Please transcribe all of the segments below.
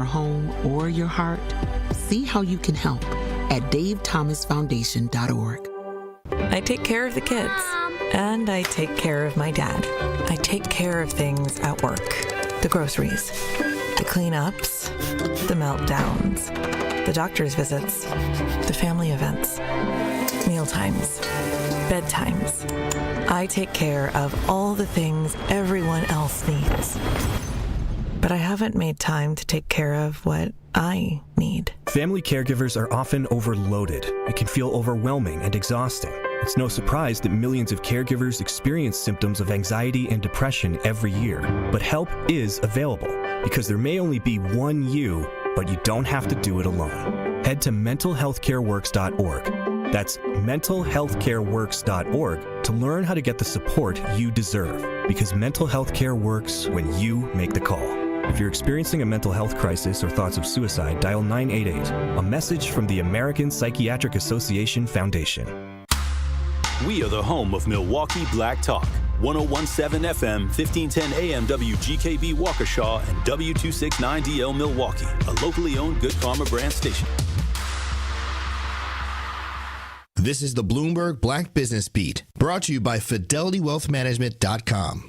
your home or your heart? See how you can help at davethomasfoundation.org. I take care of the kids, and I take care of my dad. I take care of things at work. The groceries, the cleanups, the meltdowns, the doctor's visits, the family events, mealtimes, bedtimes. I take care of all the things everyone else needs. But I haven't made time to take care of what I need. Family caregivers are often overloaded. It can feel overwhelming and exhausting. It's no surprise that millions of caregivers experience symptoms of anxiety and depression every year. But help is available, because there may only be one you, but you don't have to do it alone. Head to mentalhealthcareworks.org. That's mentalhealthcareworks.org to learn how to get the support you deserve, because mental health care works when you make the call. If you're experiencing a mental health crisis or thoughts of suicide, dial 988, a message from the American Psychiatric Association Foundation. We are the home of Milwaukee Black Talk. 1017 FM, 1510 AM WGKB Waukesha and W269DL Milwaukee, a locally owned Good Karma brand station. This is the Bloomberg Black Business Beat, brought to you by FidelityWealthManagement.com.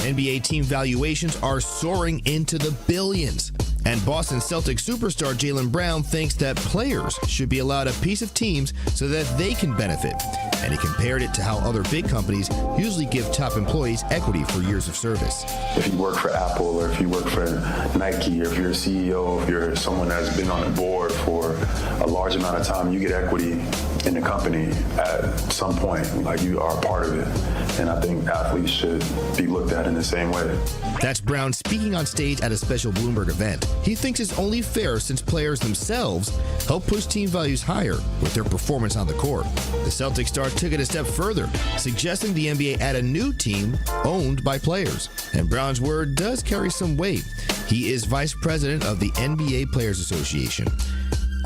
NBA team valuations are soaring into the billions, and Boston Celtics superstar Jaylen Brown thinks that players should be allowed a piece of teams so that they can benefit. And he compared it to how other big companies usually give top employees equity for years of service. If you work for Apple, or if you work for Nike, or if you're a CEO, if you're someone that's been on the board for a large amount of time, you get equity in the company at some point, like you are a part of it. And I think athletes should be looked at in the same way. That's Brown speaking on stage at a special Bloomberg event. He thinks it's only fair since players themselves help push team values higher with their performance on the court. The Celtics star took it a step further, suggesting the NBA add a new team owned by players. And Brown's word does carry some weight. He is vice president of the NBA Players Association.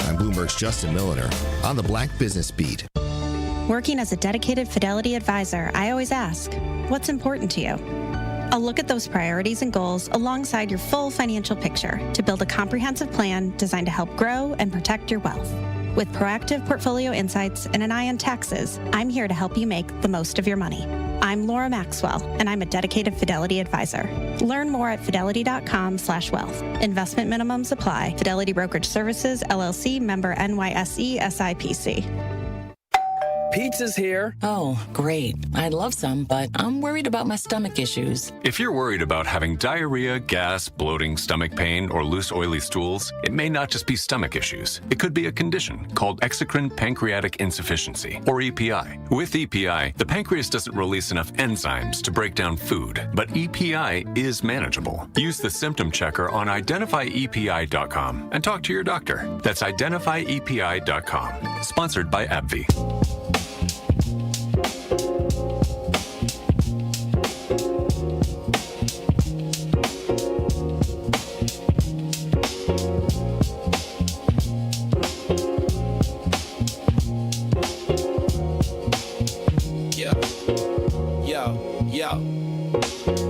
I'm Bloomberg's Justin Milliner on the Black Business Beat. Working as a dedicated Fidelity advisor, I always ask, what's important to you? I'll look at those priorities and goals alongside your full financial picture to build a comprehensive plan designed to help grow and protect your wealth. With proactive portfolio insights and an eye on taxes, I'm here to help you make the most of your money. I'm Laura Maxwell, and I'm a dedicated Fidelity advisor. Learn more at fidelity.com/wealth. Investment minimums apply. Fidelity Brokerage Services, LLC, member NYSE, SIPC. Pizza's here. Oh, great. I'd love some, but I'm worried about my stomach issues. If you're worried about having diarrhea, gas, bloating, stomach pain, or loose, oily stools, it may not just be stomach issues. It could be a condition called exocrine pancreatic insufficiency, or EPI. With EPI, the pancreas doesn't release enough enzymes to break down food, but EPI is manageable. Use the symptom checker on identifyepi.com and talk to your doctor. That's identifyepi.com. Sponsored by AbbVie.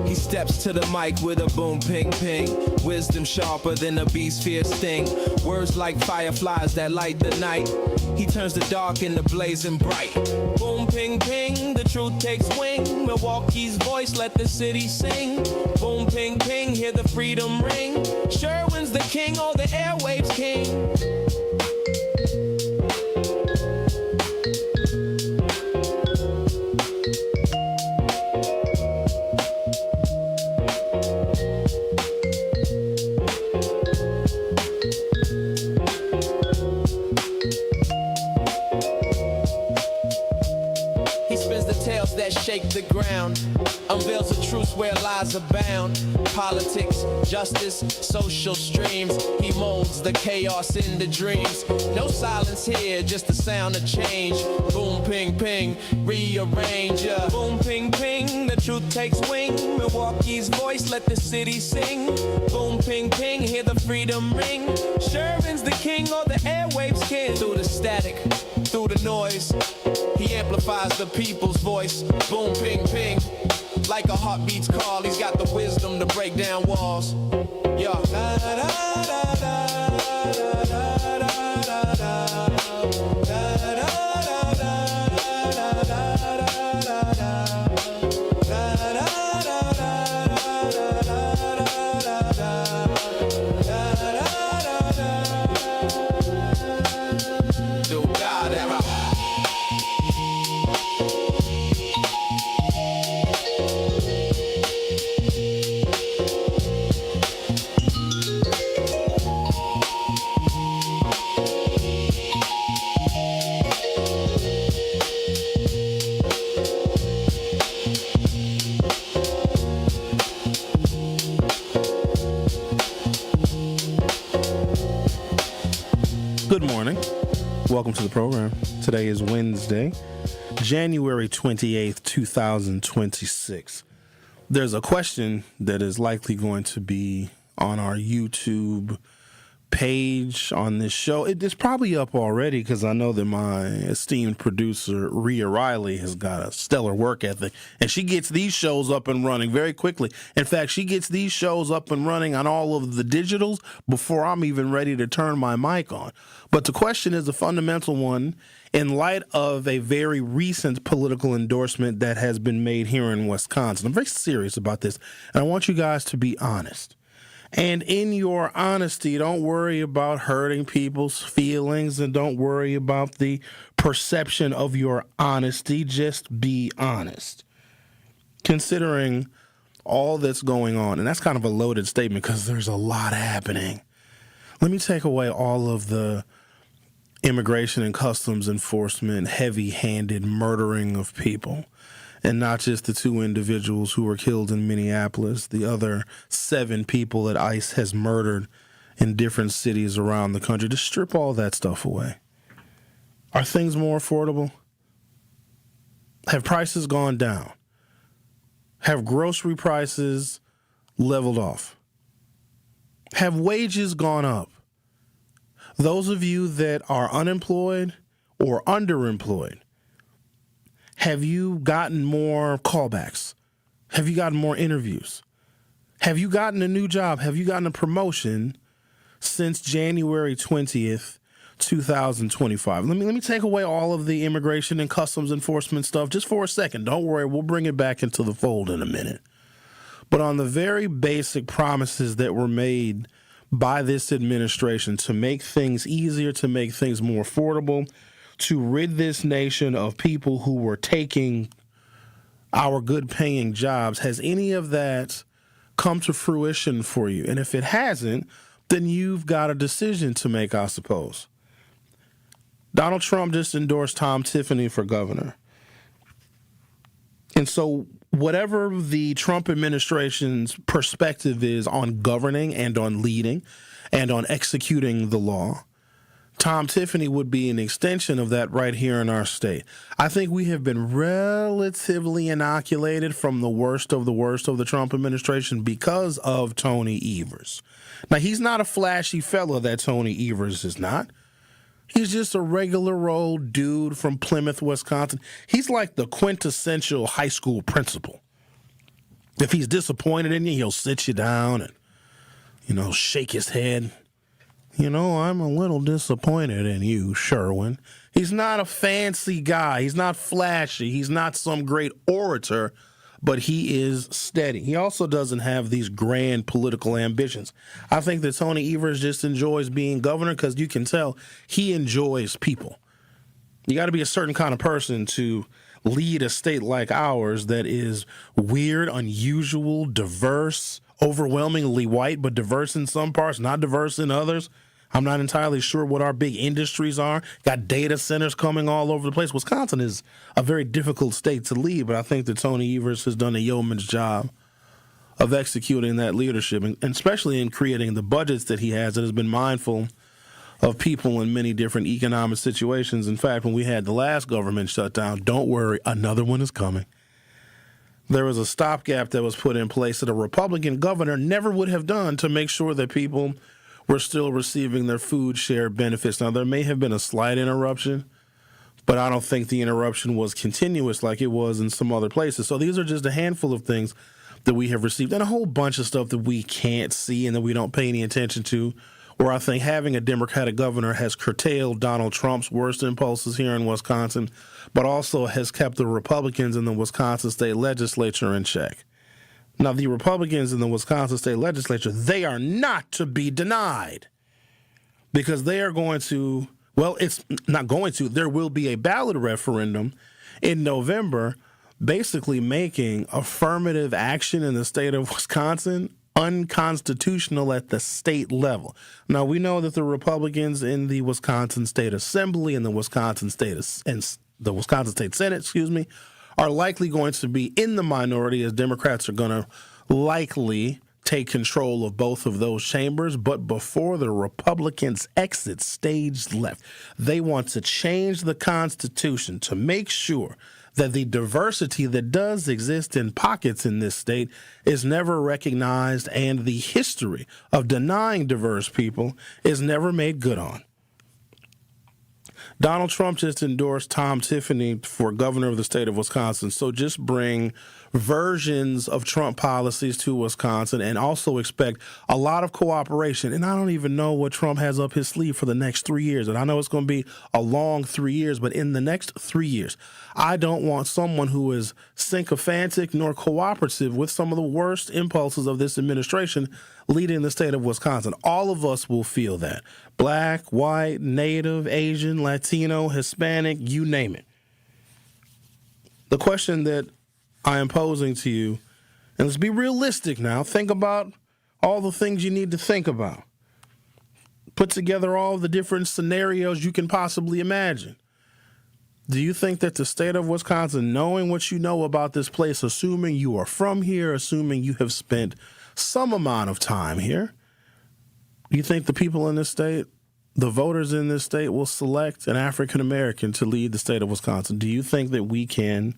He steps to the mic with a boom, ping, ping. Wisdom sharper than a beast's fierce sting. Words like fireflies that light the night. He turns the dark into blazing bright. Boom, ping, ping, the truth takes wing. Milwaukee's voice, let the city sing. Boom, ping, ping, hear the freedom ring. Sherwin's the king, oh, the airwaves king. Shake the ground, unveils the truth where lies abound. Politics, justice, social streams. He molds the chaos into dreams. No silence here, just the sound of change. Boom, ping, ping, rearrange. Boom, ping, ping, the truth takes wing. Milwaukee's voice, let the city sing. Boom, ping, ping, hear the freedom ring. Sherwin's the king, or the airwaves king. Through the static, through the noise, he amplifies the people's voice. Boom, ping, ping. Like a heartbeat's call, he's got the wisdom to break down walls. Yeah. Da, da, da, da. Good morning. Welcome to the program. Today is Wednesday, January 28th, 2026. There's a question that is likely going to be on our YouTube page on this show. It's probably up already because I know that my esteemed producer, Rhea Riley, has got a stellar work ethic, and she gets these shows up and running very quickly. In fact, she gets these shows up and running on all of the digitals before I'm even ready to turn my mic on. But the question is a fundamental one in light of a very recent political endorsement that has been made here in Wisconsin. I'm very serious about this, and I want you guys to be honest. And in your honesty, don't worry about hurting people's feelings and don't worry about the perception of your honesty. Just be honest. Considering all that's going on, and that's kind of a loaded statement because there's a lot happening. Let me take away all of the immigration and customs enforcement, heavy-handed murdering of people. And not just the 2 individuals who were killed in Minneapolis, the other 7 people that ICE has murdered in different cities around the country. Just strip all that stuff away. Are things more affordable? Have prices gone down? Have grocery prices leveled off? Have wages gone up? Those of you that are unemployed or underemployed, have you gotten more callbacks? Have you gotten more interviews? Have you gotten a new job? Have you gotten a promotion since January 20th, 2025? Let me take away all of the immigration and customs enforcement stuff just for a second. Don't worry, we'll bring it back into the fold in a minute. But on the very basic promises that were made by this administration to make things easier, to make things more affordable, to rid this nation of people who were taking our good-paying jobs, has any of that come to fruition for you? And if it hasn't, then you've got a decision to make, I suppose. Donald Trump just endorsed Tom Tiffany for governor. And so whatever the Trump administration's perspective is on governing and on leading and on executing the law, Tom Tiffany would be an extension of that right here in our state. I think we have been relatively inoculated from the worst of the Trump administration because of Tony Evers. Now, he's not a flashy fellow, that Tony Evers is not. He's just a regular old dude from Plymouth, Wisconsin. He's like the quintessential high school principal. If he's disappointed in you, he'll sit you down and, shake his head. I'm a little disappointed in you, Sherwin. He's not a fancy guy. He's not flashy. He's not some great orator, but he is steady. He also doesn't have these grand political ambitions. I think that Tony Evers just enjoys being governor because you can tell he enjoys people. You got to be a certain kind of person to lead a state like ours that is weird, unusual, diverse, overwhelmingly white, but diverse in some parts, not diverse in others. I'm not entirely sure what our big industries are. Got data centers coming all over the place. Wisconsin is a very difficult state to lead, but I think that Tony Evers has done a yeoman's job of executing that leadership, and especially in creating the budgets that he has, and has been mindful of people in many different economic situations. In fact, when we had the last government shutdown, don't worry, another one is coming. There was a stopgap that was put in place that a Republican governor never would have done to make sure that people were still receiving their food share benefits. Now, there may have been a slight interruption, but I don't think the interruption was continuous like it was in some other places. So these are just a handful of things that we have received, and a whole bunch of stuff that we can't see and that we don't pay any attention to, where I think having a Democratic governor has curtailed Donald Trump's worst impulses here in Wisconsin, but also has kept the Republicans in the Wisconsin state legislature in check. Now, the Republicans in the Wisconsin state legislature, they are not to be denied because they are going to, it's not going to, there will be a ballot referendum in November basically making affirmative action in the state of Wisconsin unconstitutional at the state level. Now, we know that the Republicans in the Wisconsin State Assembly and the Wisconsin State Senate, are likely going to be in the minority, as Democrats are going to likely take control of both of those chambers, but before the Republicans exit stage left, they want to change the Constitution to make sure that the diversity that does exist in pockets in this state is never recognized and the history of denying diverse people is never made good on. Donald Trump just endorsed Tom Tiffany for governor of the state of Wisconsin. So just bring versions of Trump policies to Wisconsin and also expect a lot of cooperation. And I don't even know what Trump has up his sleeve for the next 3 years. And I know it's going to be a long 3 years, but in the next 3 years, I don't want someone who is sycophantic nor cooperative with some of the worst impulses of this administration leading the state of Wisconsin. All of us will feel that. Black, white, Native, Asian, Latino, Hispanic, you name it. The question that I am posing to you, and let's be realistic now, think about all the things you need to think about. Put together all the different scenarios you can possibly imagine. Do you think that the state of Wisconsin, knowing what you know about this place, assuming you are from here, assuming you have spent some amount of time here, do you think the people in this state, the voters in this state, will select an African American to lead the state of Wisconsin? Do you think that we can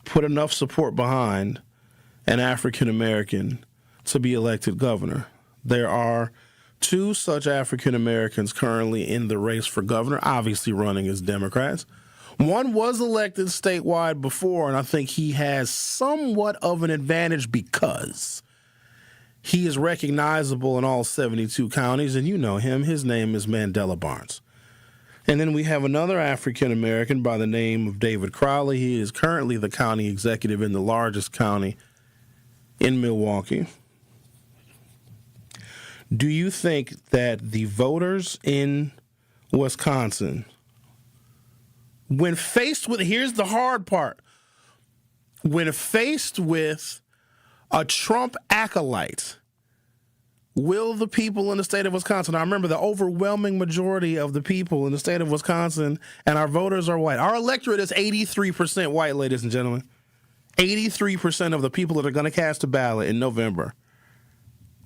put enough support behind an African American to be elected governor? There are 2 such African Americans currently in the race for governor, obviously running as Democrats. One was elected statewide before, and I think he has somewhat of an advantage because he is recognizable in all 72 counties, and you know him. His name is Mandela Barnes. And then we have another African-American by the name of David Crowley. He is currently the county executive in the largest county in Milwaukee. Do you think that the voters in Wisconsin, when faced with, here's the hard part, when faced with a Trump acolyte, will the people in the state of Wisconsin, I remember the overwhelming majority of the people in the state of Wisconsin and our voters are white. Our electorate is 83% white, ladies and gentlemen. 83% of the people that are going to cast a ballot in November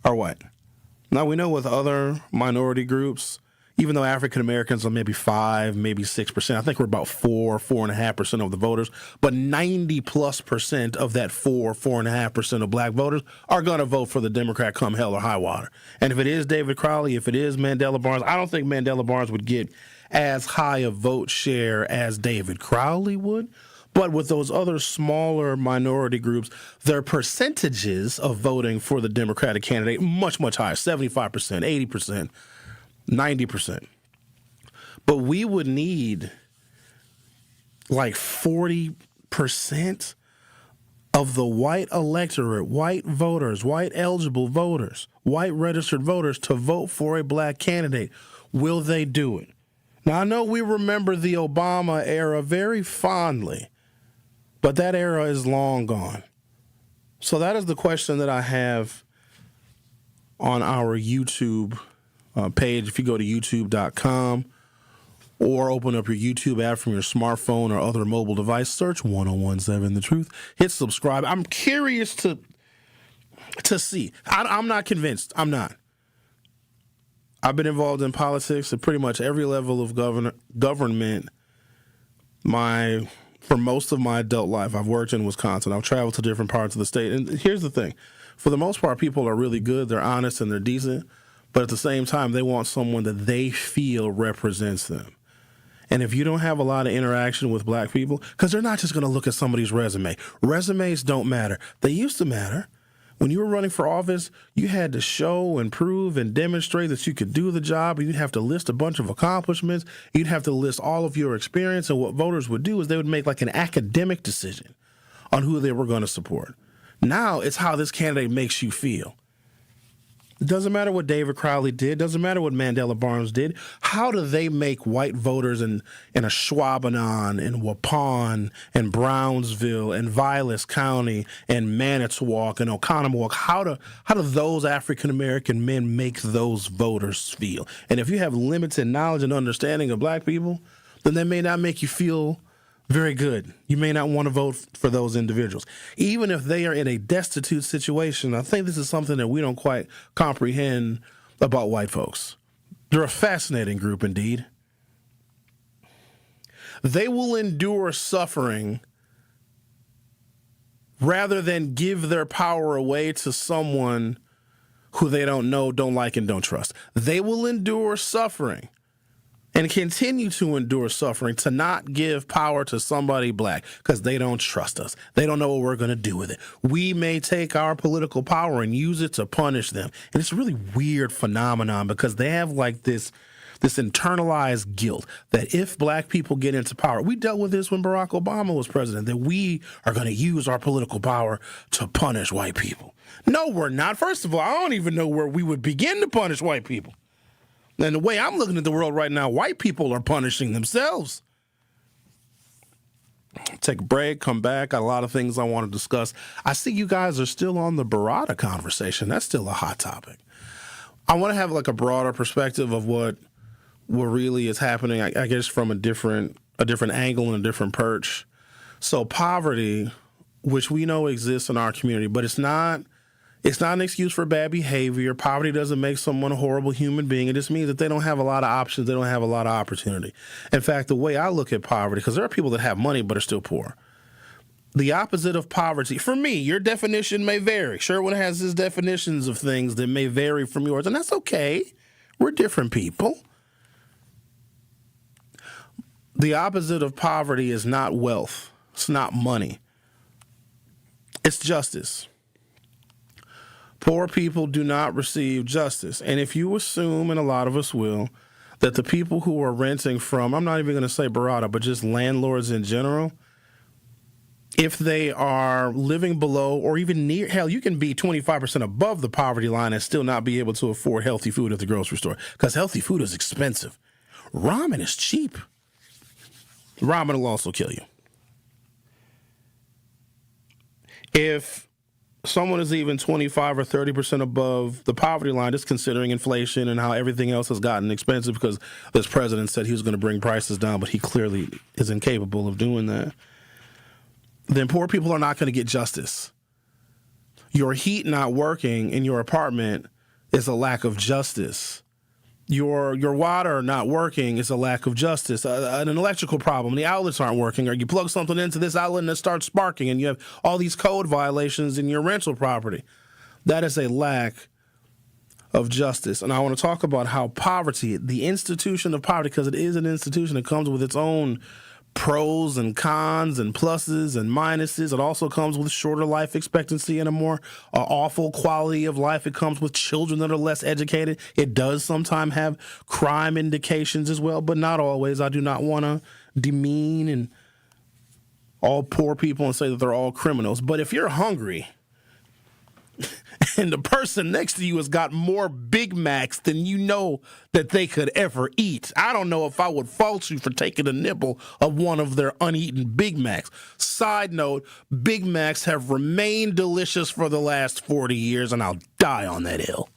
are white. Now, we know with other minority groups, even though African Americans are maybe 5, maybe 6%, I think we're about 4.5% of the voters, but 90+% of that 4.5% of black voters are going to vote for the Democrat come hell or high water. And if it is David Crowley, if it is Mandela Barnes, I don't think Mandela Barnes would get as high a vote share as David Crowley would. But with those other smaller minority groups, their percentages of voting for the Democratic candidate much, much higher, 75%, 80%. 90%. But we would need like 40% of the white electorate, white voters, white eligible voters, white registered voters to vote for a black candidate. Will they do it? Now, I know we remember the Obama era very fondly, but that era is long gone. So that is the question that I have on our YouTube page. If you go to youtube.com or open up your YouTube app from your smartphone or other mobile device, search 1017 The Truth, hit subscribe. I'm curious to see. I'm not convinced. I'm not. I've been involved in politics at pretty much every level of government for most of my adult life. I've worked in Wisconsin. I've traveled to different parts of the state. And here's the thing. For the most part, people are really good. They're honest and they're decent. But at the same time, they want someone that they feel represents them. And if you don't have a lot of interaction with black people, because they're not just going to look at somebody's resume. Resumes don't matter. They used to matter. When you were running for office, you had to show and prove and demonstrate that you could do the job. You'd have to list a bunch of accomplishments. You'd have to list all of your experience. And what voters would do is they would make like an academic decision on who they were going to support. Now it's how this candidate makes you feel. It doesn't matter what David Crowley did. It doesn't matter what Mandela Barnes did. How do they make white voters in Ashwaubenon and Waupun and Brownsville and Vilas County and Manitowoc and Oconomowoc, how do those African-American men make those voters feel? And if you have limited knowledge and understanding of black people, then they may not make you feel Very good. You may not want to vote for those individuals. Even if they are in a destitute situation, I think this is something that we don't quite comprehend about white folks. They're a fascinating group indeed. They will endure suffering rather than give their power away to someone who they don't know, don't like, and don't trust. They will endure suffering and continue to endure suffering to not give power to somebody black because they don't trust us. They don't know what we're going to do with it. We may take our political power and use it to punish them. And it's a really weird phenomenon because they have like this internalized guilt that if black people get into power, we dealt with this when Barack Obama was president, that we are going to use our political power to punish white people. No, we're not. First of all, I don't even know where we would begin to punish white people. And the way I'm looking at the world right now, white people are punishing themselves. Take a break, come back. Got a lot of things I want to discuss. I see you guys are still on the Barada conversation. That's still a hot topic. I want to have like a broader perspective of what really is happening, I guess, from a different angle and a different perch. So poverty, which we know exists in our community, but it's not an excuse for bad behavior. Poverty doesn't make someone a horrible human being. It just means that they don't have a lot of options. They don't have a lot of opportunity. In fact, the way I look at poverty, because there are people that have money but are still poor. The opposite of poverty, for me, your definition may vary. Sherwin has his definitions of things that may vary from yours, and that's okay. We're different people. The opposite of poverty is not wealth. It's not money. It's justice. Poor people do not receive justice. And if you assume, and a lot of us will, that the people who are renting from, I'm not even going to say Barada, but just landlords in general, if they are living below or even near, hell, you can be 25% above the poverty line and still not be able to afford healthy food at the grocery store because healthy food is expensive. Ramen is cheap. Ramen will also kill you. If someone is even 25 or 30% above the poverty line, just considering inflation and how everything else has gotten expensive because this president said he was going to bring prices down, but he clearly is incapable of doing that, then poor people are not going to get justice. Your heat not working in your apartment is a lack of justice. Your water not working is a lack of justice. An electrical problem, the outlets aren't working, or you plug something into this outlet and it starts sparking and you have all these code violations in your rental property. That is a lack of justice. And I want to talk about how poverty, the institution of poverty, because it is an institution that comes with its own pros and cons and pluses and minuses. It also comes with shorter life expectancy and a more awful quality of life. It comes with children that are less educated. It does sometimes have crime indications as well, but not always. I do not want to demean and all poor people and say that they're all criminals. But if you're hungry and the person next to you has got more Big Macs than you know that they could ever eat, I don't know if I would fault you for taking a nibble of one of their uneaten Big Macs. Side note, Big Macs have remained delicious for the last 40 years, and I'll die on that hill.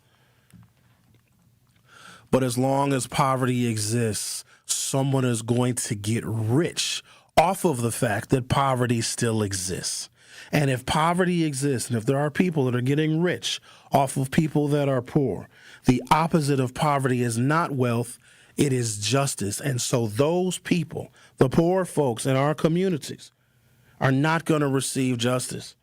But as long as poverty exists, someone is going to get rich off of the fact that poverty still exists. And if poverty exists, and if there are people that are getting rich off of people that are poor, the opposite of poverty is not wealth, it is justice. And so those people, the poor folks in our communities, are not going to receive justice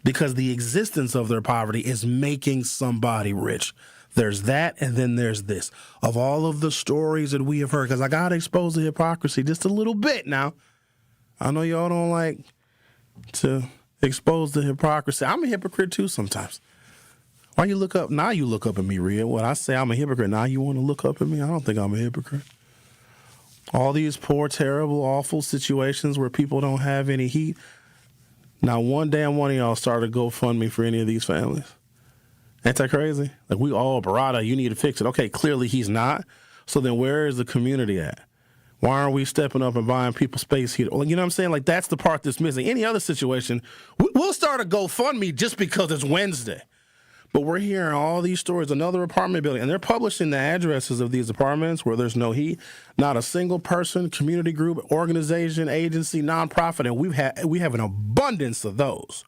because the existence of their poverty is making somebody rich. There's that, and then there's this. Of all of the stories that we have heard, because I got to expose the hypocrisy just a little bit now. I know y'all don't like to expose the hypocrisy. I'm a hypocrite too sometimes. Why you look up? Now you look up at me, Rhea. When I say I'm a hypocrite, now you want to look up at me? I don't think I'm a hypocrite. All these poor, terrible, awful situations where people don't have any heat. Now one damn one of y'all started a GoFundMe for any of these families. Ain't that crazy? Like we all, Barada, you need to fix it. Okay, clearly he's not. So then where is the community at? Why aren't we stepping up and buying people space heater? Well, you know what I'm saying? Like, that's the part that's missing. Any other situation, we'll start a GoFundMe just because it's Wednesday. But we're hearing all these stories, another apartment building, and they're publishing the addresses of these apartments where there's no heat, not a single person, community group, organization, agency, nonprofit, and we have an abundance of those.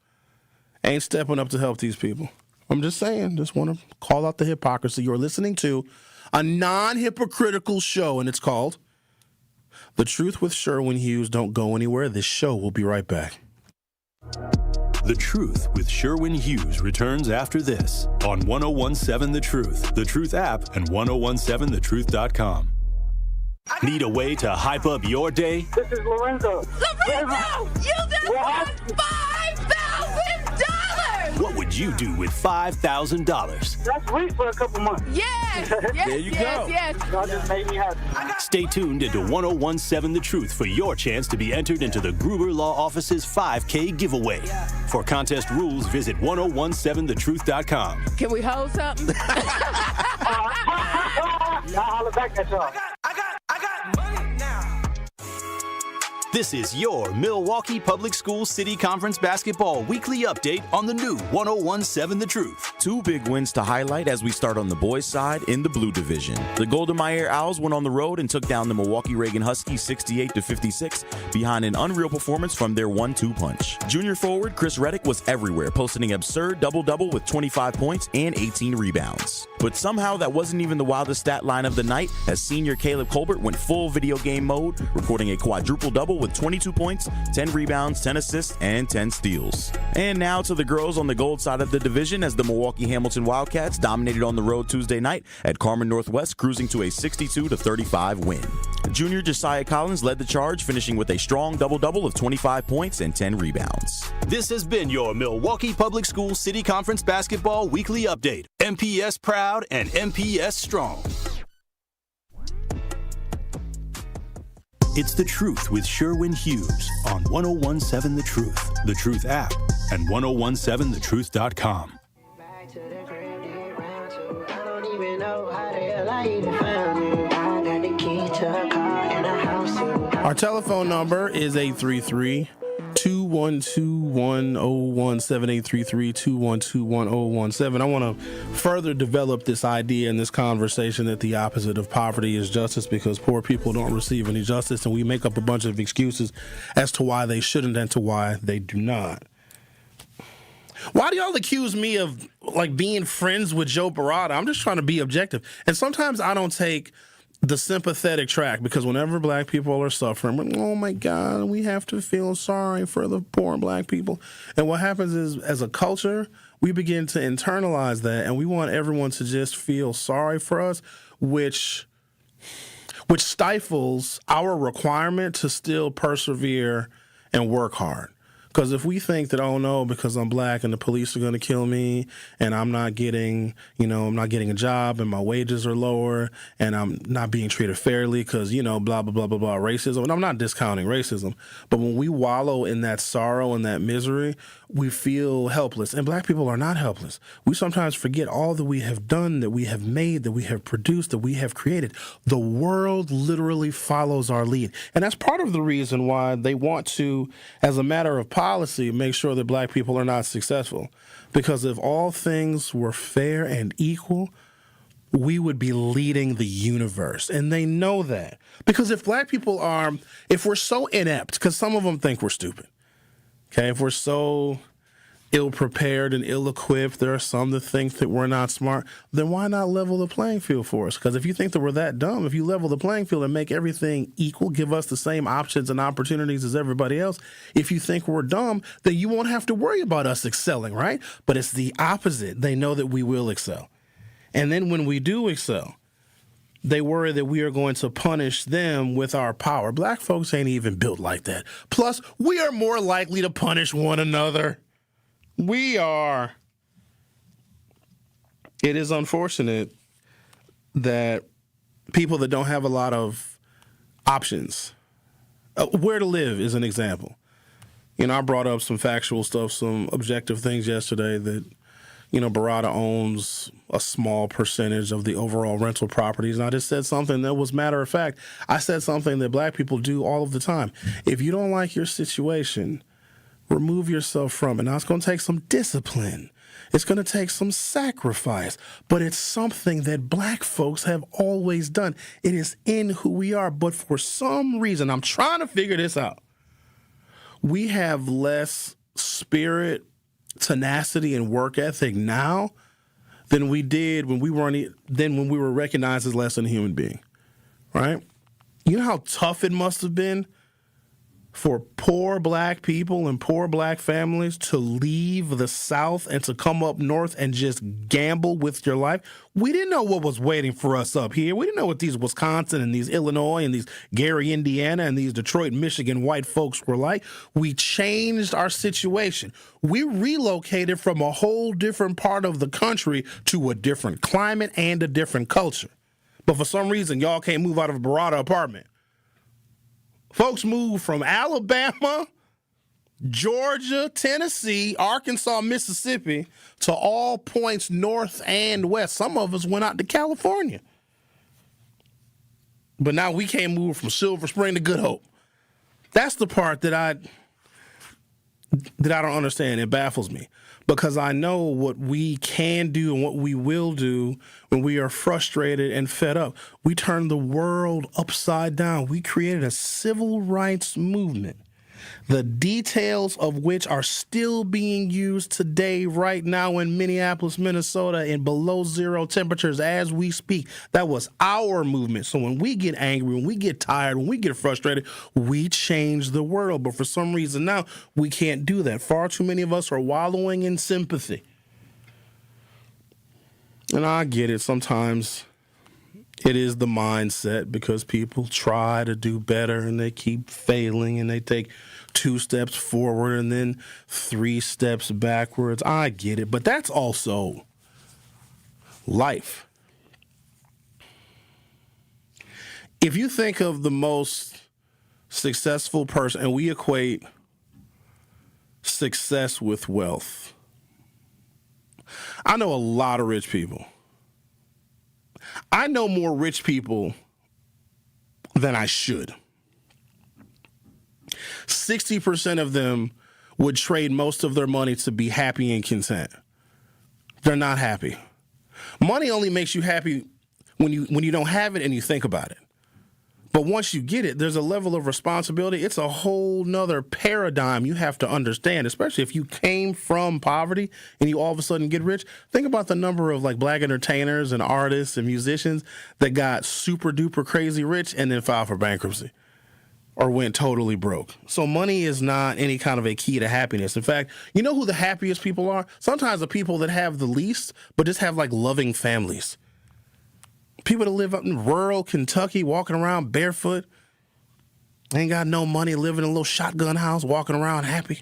Ain't stepping up to help these people. I'm just saying, just want to call out the hypocrisy. You're listening to a non-hypocritical show, and it's called The Truth with Sherwin Hughes. Don't go anywhere. This show will be right back. The Truth with Sherwin Hughes returns after this on 1017 The Truth, The Truth app, and 1017thetruth.com. Need a way to hype up your day? This is Lorenzo! You just won $5,000! What would you do with $5,000? That's sweet for a couple months. Yes! There you go. Yes. That just made me happy. Stay tuned into 1017 The Truth for your chance to be entered into the Gruber Law Office's 5K giveaway. For contest rules, visit 1017thetruth.com. Can we hold something? Y'all holler back at y'all. I got money now. This is your Milwaukee Public Schools City Conference Basketball Weekly Update on the new 1017 The Truth. Two big wins to highlight as we start on the boys' side in the Blue Division. The Golden Meyer Owls went on the road and took down the Milwaukee Reagan Huskies 68-56 behind an unreal performance from their 1-2 punch. Junior forward Chris Reddick was everywhere, posting an absurd double-double with 25 points and 18 rebounds. But somehow that wasn't even the wildest stat line of the night, as senior Caleb Colbert went full video game mode, recording a quadruple-double with 22 points, 10 rebounds, 10 assists, and 10 steals. And now to the girls on the gold side of the division, as the Milwaukee Hamilton Wildcats dominated on the road Tuesday night at Carmen Northwest, cruising to a 62-35 win. Junior Josiah Collins led the charge, finishing with a strong double-double of 25 points and 10 rebounds. This has been your Milwaukee Public Schools City Conference Basketball Weekly Update. MPS proud and MPS strong. It's The Truth with Sherwin Hughes on 1017 The Truth, The Truth app, and 1017thetruth.com. Our telephone number is 833-212-1017, 833-212-1017. I want to further develop this idea in this conversation that the opposite of poverty is justice, because poor people don't receive any justice, and we make up a bunch of excuses as to why they shouldn't and to why they do not. Why do y'all accuse me of like being friends with Joe Barada? I'm just trying to be objective. And sometimes I don't take the sympathetic track, because whenever black people are suffering, oh my God, we have to feel sorry for the poor black people. And what happens is, as a culture, we begin to internalize that, and we want everyone to just feel sorry for us, which stifles our requirement to still persevere and work hard. Because if we think that, oh no, because I'm black and the police are going to kill me, and I'm not getting a job, and my wages are lower, and I'm not being treated fairly because, blah, blah, blah, blah, blah, racism. And I'm not discounting racism. But when we wallow in that sorrow and that misery, we feel helpless. And black people are not helpless. We sometimes forget all that we have done, that we have made, that we have produced, that we have created. The world literally follows our lead. And that's part of the reason why they want to, as a matter of policy, make sure that black people are not successful. Because if all things were fair and equal, we would be leading the universe. And they know that. Because if black people if we're so inept, because some of them think we're stupid, okay, if we're so ill-prepared and ill-equipped, there are some that think that we're not smart, then why not level the playing field for us? Because if you think that we're that dumb, if you level the playing field and make everything equal, give us the same options and opportunities as everybody else, if you think we're dumb, then you won't have to worry about us excelling, right? But it's the opposite. They know that we will excel. And then when we do excel, they worry that we are going to punish them with our power. Black folks ain't even built like that. Plus, we are more likely to punish one another. We are. It is unfortunate that people that don't have a lot of options, where to live is an example. I brought up some factual stuff, some objective things yesterday that, Barada owns a small percentage of the overall rental properties. And I just said something that was matter of fact. I said something that black people do all of the time. If you don't like your situation, remove yourself from it. Now, it's going to take some discipline. It's going to take some sacrifice, but it's something that black folks have always done. It is in who we are, but for some reason, I'm trying to figure this out. We have less spirit, tenacity, and work ethic now than we did when we were recognized as less than a human being, right? You know how tough it must have been for poor black people and poor black families to leave the South and to come up north and just gamble with your life? We didn't know what was waiting for us up here. We didn't know what these Wisconsin and these Illinois and these Gary, Indiana and these Detroit, Michigan white folks were like. We changed our situation. We relocated from a whole different part of the country to a different climate and a different culture. But for some reason, y'all can't move out of a Barada apartment. Folks moved from Alabama, Georgia, Tennessee, Arkansas, Mississippi to all points north and west. Some of us went out to California. But now we can't move from Silver Spring to Good Hope. That's the part that I don't understand. It baffles me because I know what we can do and what we will do when we are frustrated and fed up. We turned the world upside down. We created a civil rights movement, the details of which are still being used today, right now in Minneapolis, Minnesota, in below zero temperatures as we speak. That was our movement. So when we get angry, when we get tired, when we get frustrated, we change the world. But for some reason now, we can't do that. Far too many of us are wallowing in sympathy. And I get it. Sometimes it is the mindset because people try to do better and they keep failing and they take 2 steps forward and then 3 steps backwards. I get it, but that's also life. If you think of the most successful person, and we equate success with wealth, I know a lot of rich people. I know more rich people than I should. 60% of them would trade most of their money to be happy and content. They're not happy. Money only makes you happy when you don't have it and you think about it. But once you get it, there's a level of responsibility. It's a whole nother paradigm you have to understand, especially if you came from poverty and you all of a sudden get rich. Think about the number of like black entertainers and artists and musicians that got super duper crazy rich and then filed for bankruptcy or went totally broke. So money is not any kind of a key to happiness. In fact, you know who the happiest people are? Sometimes the people that have the least, but just have like loving families. People that live up in rural Kentucky, walking around barefoot, ain't got no money, living in a little shotgun house, walking around happy,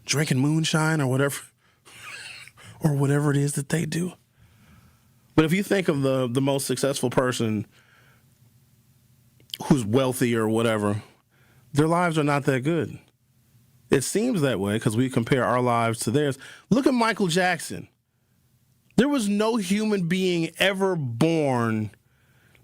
drinking moonshine or whatever, or whatever it is that they do. But if you think of the most successful person who's wealthy or whatever, their lives are not that good. It seems that way because we compare our lives to theirs. Look at Michael Jackson. There was no human being ever born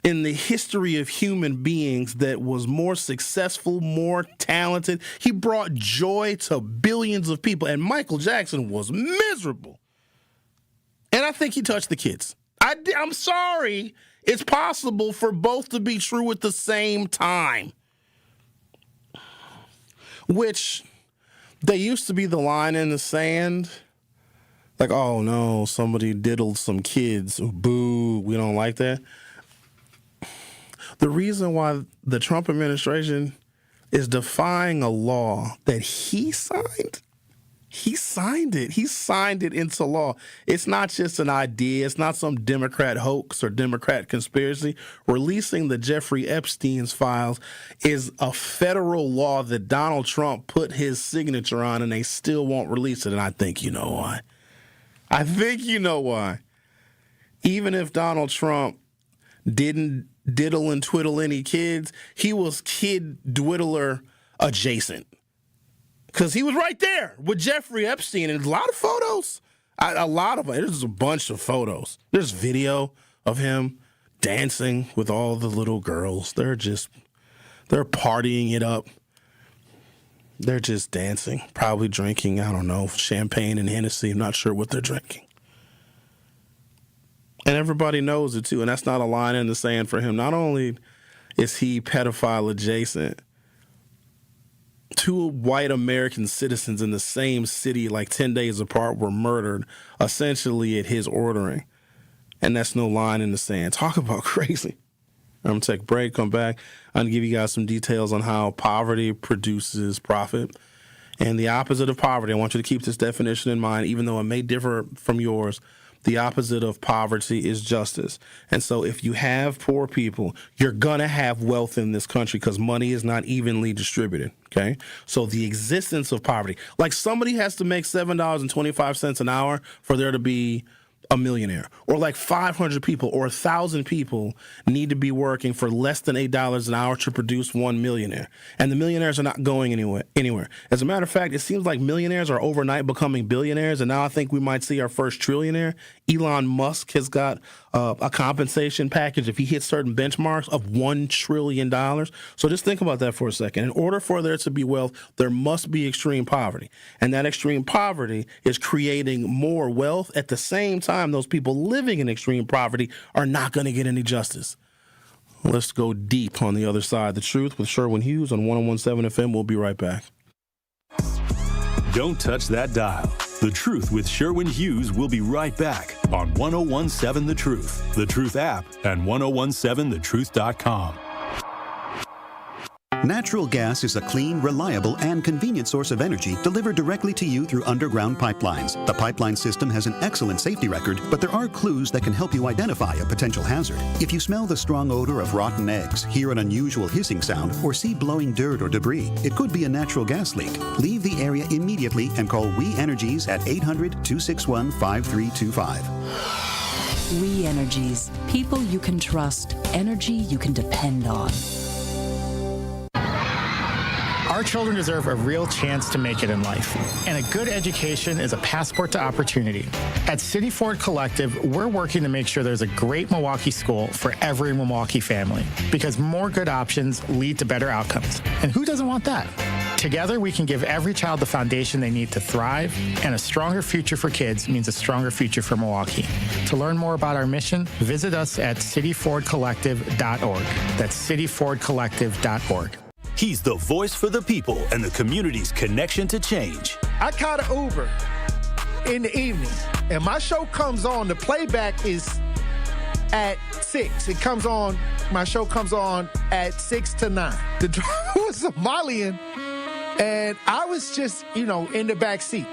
in the history of human beings that was more successful, more talented. He brought joy to billions of people, and Michael Jackson was miserable. And I think he touched the kids. I'm sorry. It's possible for both to be true at the same time. Which, there used to be the line in the sand. Like, oh, no, somebody diddled some kids. Boo, we don't like that. The reason why the Trump administration is defying a law that he signed it. He signed it into law. It's not just an idea. It's not some Democrat hoax or Democrat conspiracy. Releasing the Jeffrey Epstein's files is a federal law that Donald Trump put his signature on, and they still won't release it. And I think you know why. Even if Donald Trump didn't diddle and twiddle any kids, he was kid dwiddler adjacent. Because he was right there with Jeffrey Epstein. And a lot of photos. A lot of them. There's a bunch of photos. There's video of him dancing with all the little girls. They're partying it up. They're just dancing, probably drinking, I don't know, champagne and Hennessy. I'm not sure what they're drinking. And everybody knows it, too. And that's not a line in the sand for him. Not only is he pedophile adjacent, 2 white American citizens in the same city, like 10 days apart, were murdered, essentially at his ordering. And that's no line in the sand. Talk about crazy. I'm going to take a break, come back. I'm going to give you guys some details on how poverty produces profit. And the opposite of poverty, I want you to keep this definition in mind, even though it may differ from yours. The opposite of poverty is justice. And so if you have poor people, you're going to have wealth in this country because money is not evenly distributed, okay? So the existence of poverty, like somebody has to make $7.25 an hour for there to be a millionaire, or like 500 people or 1,000 people need to be working for less than $8 an hour to produce one millionaire. And the millionaires are not going anywhere. As a matter of fact, it seems like millionaires are overnight becoming billionaires, and now I think we might see our first trillionaire. Elon Musk has got a compensation package if he hits certain benchmarks of $1 trillion. So just think about that for a second. In order for there to be wealth, there must be extreme poverty. And that extreme poverty is creating more wealth. At the same time, those people living in extreme poverty are not going to get any justice. Let's go deep on the other side. The Truth with Sherwin Hughes on 101.7 FM. We'll be right back. Don't touch that dial. The Truth with Sherwin Hughes will be right back on 101.7 The Truth app, and 101.7thetruth.com. Natural gas is a clean, reliable, and convenient source of energy delivered directly to you through underground pipelines. The pipeline system has an excellent safety record, but there are clues that can help you identify a potential hazard. If you smell the strong odor of rotten eggs, hear an unusual hissing sound, or see blowing dirt or debris, it could be a natural gas leak. Leave the area immediately and call We Energies at 800-261-5325. We Energies. People you can trust. Energy you can depend on. Our children deserve a real chance to make it in life, and a good education is a passport to opportunity. At City Ford Collective, we're working to make sure there's a great Milwaukee school for every Milwaukee family, because more good options lead to better outcomes. And who doesn't want that? Together, we can give every child the foundation they need to thrive, and a stronger future for kids means a stronger future for Milwaukee. To learn more about our mission, visit us at cityfordcollective.org. That's cityfordcollective.org. He's the voice for the people and the community's connection to change. I caught an Uber in the evening, and my show comes on. The playback is at 6. My show comes on at 6 to 9. The driver was Somalian, and I was just, in the back seat.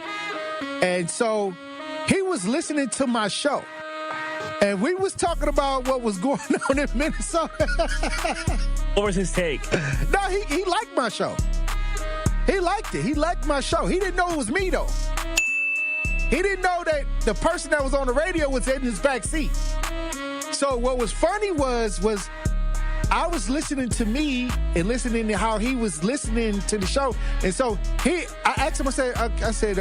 And so he was listening to my show. And we was talking about what was going on in Minnesota. What was his take? No, he liked my show. He liked it. He liked my show. He didn't know it was me, though. He didn't know that the person that was on the radio was in his back seat. So what was funny was I was listening to me and listening to how he was listening to the show. And so I asked him, I said,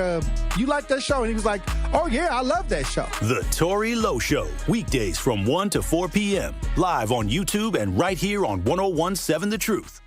you like that show? And he was like, oh, yeah, I love that show. The Tory Lowe Show, weekdays from 1 to 4 p.m., live on YouTube and right here on 101.7 The Truth.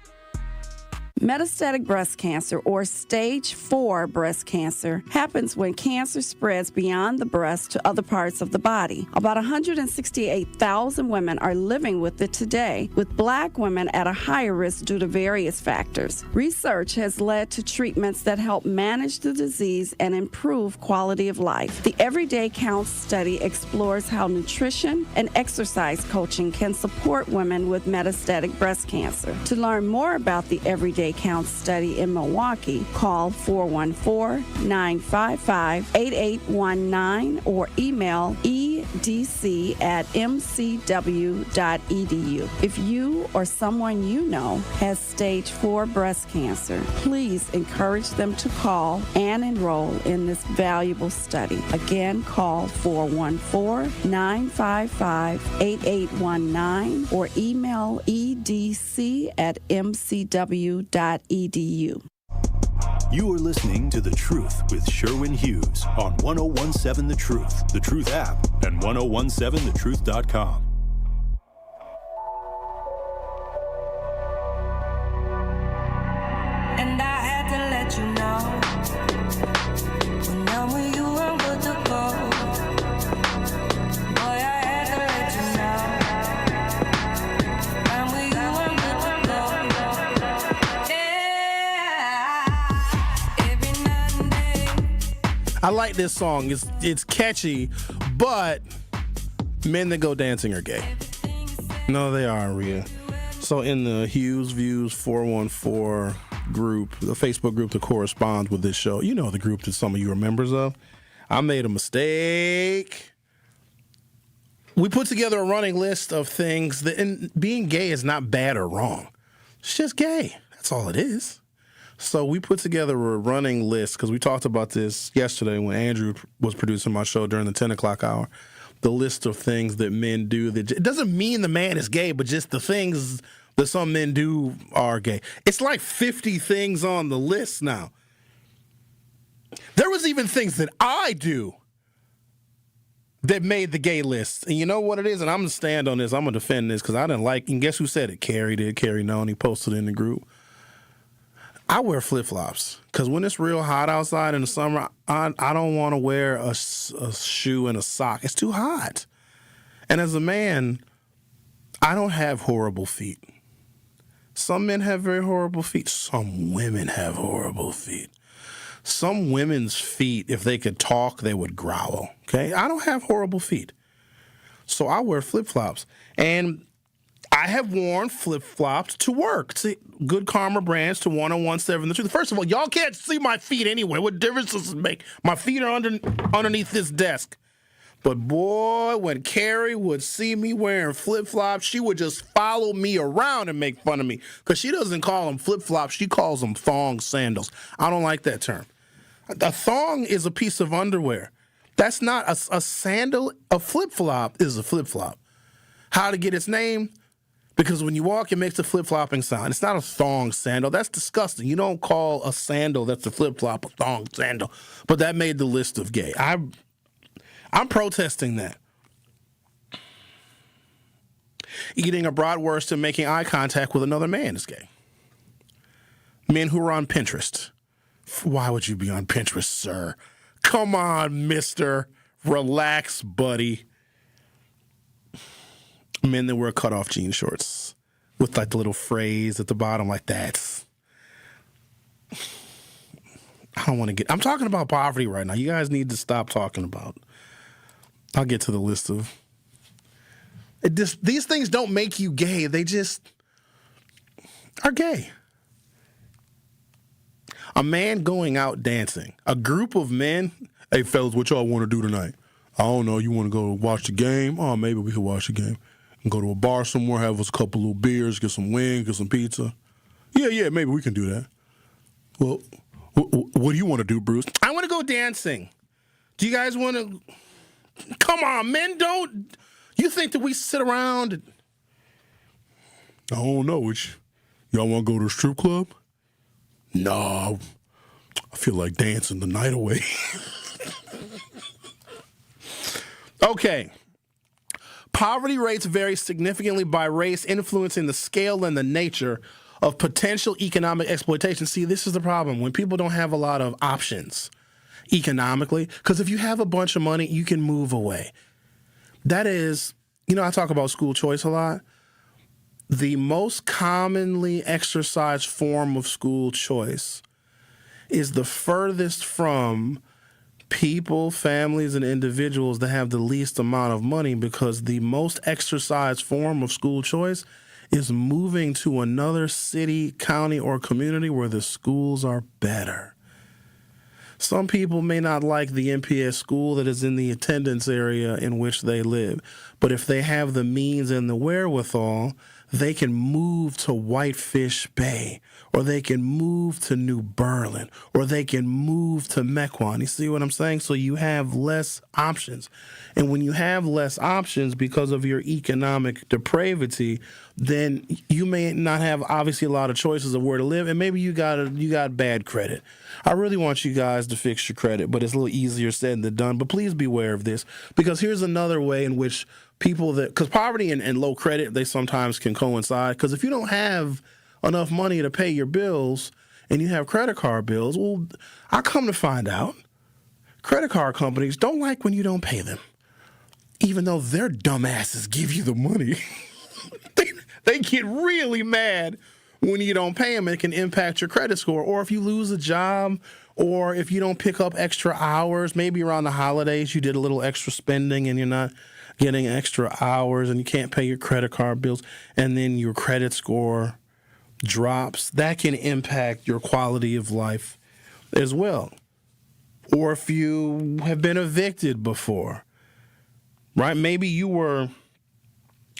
Metastatic breast cancer, or stage 4 breast cancer, happens when cancer spreads beyond the breast to other parts of the body. About 168,000 women are living with it today, with Black women at a higher risk due to various factors. Research has led to treatments that help manage the disease and improve quality of life. The Everyday Counts study explores how nutrition and exercise coaching can support women with metastatic breast cancer. To learn more about the Everyday Counts study in Milwaukee, call 414-955-8819 or email edc@mcw.edu. If you or someone you know has stage 4 breast cancer, please encourage them to call and enroll in this valuable study. Again, call 414-955-8819 or email edc@mcw.edu. You are listening to The Truth with Sherwin Hughes on 101.7 The Truth app, and 101.7thetruth.com. And I had to let I like this song. It's catchy, but men that go dancing are gay. No, they are, Rhea. So in the Hughes Views 414 group, the Facebook group that corresponds with this show, you know the group that some of you are members of, I made a mistake. We put together a running list of things that, and being gay is not bad or wrong. It's just gay. That's all it is. So we put together a running list because we talked about this yesterday when Andrew was producing my show during the 10 o'clock hour. The list of things that men do that it doesn't mean the man is gay, but just the things that some men do are gay. It's like 50 things on the list now. There was even things that I do that made the gay list. And you know what it is? And I'm going to stand on this. I'm going to defend this because I didn't like, and guess who said it? Carrie did. Carrie known. He posted it in the group. I wear flip-flops because when it's real hot outside in the summer, I don't want to wear a shoe and a sock. It's too hot. And as a man, I don't have horrible feet. Some men have very horrible feet. Some women have horrible feet. Some women's feet, if they could talk, they would growl. Okay? I don't have horrible feet. So I wear flip-flops. And I have worn flip-flops to work, to Good Karma brands, to 1017 The Truth. First of all, y'all can't see my feet anyway. What difference does it make? My feet are underneath this desk. But boy, when Carrie would see me wearing flip-flops, she would just follow me around and make fun of me. Because she doesn't call them flip-flops, she calls them thong sandals. I don't like that term. A thong is a piece of underwear. That's not a sandal. A flip-flop is a flip-flop. How to get its name? Because when you walk, it makes a flip-flopping sound. It's not a thong sandal. That's disgusting. You don't call a sandal that's a flip-flop a thong sandal. But that made the list of gay. I'm protesting that. Eating a bratwurst and making eye contact with another man is gay. Men who are on Pinterest. Why would you be on Pinterest, sir? Come on, mister. Relax, buddy. Men that wear cutoff jean shorts with like the little phrase at the bottom like that. I don't want to I'm talking about poverty right now. You guys need to stop talking about. I'll get to the list of. These things don't make you gay. They just are gay. A man going out dancing. A group of men. Hey, fellas, what y'all want to do tonight? I don't know. You want to go watch the game? Oh, maybe we could watch the game. And go to a bar somewhere, have us a couple little beers, get some wings, get some pizza. Yeah, maybe we can do that. Well, what do you want to do, Bruce? I want to go dancing. Do you guys want to? Come on, men, don't. You think that we sit around? I don't know. Y'all want to go to a strip club? No, I feel like dancing the night away. Okay. Poverty rates vary significantly by race, influencing the scale and the nature of potential economic exploitation. See, this is the problem. When people don't have a lot of options economically, because if you have a bunch of money, you can move away. That is, I talk about school choice a lot. The most commonly exercised form of school choice is the furthest from people, families, and individuals that have the least amount of money, because the most exercised form of school choice is moving to another city, county, or community where the schools are better. Some people may not like the MPS school that is in the attendance area in which they live, but if they have the means and the wherewithal, they can move to Whitefish Bay, or they can move to New Berlin, or they can move to Mequon. You see what I'm saying? So you have less options. And when you have less options because of your economic depravity, then you may not have obviously a lot of choices of where to live, and maybe you got bad credit. I really want you guys to fix your credit, but it's a little easier said than done. But please beware of this, because here's another way in which because poverty and low credit, they sometimes can coincide. Because if you don't have enough money to pay your bills and you have credit card bills, well, I come to find out credit card companies don't like when you don't pay them, even though their dumbasses give you the money. They get really mad when you don't pay them, it can impact your credit score. Or if you lose a job, or if you don't pick up extra hours, maybe around the holidays you did a little extra spending and you're not getting extra hours and you can't pay your credit card bills, and then your credit score drops, that can impact your quality of life as well. Or if you have been evicted before, right? Maybe you were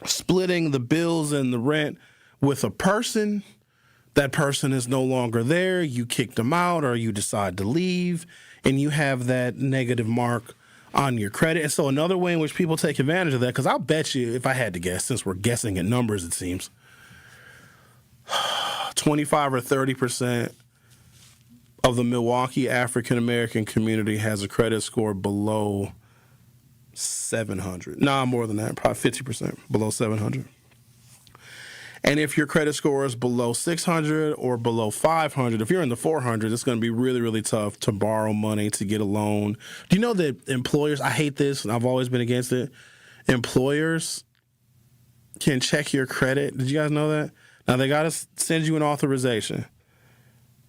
splitting the bills and the rent with a person. That person is no longer there. You kicked them out or you decide to leave, and you have that negative mark on your credit. And so another way in which people take advantage of that, because I'll bet you, if I had to guess, since we're guessing at numbers, it seems, 25 or 30% of the Milwaukee African-American community has a credit score below 700. Nah, more than that, probably 50% below 700. And if your credit score is below 600 or below 500, if you're in the 400s, it's going to be really, really tough to borrow money, to get a loan. Do you know that employers, I hate this, and I've always been against it, employers can check your credit? Did you guys know that? Now, they got to send you an authorization.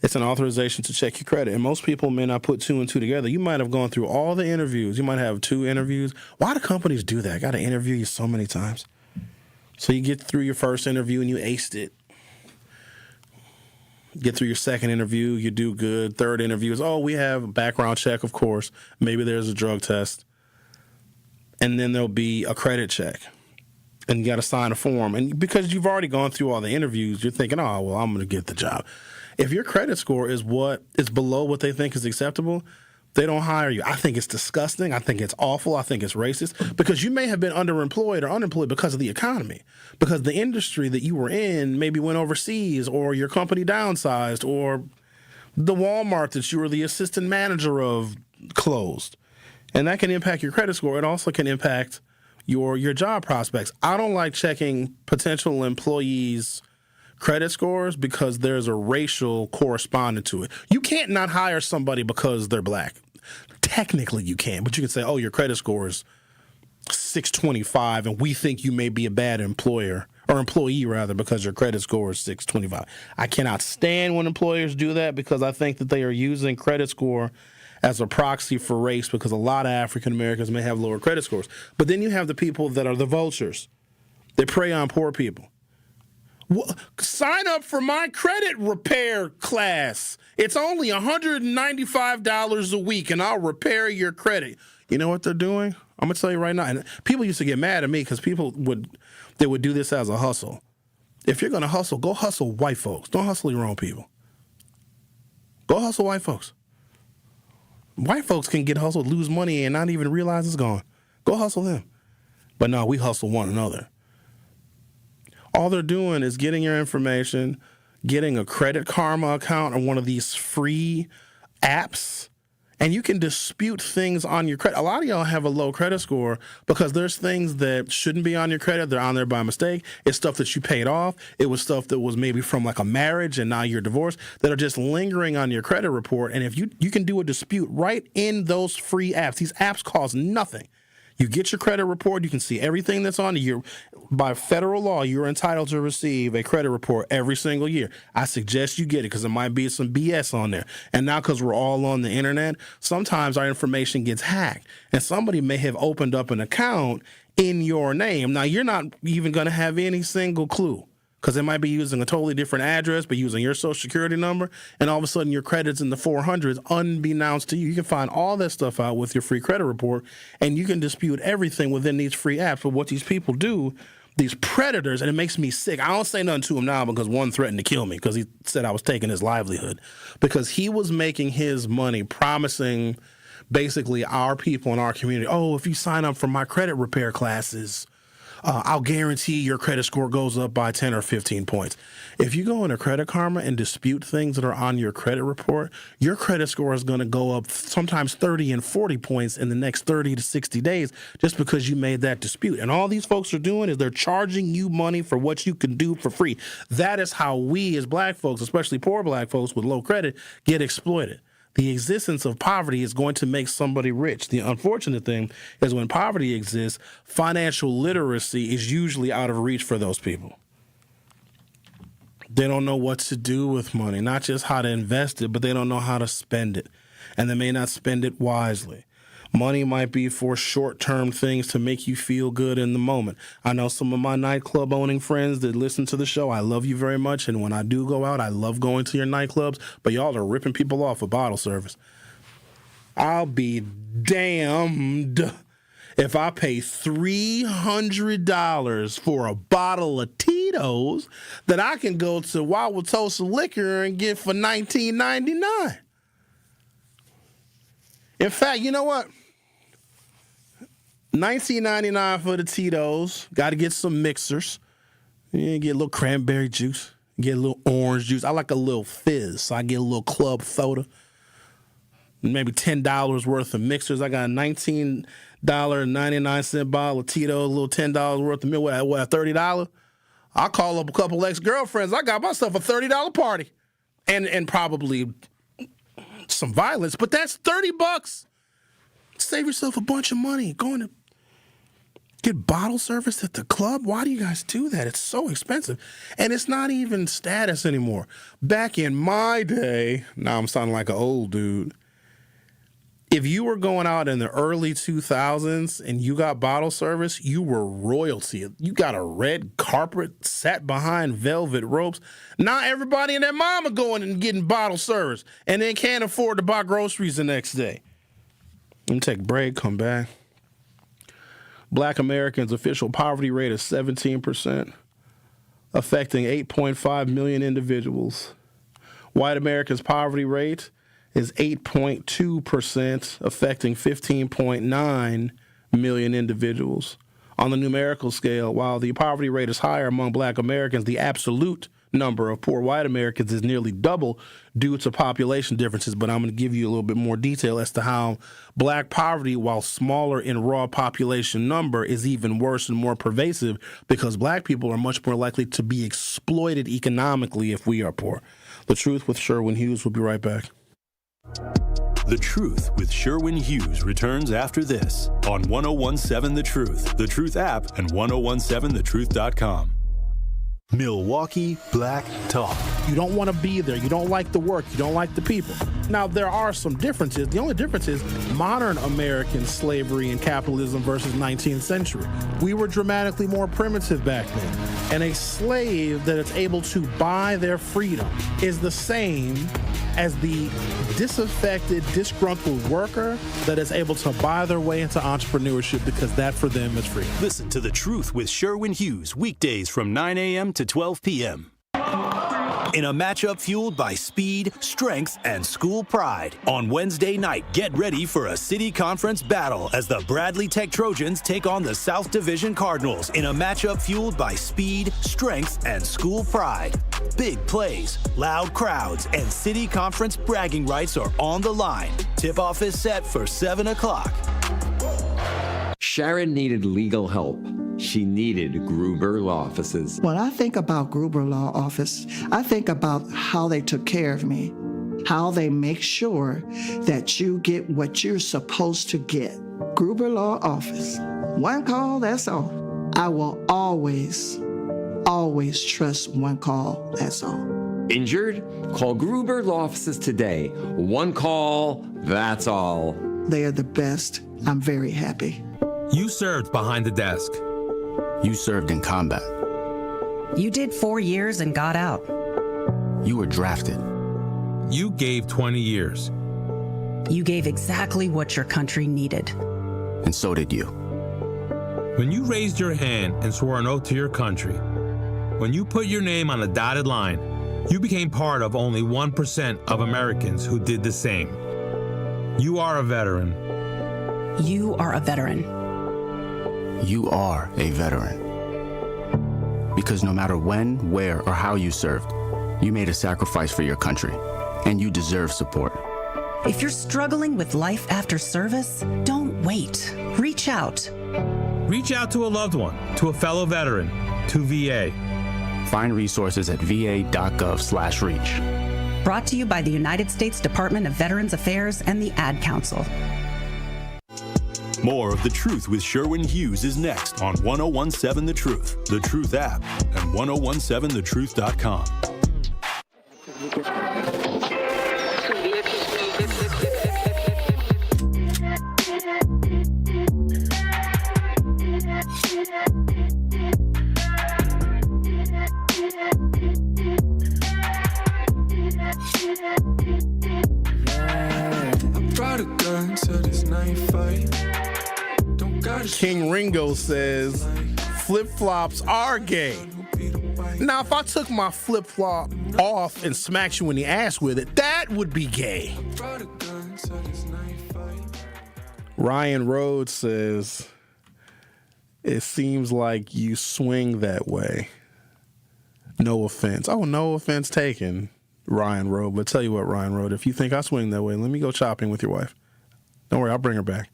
It's an authorization to check your credit. And most people may not put two and two together. You might have gone through all the interviews. You might have 2 interviews. Why do companies do that? I got to interview you so many times. So you get through your first interview and you aced it. Get through your second interview, you do good. Third interview is, we have a background check, of course. Maybe there's a drug test. And then there'll be a credit check. And you got to sign a form. And because you've already gone through all the interviews, you're thinking, I'm going to get the job. If your credit score is below what they think is acceptable, they don't hire you. I think it's disgusting. I think it's awful. I think it's racist, because you may have been underemployed or unemployed because of the economy, because the industry that you were in maybe went overseas, or your company downsized, or the Walmart that you were the assistant manager of closed. And that can impact your credit score. It also can impact your job prospects. I don't like checking potential employees' credit scores because there's a racial correspondent to it. You can't not hire somebody because they're black. Technically you can, but you can say, your credit score is 625 and we think you may be a bad employer, or employee rather, because your credit score is 625. I cannot stand when employers do that, because I think that they are using credit score as a proxy for race, because a lot of African Americans may have lower credit scores. But then you have the people that are the vultures. They prey on poor people. Sign up for my credit repair class. It's only $195 a week, and I'll repair your credit. You know what they're doing? I'm going to tell you right now. And people used to get mad at me because they would do this as a hustle. If you're going to hustle, go hustle white folks. Don't hustle your own people. Go hustle white folks. White folks can get hustled, lose money, and not even realize it's gone. Go hustle them. But no, we hustle one another. All they're doing is getting your information, getting a Credit Karma account or one of these free apps, and you can dispute things on your credit. A lot of y'all have a low credit score because there's things that shouldn't be on your credit. They're on there by mistake. It's stuff that you paid off. It was stuff that was maybe from like a marriage and now you're divorced, that are just lingering on your credit report. And if you can do a dispute right in those free apps. These apps cost nothing. You get your credit report. You can see everything that's on you. By federal law, you're entitled to receive a credit report every single year. I suggest you get it because there might be some BS on there. And now because we're all on the internet, sometimes our information gets hacked. And somebody may have opened up an account in your name. Now, you're not even going to have any single clue, because they might be using a totally different address, but using your social security number, and all of a sudden your credit's in the 400s unbeknownst to you. You can find all that stuff out with your free credit report, and you can dispute everything within these free apps. But what these people do, these predators, and it makes me sick. I don't say nothing to him now because one threatened to kill me because he said I was taking his livelihood, because he was making his money promising basically our people in our community, if you sign up for my credit repair classes, I'll guarantee your credit score goes up by 10 or 15 points. If you go into Credit Karma and dispute things that are on your credit report, your credit score is going to go up sometimes 30 and 40 points in the next 30 to 60 days just because you made that dispute. And all these folks are doing is they're charging you money for what you can do for free. That is how we as black folks, especially poor black folks with low credit, get exploited. The existence of poverty is going to make somebody rich. The unfortunate thing is when poverty exists, financial literacy is usually out of reach for those people. They don't know what to do with money, not just how to invest it, but they don't know how to spend it. And they may not spend it wisely. Money might be for short-term things to make you feel good in the moment. I know some of my nightclub owning friends that listen to the show. I love you very much. And when I do go out, I love going to your nightclubs. But y'all are ripping people off for bottle service. I'll be damned if I pay $300 for a bottle of Tito's that I can go to Wauwatosa Liquor and get for $19.99. In fact, you know what? $19.99 for the Tito's. Got to get some mixers. You get a little cranberry juice. Get a little orange juice. I like a little fizz, so I get a little club soda. Maybe $10 worth of mixers. I got a $19.99 bottle of Tito's, a little $10 worth of milk. What, $30? I'll call up a couple ex-girlfriends. I got myself a $30 party. And probably some violence, but that's $30. Save yourself a bunch of money going to get bottle service at the club. Why do you guys do that? It's so expensive, and it's not even status anymore. Back in my day, now I'm sounding like an old dude. If you were going out in the early 2000s and you got bottle service, you were royalty. You got a red carpet, sat behind velvet ropes. Now everybody and their mama going and getting bottle service and then can't afford to buy groceries the next day. Let me take a break, come back. Black Americans' official poverty rate is 17%, affecting 8.5 million individuals. White Americans' poverty rate is 8.2%, affecting 15.9 million individuals. On the numerical scale, while the poverty rate is higher among Black Americans, the absolute number of poor white Americans is nearly double due to population differences. But I'm going to give you a little bit more detail as to how Black poverty, while smaller in raw population number, is even worse and more pervasive because Black people are much more likely to be exploited economically if we are poor. The Truth with Sherwin Hughes. We'll be right back. The Truth with Sherwin Hughes returns after this on 1017 The Truth app, and 1017thetruth.com. Milwaukee Black Talk. You don't want to be there. You don't like the work. You don't like the people. Now, there are some differences. The only difference is modern American slavery and capitalism versus 19th century. We were dramatically more primitive back then. And a slave that is able to buy their freedom is the same as the disaffected, disgruntled worker that is able to buy their way into entrepreneurship because that for them is free. Listen to The Truth with Sherwin Hughes weekdays from 9 a.m. to 12 p.m. in a matchup fueled by speed, strength, and school pride. On Wednesday night, get ready for a city conference battle as the Bradley Tech Trojans take on the South Division Cardinals in a matchup fueled by speed, strength, and school pride. Big plays, loud crowds, and city conference bragging rights are on the line. Tip-off is set for 7 o'clock. Sharon needed legal help. She needed Gruber Law Offices. When I think about Gruber Law Office, I think about how they took care of me, how they make sure that you get what you're supposed to get. Gruber Law Office. One call, that's all. I will always trust one call, that's all. Injured? Call Gruber Law Offices today. One call, that's all. They are the best. I'm very happy. You served behind the desk. You served in combat. You did 4 years and got out. You were drafted. You gave 20 years. You gave exactly what your country needed. And so did you. When you raised your hand and swore an oath to your country, when you put your name on a dotted line, you became part of only 1% of Americans who did the same. You are a veteran. You are a veteran. You are a veteran. Because no matter when, where, or how you served, you made a sacrifice for your country, and you deserve support. If you're struggling with life after service, don't wait. Reach out. Reach out to a loved one, to a fellow veteran, to VA. Find resources at va.gov/reach. Brought to you by the United States Department of Veterans Affairs and the Ad Council. More of The Truth with Sherwin Hughes is next on 1017 The Truth app, and 1017thetruth.com. King Ringo says flip-flops are gay. Now, if I took my flip-flop off and smacked you in the ass with it, that would be gay. Ryan Rhodes says, it seems like you swing that way. No offense. Oh, no offense taken, Ryan Rhodes. But tell you what, Ryan Rhodes, if you think I swing that way, let me go shopping with your wife. Don't worry, I'll bring her back.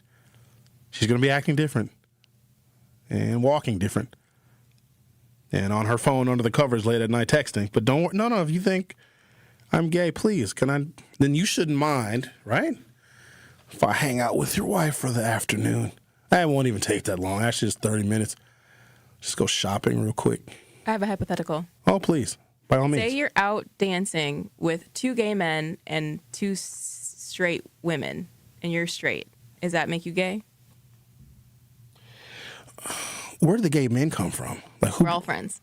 She's going to be acting different and walking different and on her phone under the covers late at night texting. But don't, no, if you think I'm gay, please, then you shouldn't mind, right? If I hang out with your wife for the afternoon. That won't even take that long. Actually, just 30 minutes. Just go shopping real quick. I have a hypothetical. Oh, please. By all means. Say you're out dancing with 2 gay men and 2 straight women, and you're straight. Does that make you gay? Where do the gay men come from? Like who? We're all friends.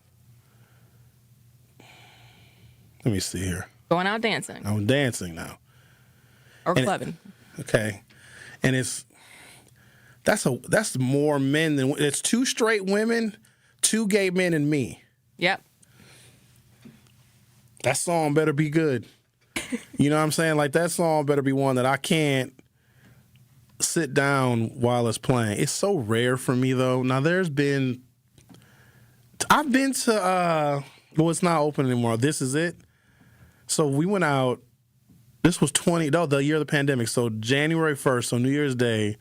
Let me see here. Going out dancing. I'm dancing now. Or clubbing. Okay. And that's more men than it's 2 straight women, 2 gay men, and me. Yep. That song better be good. You know what I'm saying? Like that song better be one that I can't sit down while it's playing. It's so rare for me though. Now I've been to well, it's not open anymore. This Is It. So we went out. This was the year of the pandemic. So January 1st, so New Year's Day,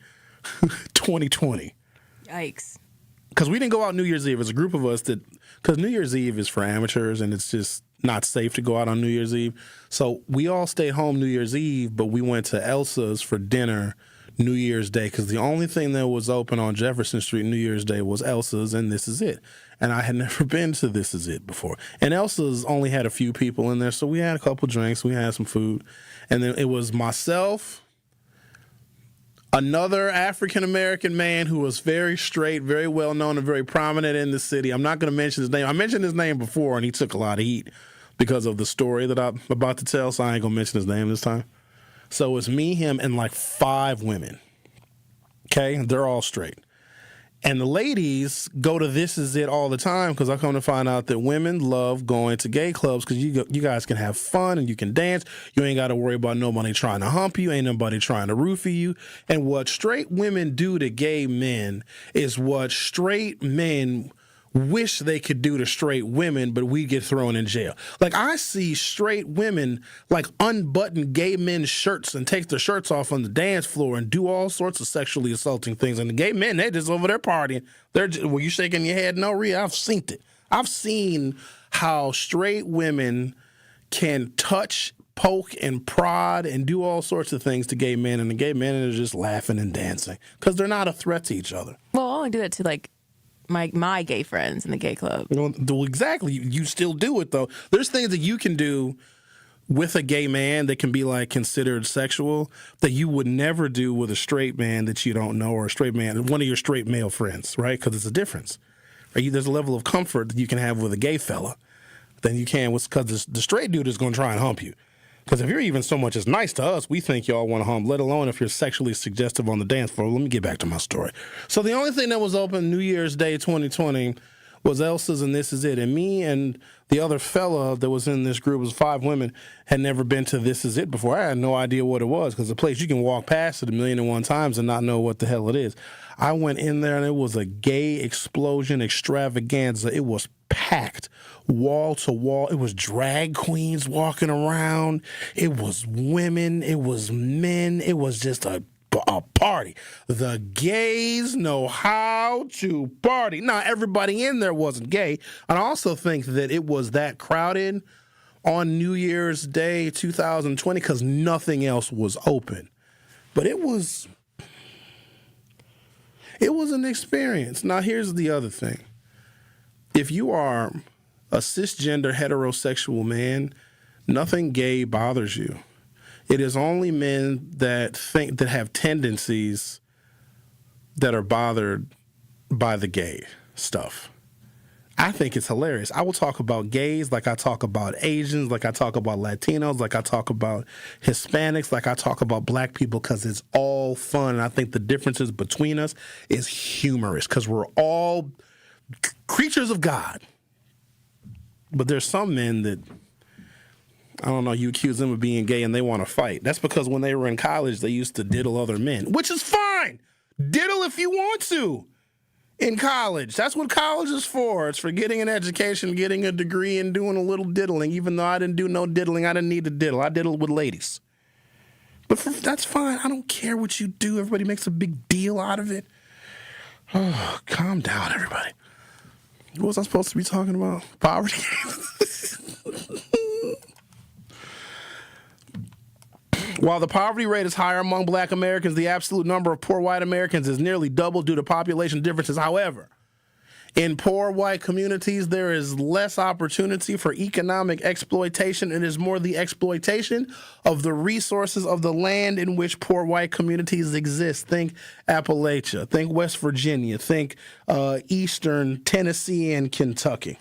2020. Yikes. Because we didn't go out New Year's Eve. It's a group of us because New Year's Eve is for amateurs and it's just not safe to go out on New Year's Eve. So we all stayed home New Year's Eve, but we went to Elsa's for dinner New Year's Day because the only thing that was open on Jefferson Street New Year's Day was Elsa's and This Is It. And I had never been to This Is It before. And Elsa's only had a few people in there, so we had a couple drinks, we had some food. And then it was myself, another African-American man who was very straight, very well-known, and very prominent in the city. I'm not going to mention his name. I mentioned his name before, and he took a lot of heat because of the story that I'm about to tell, so I ain't going to mention his name this time. So it's me, him, and like 5 women. Okay? They're all straight. And the ladies go to This Is It all the time because I come to find out that women love going to gay clubs because you guys can have fun and you can dance. You ain't got to worry about nobody trying to hump you. Ain't nobody trying to roofie you. And what straight women do to gay men is what straight men wish they could do to straight women, but we get thrown in jail. Like I see straight women like unbutton gay men's shirts and take their shirts off on the dance floor and do all sorts of sexually assaulting things. And the gay men, they're just over there partying. Were you shaking your head? No, Rhea, I've seen it. I've seen how straight women can touch, poke, and prod and do all sorts of things to gay men, and the gay men are just laughing and dancing because they're not a threat to each other. Well, I only do that to like my gay friends in the gay club. Well, exactly. You still do it, though. There's things that you can do with a gay man that can be, like, considered sexual that you would never do with a straight man that you don't know or a straight man, one of your straight male friends, right? Because it's a difference. Right? There's a level of comfort that you can have with a gay fella than you can with, because the straight dude is going to try and hump you. Because if you're even so much as nice to us, we think y'all want to hump, let alone if you're sexually suggestive on the dance floor. Let me get back to my story. So the only thing that was open New Year's Day 2020 was Elsa's and This Is It. And me and the other fella that was in this group, was 5 women, had never been to This Is It before. I had no idea what it was because the place, you can walk past it 1,000,001 times and not know what the hell it is. I went in there and it was a gay explosion extravaganza. It was packed wall to wall. It was drag queens walking around. It was women. It was men. It was just a party. The gays know how to party. Now, everybody in there wasn't gay. And I also think that it was that crowded on New Year's Day 2020 because nothing else was open. But it was an experience. Now, here's the other thing. If you are a cisgender heterosexual man, Nothing gay bothers you. It is only men that have tendencies that are bothered by the gay stuff. I think it's hilarious. I will talk about gays like I talk about Asians, like I talk about Latinos, like I talk about Hispanics, like I talk about black people, because it's all fun. And I think the differences between us is humorous because we're all creatures of God. But there's some men that, I don't know, you accuse them of being gay and they want to fight. That's because when they were in college, they used to diddle other men, which is fine. Diddle if you want to. In college. That's what college is for. It's for getting an education, getting a degree, and doing a little diddling. Even though I didn't do no diddling, I didn't need to diddle. I diddled with ladies. But that's fine. I don't care what you do. Everybody makes a big deal out of it. Oh, calm down, everybody. What was I supposed to be talking about? Poverty? While the poverty rate is higher among black Americans, the absolute number of poor white Americans is nearly double due to population differences. However, in poor white communities, there is less opportunity for economic exploitation. It is more the exploitation of the resources of the land in which poor white communities exist. Think Appalachia, think West Virginia, think Eastern Tennessee and Kentucky.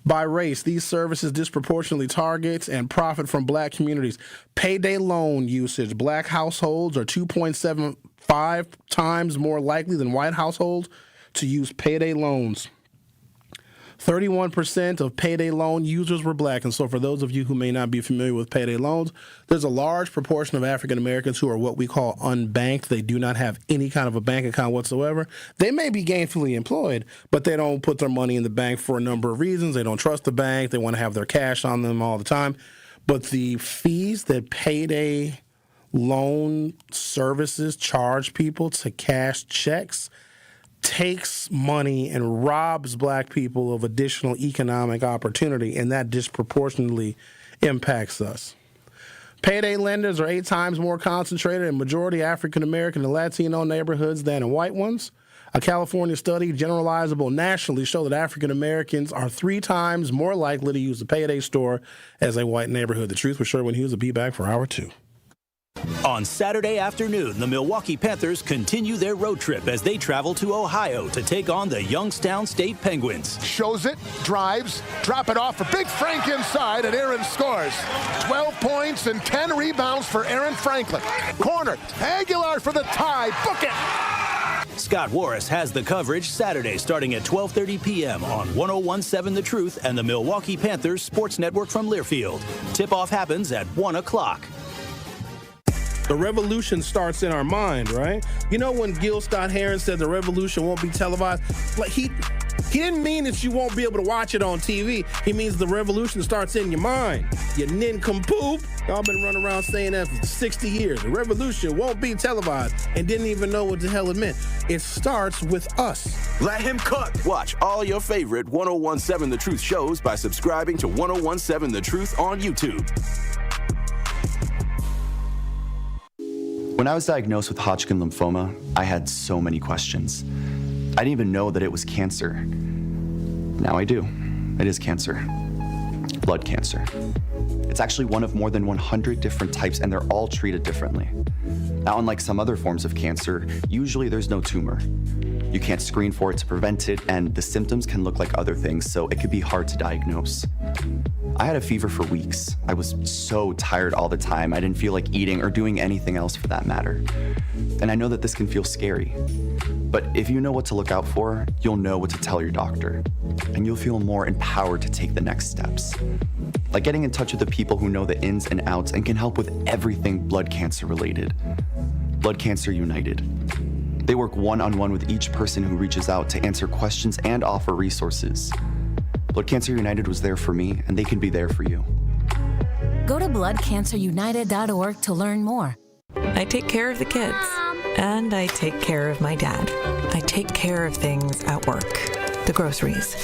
By race, these services disproportionately target and profit from black communities. Payday loan usage. Black households are 2.75 times more likely than white households to use payday loans. 31% of payday loan users were black. And so for those of you who may not be familiar with payday loans, there's a large proportion of African Americans who are what we call unbanked. They do not have any kind of a bank account whatsoever. They may be gainfully employed, but they don't put their money in the bank for a number of reasons. They don't trust the bank. They want to have their cash on them all the time. But the fees that payday loan services charge people to cash checks takes money and robs black people of additional economic opportunity, and that disproportionately impacts us. Payday lenders are 8 times more concentrated in majority African American and Latino neighborhoods than in white ones. A California study, generalizable nationally, showed that African Americans are 3 times more likely to use a payday store as a white neighborhood. The Truth with Sherwin Hughes will be back for hour 2. On Saturday afternoon, the Milwaukee Panthers continue their road trip as they travel to Ohio to take on the Youngstown State Penguins. Shows it, drives, drop it off for Big Frank inside, and Aaron scores. 12 points and 10 rebounds for Aaron Franklin. Corner, Aguilar for the tie, book it! Scott Warris has the coverage Saturday starting at 12:30 p.m. on 101.7 The Truth and the Milwaukee Panthers Sports Network from Learfield. Tip-off happens at 1 o'clock. The revolution starts in our mind, right? You know when Gil Scott-Heron said the revolution won't be televised? Like he didn't mean that you won't be able to watch it on TV. He means the revolution starts in your mind. You nincompoop. Y'all been running around saying that for 60 years. The revolution won't be televised and didn't even know what the hell it meant. It starts with us. Let him cook. Watch all your favorite 101.7 The Truth shows by subscribing to 101.7 The Truth on YouTube. When I was diagnosed with Hodgkin lymphoma, I had so many questions. I didn't even know that it was cancer. Now I do. It is cancer. Blood cancer. It's actually one of more than 100 different types, and they're all treated differently. Now, unlike some other forms of cancer, usually there's no tumor. You can't screen for it to prevent it, and the symptoms can look like other things, so it could be hard to diagnose. I had a fever for weeks. I was so tired all the time. I didn't feel like eating or doing anything else for that matter. And I know that this can feel scary. But if you know what to look out for, you'll know what to tell your doctor. And you'll feel more empowered to take the next steps. Like getting in touch with the people who know the ins and outs and can help with everything blood cancer related. Blood Cancer United. They work one-on-one with each person who reaches out to answer questions and offer resources. Blood Cancer United was there for me, and they can be there for you. Go to bloodcancerunited.org to learn more. I take care of the kids, and I take care of my dad. I take care of things at work. The groceries,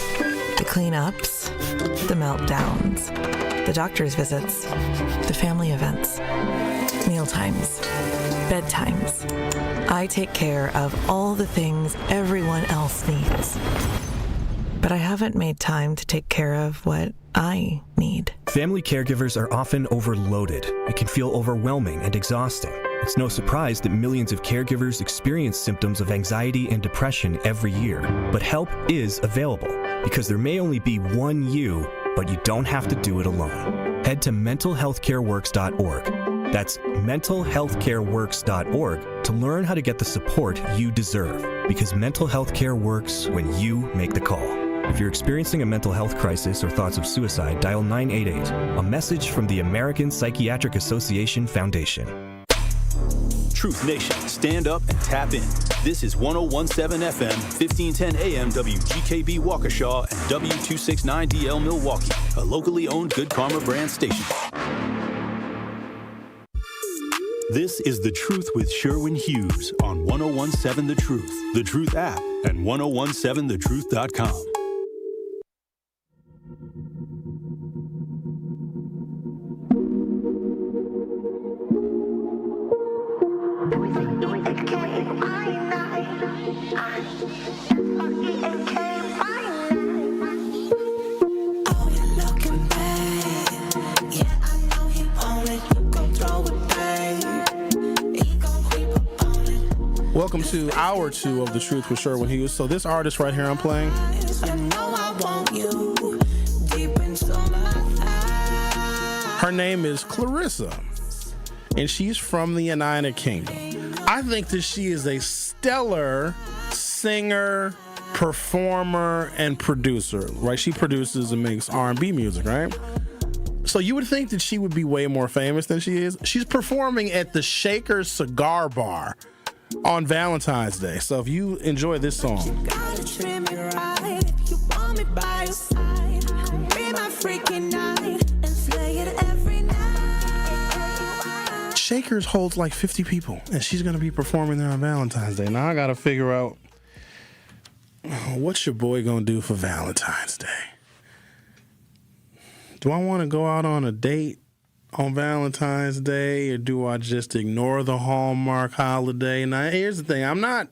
the cleanups, the meltdowns, the doctor's visits, the family events, mealtimes, bedtimes. I take care of all the things everyone else needs. But I haven't made time to take care of what I need. Family caregivers are often overloaded. It can feel overwhelming and exhausting. It's no surprise that millions of caregivers experience symptoms of anxiety and depression every year. But help is available, because there may only be one you, but you don't have to do it alone. Head to mentalhealthcareworks.org. That's mentalhealthcareworks.org to learn how to get the support you deserve, because mental health care works when you make the call. If you're experiencing a mental health crisis or thoughts of suicide, dial 988, a message from the American Psychiatric Association Foundation. Truth Nation, stand up and tap in. This is 1017 FM, 1510 AM WGKB Waukesha and W269DL Milwaukee, a locally owned Good Karma brand station. This is The Truth with Sherwin Hughes on 1017 The Truth, The Truth app, and 1017thetruth.com. Welcome to hour 2 of The Truth with Sherwin Hughes. So this artist right here I'm playing, her name is Clarissa, and she's from the United Kingdom. I think that she is a stellar singer, performer, and producer, right? She produces and makes R&B music, right? So you would think that she would be way more famous than she is. She's performing at the Shaker Cigar Bar on Valentine's Day. So if you enjoy this song, Shakers holds like 50 people, and she's going to be performing there on Valentine's Day. Now I got to figure out, what's your boy going to do for Valentine's Day? Do I want to go out on a date on Valentine's Day, or do I just ignore the Hallmark holiday? Now, here's the thing. I'm not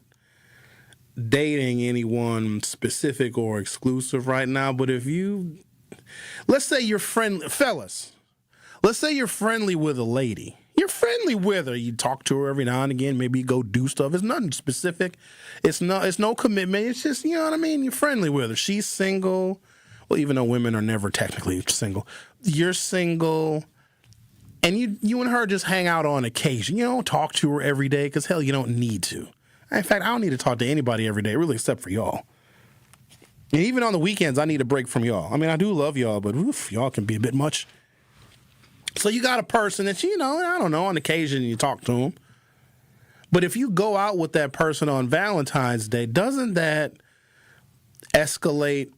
dating anyone specific or exclusive right now, but if you, let's say you're friendly, fellas, let's say you're friendly with a lady. You're friendly with her. You talk to her every now and again. Maybe you go do stuff. It's nothing specific. It's no commitment. It's just, you know what I mean? You're friendly with her. She's single. Well, even though women are never technically single. You're single. And you and her just hang out on occasion. You don't talk to her every day because, hell, you don't need to. In fact, I don't need to talk to anybody every day, really, except for y'all. And even on the weekends, I need a break from y'all. I mean, I do love y'all, but oof, y'all can be a bit much. So you got a person that, you know, I don't know, on occasion you talk to them. But if you go out with that person on Valentine's Day, doesn't that escalate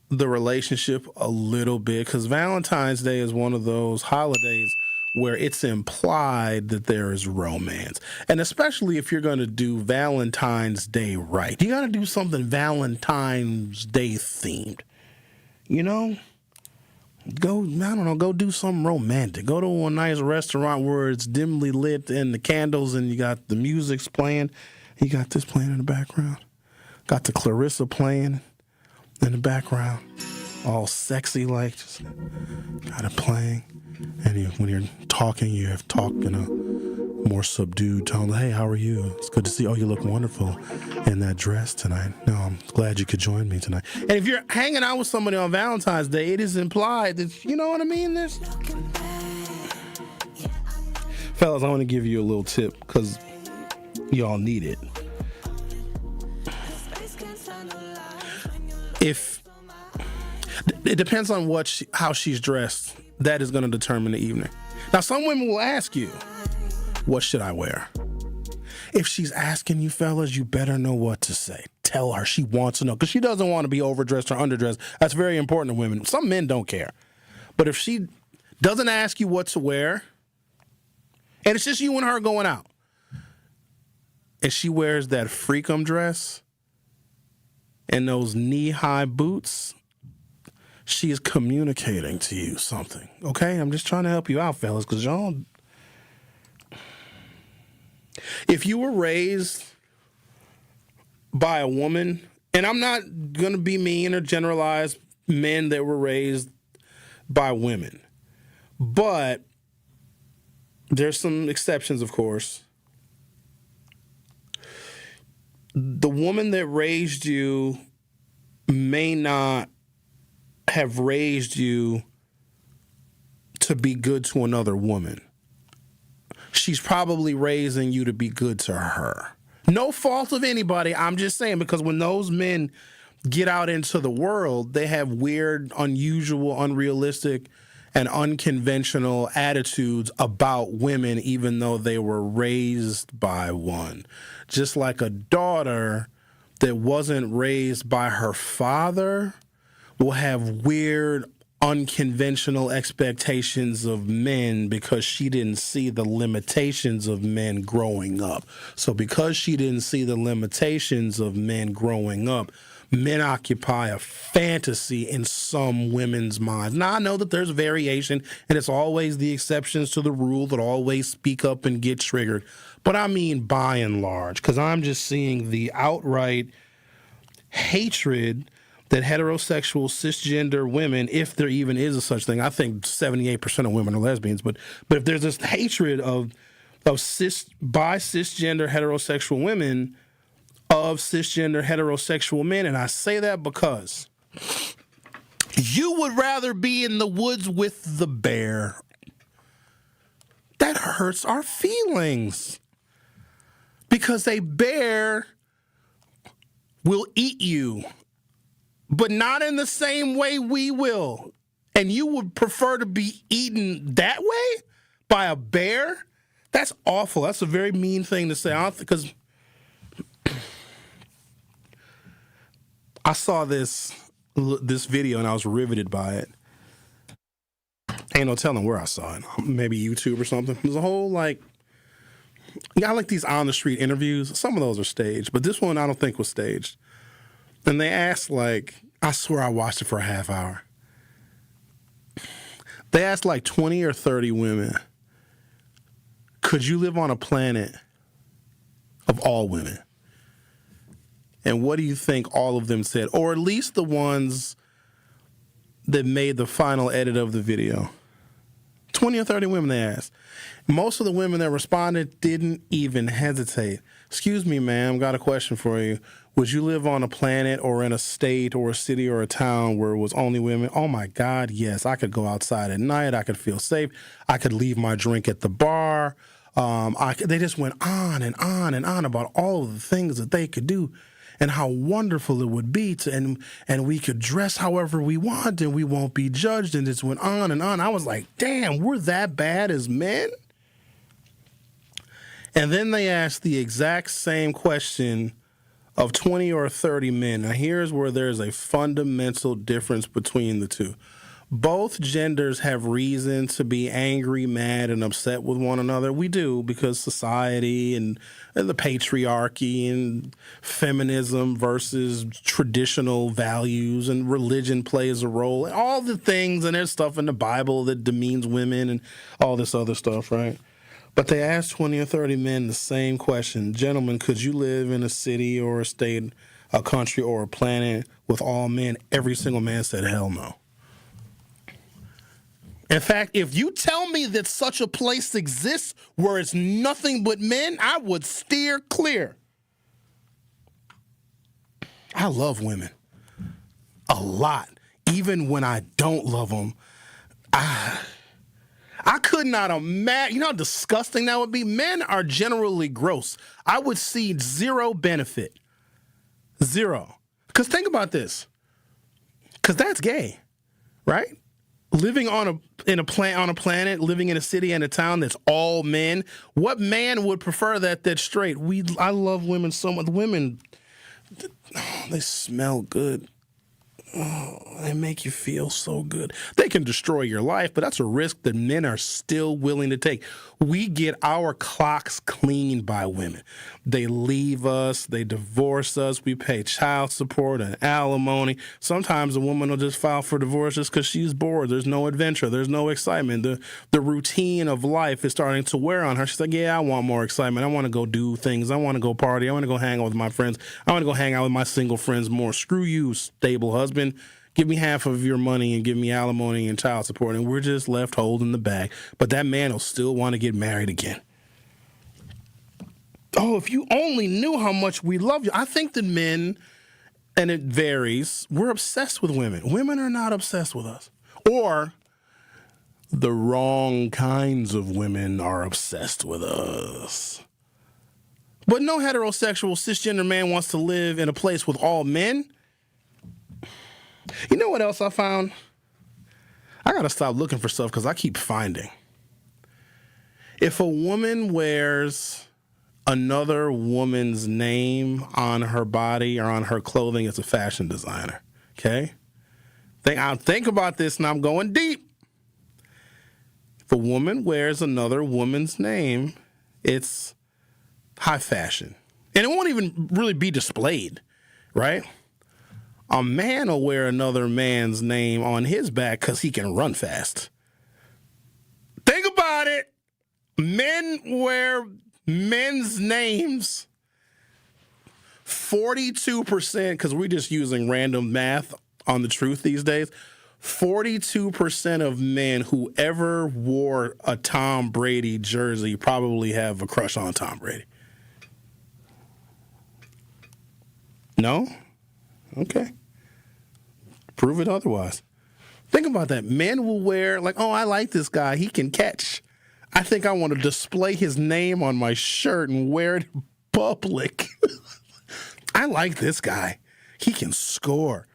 the relationship a little bit? Because Valentine's Day is one of those holidays where it's implied that there is romance. And especially if you're going to do Valentine's Day right. You got to do something Valentine's Day themed. You know? Go do something romantic. Go to a nice restaurant where it's dimly lit and the candles and you got the music's playing. You got this playing in the background. Got the Clarissa playing in the background. All sexy like, just got it playing. And when you're talking, you have talk in a more subdued tone. Hey, how are you? It's good to see you. Oh, you look wonderful in that dress tonight. No, I'm glad you could join me tonight. And if you're hanging out with somebody on Valentine's Day, it is implied that, you know what I mean? Fellas, I want to give you a little tip because y'all need it. If it depends on how she's dressed, that is going to determine the evening. Now, some women will ask you, what should I wear? If she's asking you, fellas, you better know what to say. Tell her. She wants to know, because she doesn't want to be overdressed or underdressed. That's very important to women. Some men don't care. But if she doesn't ask you what to wear, and it's just you and her going out, and she wears that freakum dress and those knee-high boots, she is communicating to you something, okay? I'm just trying to help you out, fellas, because y'all... If you were raised by a woman, and I'm not going to be mean or generalize men that were raised by women, But there's some exceptions, of course. The woman that raised you may not have raised you to be good to another woman. She's probably raising you to be good to her. No fault of anybody. I'm just saying, because when those men get out into the world, they have weird, unusual, unrealistic, and unconventional attitudes about women, even though they were raised by one. Just like a daughter that wasn't raised by her father will have weird, unconventional expectations of men because she didn't see the limitations of men growing up. So because she didn't see the limitations of men growing up, men occupy a fantasy in some women's minds. Now, I know that there's variation, and it's always the exceptions to the rule that always speak up and get triggered. But I mean by and large, because I'm just seeing the outright hatred that heterosexual cisgender women, if there even is a such thing, I think 78% of women are lesbians, but if there's this hatred of cisgender heterosexual women of cisgender heterosexual men, and I say that because you would rather be in the woods with the bear. That hurts our feelings because a bear will eat you, but not in the same way we will. And you would prefer to be eaten that way by a bear? That's awful. That's a very mean thing to say. Because I saw this video and I was riveted by it. Ain't no telling where I saw it. Maybe YouTube or something. There's a whole I like these on the street interviews. Some of those are staged, but this one I don't think was staged. And they asked I swear I watched it for a half hour. They asked 20 or 30 women, could you live on a planet of all women? And what do you think all of them said? Or at least the ones that made the final edit of the video. 20 or 30 women they asked. Most of the women that responded didn't even hesitate. Excuse me, ma'am, got a question for you. Would you live on a planet or in a state or a city or a town where it was only women? Oh my God, yes. I could go outside at night. I could feel safe. I could leave my drink at the bar. They just went on and on and on about all of the things that they could do and how wonderful it would be and we could dress however we want and we won't be judged, and just went on and on. I was like, damn, we're that bad as men? And then they asked the exact same question of 20 or 30 men. Now here's where there's a fundamental difference between the two. Both genders have reason to be angry, mad, and upset with one another. We do, because society and the patriarchy and feminism versus traditional values and religion plays a role. And all the things, and there's stuff in the Bible that demeans women and all this other stuff, right? But they asked 20 or 30 men the same question. Gentlemen, could you live in a city or a state, a country or a planet with all men? Every single man said, hell no. In fact, if you tell me that such a place exists where it's nothing but men, I would steer clear. I love women a lot. Even when I don't love them, I could not imagine, you know how disgusting that would be? Men are generally gross. I would see zero benefit. Zero. Because think about this. Because that's gay, right? Living on a planet, living in a city and a town that's all men. What man would prefer that's straight? I love women so much. Women, they smell good. Oh, they make you feel so good. They can destroy your life, but that's a risk that men are still willing to take. We get our clocks cleaned by women. They leave us, they divorce us, we pay child support and alimony. Sometimes a woman will just file for divorce just because she's bored. There's no adventure, there's no excitement. The routine of life is starting to wear on her. She's like, yeah, I want more excitement. I want to go do things. I want to go party. I want to go hang out with my friends. I want to go hang out with my single friends more. Screw you, stable husband. Give me half of your money and give me alimony and child support, and we're just left holding the bag. But that man will still want to get married again. Oh, if you only knew how much we love you. I think that men, and it varies, we're obsessed with women. Women are not obsessed with us. Or the wrong kinds of women are obsessed with us. But no heterosexual cisgender man wants to live in a place with all men. You know what else I found? I got to stop looking for stuff because I keep finding. If a woman wears another woman's name on her body or on her clothing, it's a fashion designer. Okay? Think about this, and I'm going deep. If a woman wears another woman's name, it's high fashion. And it won't even really be displayed, right? A man will wear another man's name on his back because he can run fast. Think about it. Men wear men's names. 42%, because we're just using random math on the truth these days. 42% of men who ever wore a Tom Brady jersey probably have a crush on Tom Brady. No? Okay. Prove it otherwise. Think about that. Men will wear, like, oh, I like this guy. He can catch. I think I want to display his name on my shirt and wear it in public. I like this guy. He can score.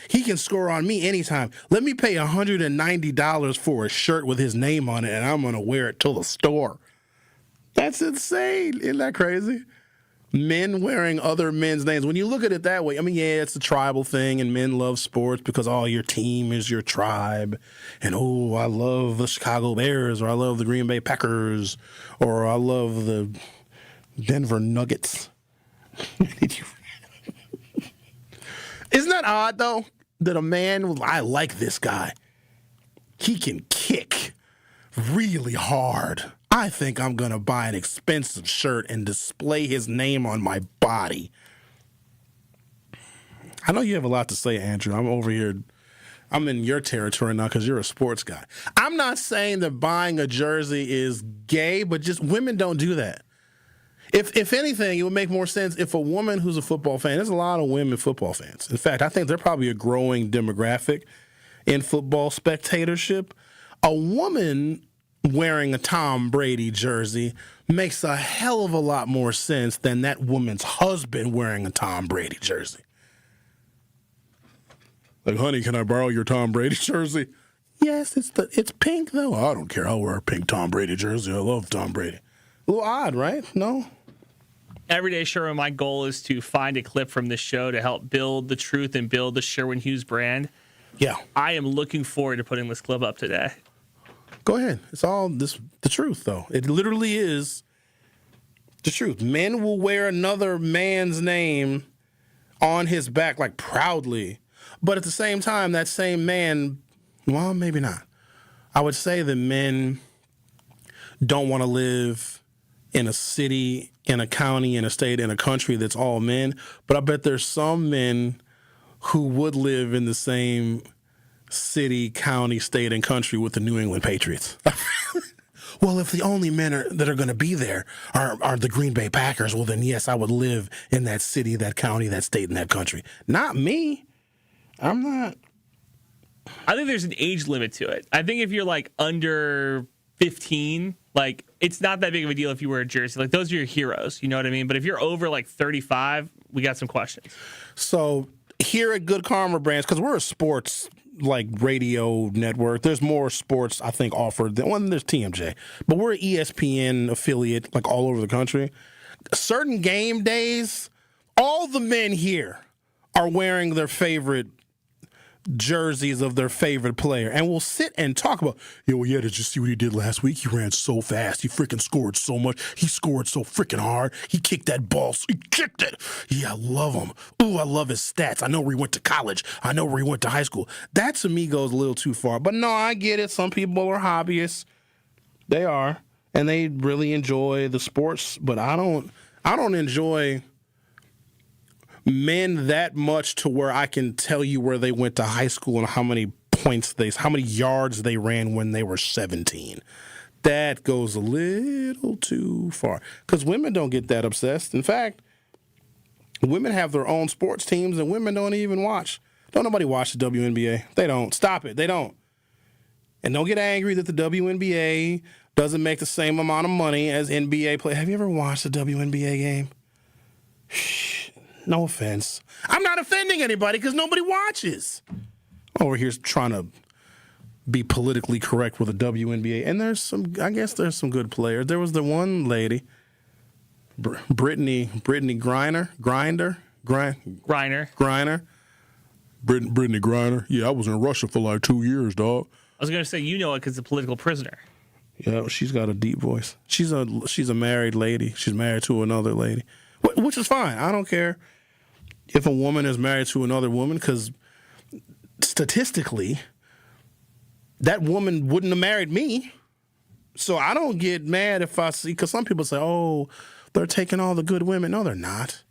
He can score on me anytime. Let me pay $190 for a shirt with his name on it, and I'm going to wear it to the store. That's insane. Isn't that crazy? Men wearing other men's names. When you look at it that way, I mean, yeah, it's a tribal thing, and men love sports because, oh, your team is your tribe. And, oh, I love the Chicago Bears, or I love the Green Bay Packers, or I love the Denver Nuggets. Isn't that odd, though, that a man, I like this guy. He can kick really hard. I think I'm going to buy an expensive shirt and display his name on my body. I know you have a lot to say, Andrew. I'm over here. I'm in your territory now because you're a sports guy. I'm not saying that buying a jersey is gay, but just women don't do that. If anything, it would make more sense if a woman who's a football fan, there's a lot of women football fans. In fact, I think they're probably a growing demographic in football spectatorship. A woman wearing a Tom Brady jersey makes a hell of a lot more sense than that woman's husband wearing a Tom Brady jersey. Like, honey, can I borrow your Tom Brady jersey? Yes, it's pink, though. I don't care. I'll wear a pink Tom Brady jersey. I love Tom Brady. A little odd, right? No? Every day, Sherwin, my goal is to find a clip from this show to help build the truth and build the Sherwin Hughes brand. Yeah. I am looking forward to putting this clip up today. Go ahead. It's all the truth, though. It literally is the truth. Men will wear another man's name on his back, like proudly. But at the same time, that same man, well, maybe not. I would say that men don't want to live in a city, in a county, in a state, in a country that's all men. But I bet there's some men who would live in the same city, county, state, and country with the New England Patriots. Well, if the only men that are going to be there are the Green Bay Packers, well, then yes, I would live in that city, that county, that state, and that country. Not me. I'm not. I think there's an age limit to it. I think if you're like under 15, like it's not that big of a deal if you wear a jersey. Like those are your heroes, you know what I mean? But if you're over like 35, we got some questions. So here at Good Karma Brands, because we're a sports like radio network, there's more sports I think offered than there's TMJ, but we're an ESPN affiliate like all over the country. Certain game days, all the men here are wearing their favorite jerseys of their favorite player, and we'll sit and talk about, did you see what he did last week? He ran so fast. He freaking scored so much. He scored so freaking hard. He kicked that ball. He kicked it. Yeah, I love him. Ooh, I love his stats. I know where he went to college. I know where he went to high school. That to me goes a little too far. But no, I get it. Some people are hobbyists. They are, and they really enjoy the sports, but I don't enjoy men that much to where I can tell you where they went to high school and how many yards they ran when they were 17. That goes a little too far because women don't get that obsessed. In fact, women have their own sports teams and women don't even watch. Don't nobody watch the WNBA. They don't. Stop it. They don't. And don't get angry that the WNBA doesn't make the same amount of money as NBA play. Have you ever watched a WNBA game? No offense. I'm not offending anybody because nobody watches. Over here's trying to be politically correct with the WNBA. And there's some good players. There was the one lady, Brittany Griner. Brittany Griner. Yeah, I was in Russia for like 2 years, dog. I was going to say, you know it because it's a political prisoner. Yeah, she's got a deep voice. She's a married lady. She's married to another lady, which is fine. I don't care if a woman is married to another woman because statistically, that woman wouldn't have married me. So I don't get mad if I see, because some people say, oh, they're taking all the good women. No, they're not.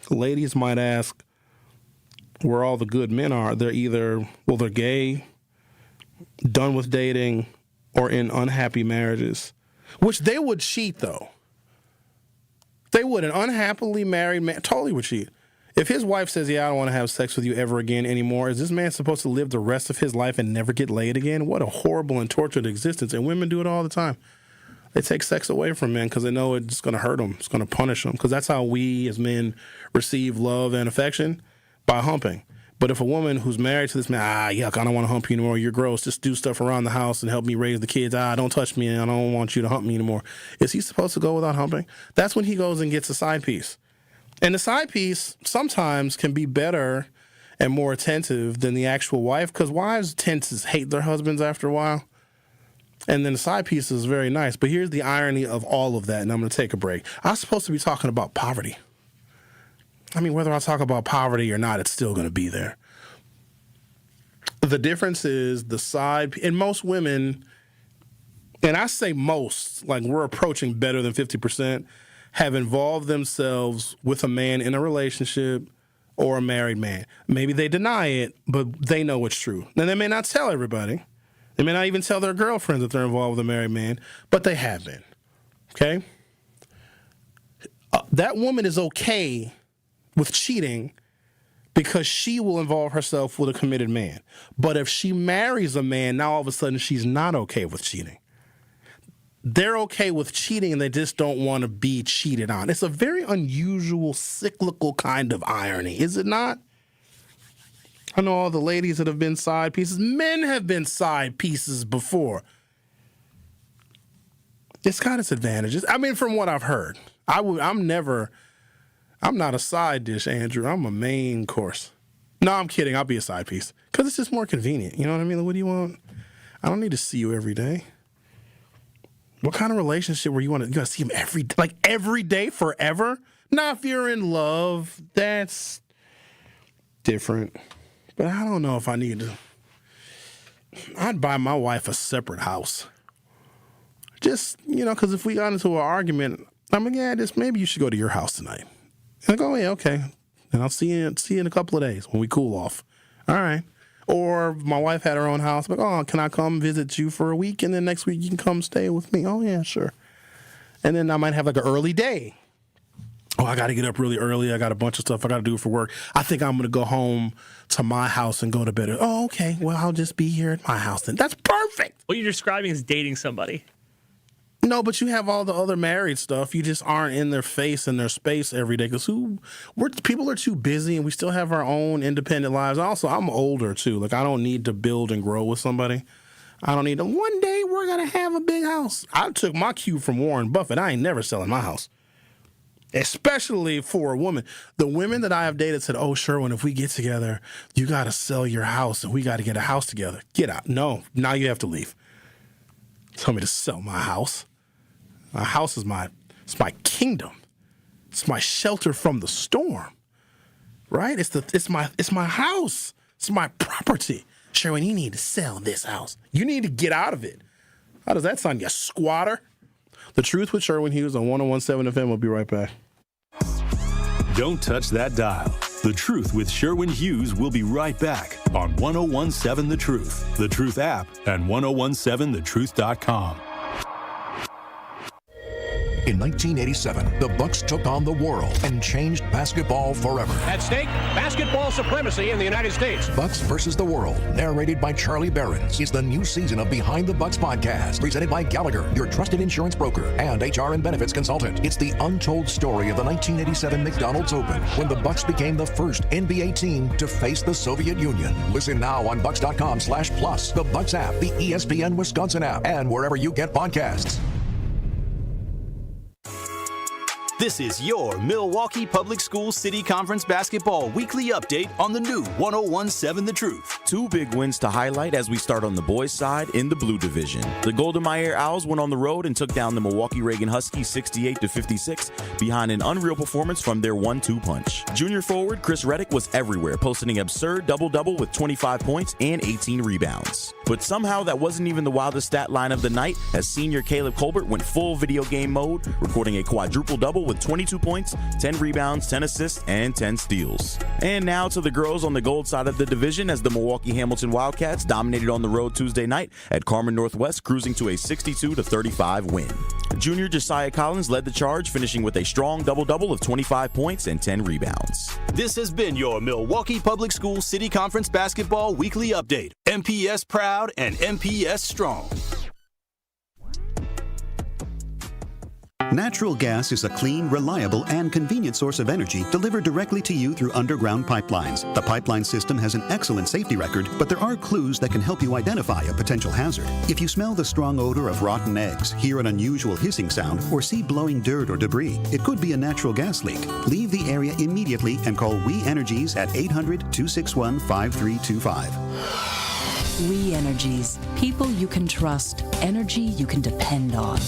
Ladies might ask where all the good men are. They're either, they're gay, done with dating, or in unhappy marriages, which they would cheat, though. They would. An unhappily married man totally would cheat. If his wife says, yeah, I don't want to have sex with you ever again anymore, is this man supposed to live the rest of his life and never get laid again? What a horrible and tortured existence. And women do it all the time. They take sex away from men because they know it's going to hurt them. It's going to punish them. Because that's how we as men receive love and affection, by humping. But if a woman who's married to this man, yuck, I don't want to hump you anymore. You're gross. Just do stuff around the house and help me raise the kids. Don't touch me. I don't want you to hump me anymore. Is he supposed to go without humping? That's when he goes and gets a side piece. And the side piece sometimes can be better and more attentive than the actual wife because wives tend to hate their husbands after a while. And then the side piece is very nice. But here's the irony of all of that, and I'm going to take a break. I'm supposed to be talking about poverty. I mean, whether I talk about poverty or not, it's still going to be there. The difference is the side, and most women, and I say most, like we're approaching better than 50%, have involved themselves with a man in a relationship or a married man. Maybe they deny it, but they know it's true. And they may not tell everybody. They may not even tell their girlfriends that they're involved with a married man, but they have been. Okay? That woman is okay with cheating because she will involve herself with a committed man. But if she marries a man, now all of a sudden she's not okay with cheating. They're okay with cheating and they just don't want to be cheated on. It's a very unusual, cyclical kind of irony, is it not? I know all the ladies that have been side pieces. Men have been side pieces before. It's got its advantages. I mean, from what I've heard, I'm not a side dish, Andrew. I'm a main course. No, I'm kidding. I'll be a side piece because it's just more convenient. You know what I mean? Like, what do you want? I don't need to see you every day. What kind of relationship where you got to see him every day forever? Now, if you're in love, that's different. But I don't know if I need to. I'd buy my wife a separate house. Just, because if we got into an argument, I'm like, yeah, maybe you should go to your house tonight. And I go, yeah, okay. And I'll see you in a couple of days when we cool off. All right. Or my wife had her own house. I'm like, oh, can I come visit you for a week? And then next week you can come stay with me. Oh, yeah, sure. And then I might have like an early day. Oh, I got to get up really early. I got a bunch of stuff I got to do for work. I think I'm going to go home to my house and go to bed. Oh, okay. Well, I'll just be here at my house then. That's perfect. What you're describing is dating somebody. No, but you have all the other married stuff. You just aren't in their face and their space every day because people are too busy and we still have our own independent lives. Also, I'm older too. Like, I don't need to build and grow with somebody. I don't need to. One day we're going to have a big house. I took my cue from Warren Buffett. I ain't never selling my house. Especially for a woman. The women that I have dated said, oh, Sherwin, if we get together, you got to sell your house and we got to get a house together. Get out. No, now you have to leave. Tell me to sell my house. My house is it's my kingdom. It's my shelter from the storm. Right? It's my house. It's my property. Sherwin, you need to sell this house. You need to get out of it. How does that sound, you squatter? The Truth with Sherwin Hughes on 101.7 FM. We'll be right back. Don't touch that dial. The Truth with Sherwin Hughes will be right back on 1017 The Truth, The Truth app, and 1017thetruth.com. In 1987, the Bucks took on the world and changed basketball forever. At stake, basketball supremacy in the United States. Bucks versus the World, narrated by Charlie Behrens, is the new season of Behind the Bucks podcast, presented by Gallagher, your trusted insurance broker and HR and benefits consultant. It's the untold story of the 1987 McDonald's Open, when the Bucks became the first NBA team to face the Soviet Union. Listen now on Bucks.com/plus, the Bucks app, the ESPN Wisconsin app, and wherever you get podcasts. This is your Milwaukee Public Schools City Conference Basketball Weekly Update on the new 1017 The Truth. Two big wins to highlight as we start on the boys' side in the Blue Division. The Golden Meyer Owls went on the road and took down the Milwaukee Reagan Huskies 68-56 behind an unreal performance from their 1-2 punch. Junior forward Chris Reddick was everywhere, posting an absurd double-double with 25 points and 18 rebounds. But somehow that wasn't even the wildest stat line of the night, as senior Caleb Colbert went full video game mode, recording a quadruple-double with 22 points, 10 rebounds, 10 assists, and 10 steals. And now to the girls on the gold side of the division, as the Milwaukee Hamilton Wildcats dominated on the road Tuesday night at Carmen Northwest, cruising to a 62-35 win. Junior Josiah Collins led the charge, finishing with a strong double-double of 25 points and 10 rebounds. This has been your Milwaukee Public Schools City Conference Basketball Weekly Update. MPS proud and MPS strong. Natural gas is a clean, reliable, and convenient source of energy delivered directly to you through underground pipelines. The pipeline system has an excellent safety record, but there are clues that can help you identify a potential hazard. If you smell the strong odor of rotten eggs, hear an unusual hissing sound, or see blowing dirt or debris, it could be a natural gas leak. Leave the area immediately and call We Energies at 800-261-5325. We Energies. People you can trust. Energy you can depend on.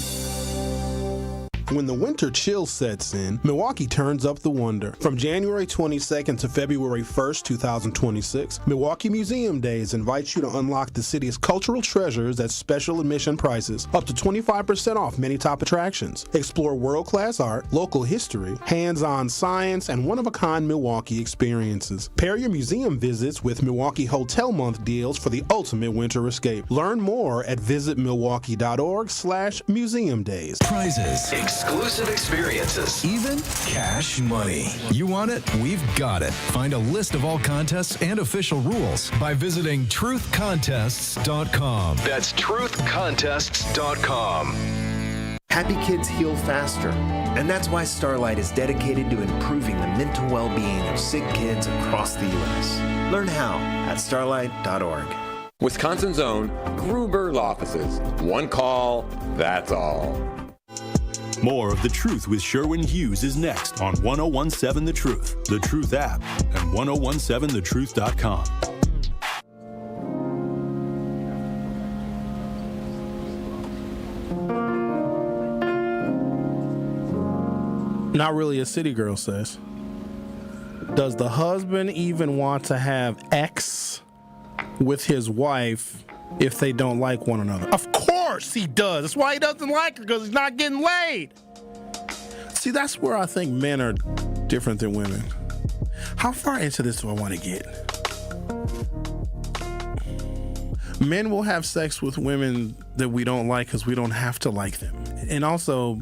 When the winter chill sets in, Milwaukee turns up the wonder. From January 22nd to February 1st, 2026, Milwaukee Museum Days invites you to unlock the city's cultural treasures at special admission prices, up to 25% off many top attractions. Explore world-class art, local history, hands-on science, and one-of-a-kind Milwaukee experiences. Pair your museum visits with Milwaukee Hotel Month deals for the ultimate winter escape. Learn more at visitmilwaukee.org/museum days. Prizes, exclusive experiences, even cash money. You want it? We've got it. Find a list of all contests and official rules by visiting truthcontests.com. That's truthcontests.com. Happy kids heal faster, and that's why Starlight is dedicated to improving the mental well-being of sick kids across the U.S. Learn how at starlight.org. Wisconsin's own Gruber Law Offices. One call, that's all. More of The Truth with Sherwin Hughes is next on 1017 The Truth, The Truth app, and 1017thetruth.com. Not really, a city girl says. Does the husband even want to have X with his wife if they don't like one another? Of course he does. That's why he doesn't like her, because he's not getting laid. See, that's where I think men are different than women. How far into this do I want to get? Men will have sex with women that we don't like because we don't have to like them. And also,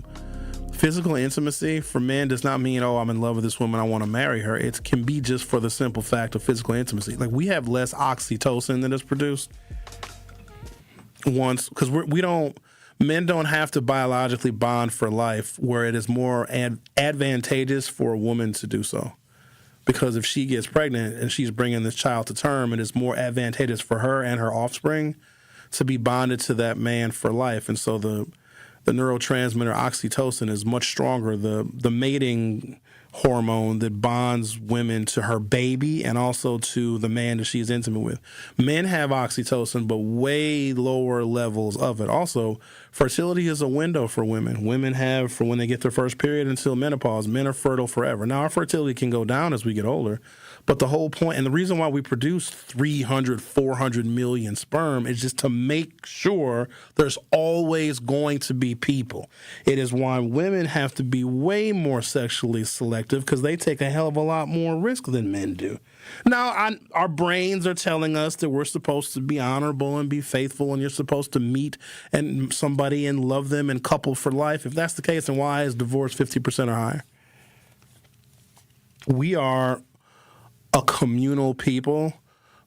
physical intimacy for men does not mean, oh, I'm in love with this woman, I want to marry her. It can be just for the simple fact of physical intimacy. Like, we have less oxytocin that is produced once, because men don't have to biologically bond for life, where it is more advantageous for a woman to do so. Because if she gets pregnant and she's bringing this child to term, it is more advantageous for her and her offspring to be bonded to that man for life. And so the neurotransmitter oxytocin is much stronger, the mating hormone that bonds women to her baby and also to the man that she's intimate with. Men have oxytocin, but way lower levels of it. Also, fertility is a window for women. Women have for when they get their first period until menopause. Men are fertile forever. Now, our fertility can go down as we get older, but the whole point, and the reason why we produce 300, 400 million sperm is just to make sure there's always going to be people. It is why women have to be way more sexually selective perspective because they take a hell of a lot more risk than men do. Now, our brains are telling us that we're supposed to be honorable and be faithful, and you're supposed to meet somebody and love them and couple for life. If that's the case, then why is divorce 50% or higher? We are a communal people,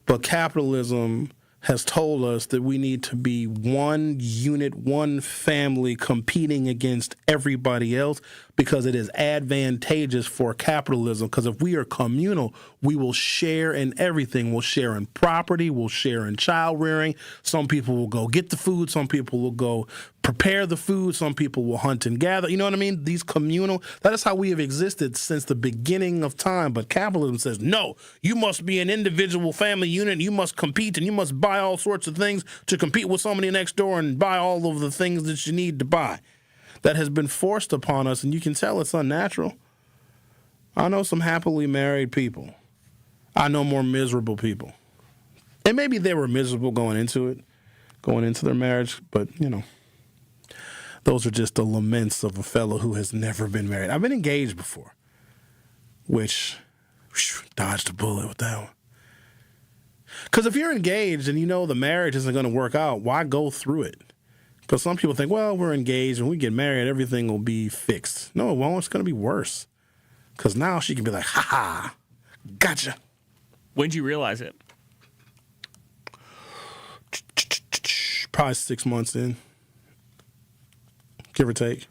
but capitalism has told us that we need to be one unit, one family competing against everybody else because it is advantageous for capitalism. Because if we are communal, we will share in everything. We'll share in property. We'll share in child rearing. Some people will go get the food. Some people will go prepare the food. Some people will hunt and gather. You know what I mean? These communal, that is how we have existed since the beginning of time. But capitalism says, no, you must be an individual family unit. You must compete and you must buy all sorts of things to compete with somebody next door and buy all of the things that you need to buy. That has been forced upon us, and you can tell it's unnatural. I know some happily married people. I know more miserable people. And maybe they were miserable going into their marriage, but, you know, those are just the laments of a fellow who has never been married. I've been engaged before, which, dodged a bullet with that one. Because if you're engaged and you know the marriage isn't going to work out, why go through it? Because some people think, well, we're engaged. When we get married, everything will be fixed. No, it won't. It's going to be worse. Because now she can be like, ha-ha, gotcha. When'd you realize it? Probably 6 months in, give or take.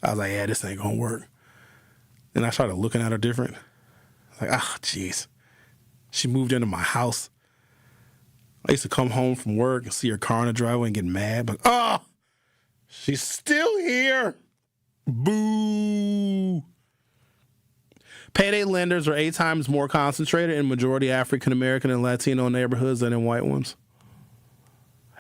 I was like, yeah, this ain't going to work. And I started looking at her different. Like, jeez. She moved into my house. I used to come home from work and see her car in the driveway and get mad. But, she's still here. Boo. Payday lenders are 8 times more concentrated in majority African American and Latino neighborhoods than in white ones.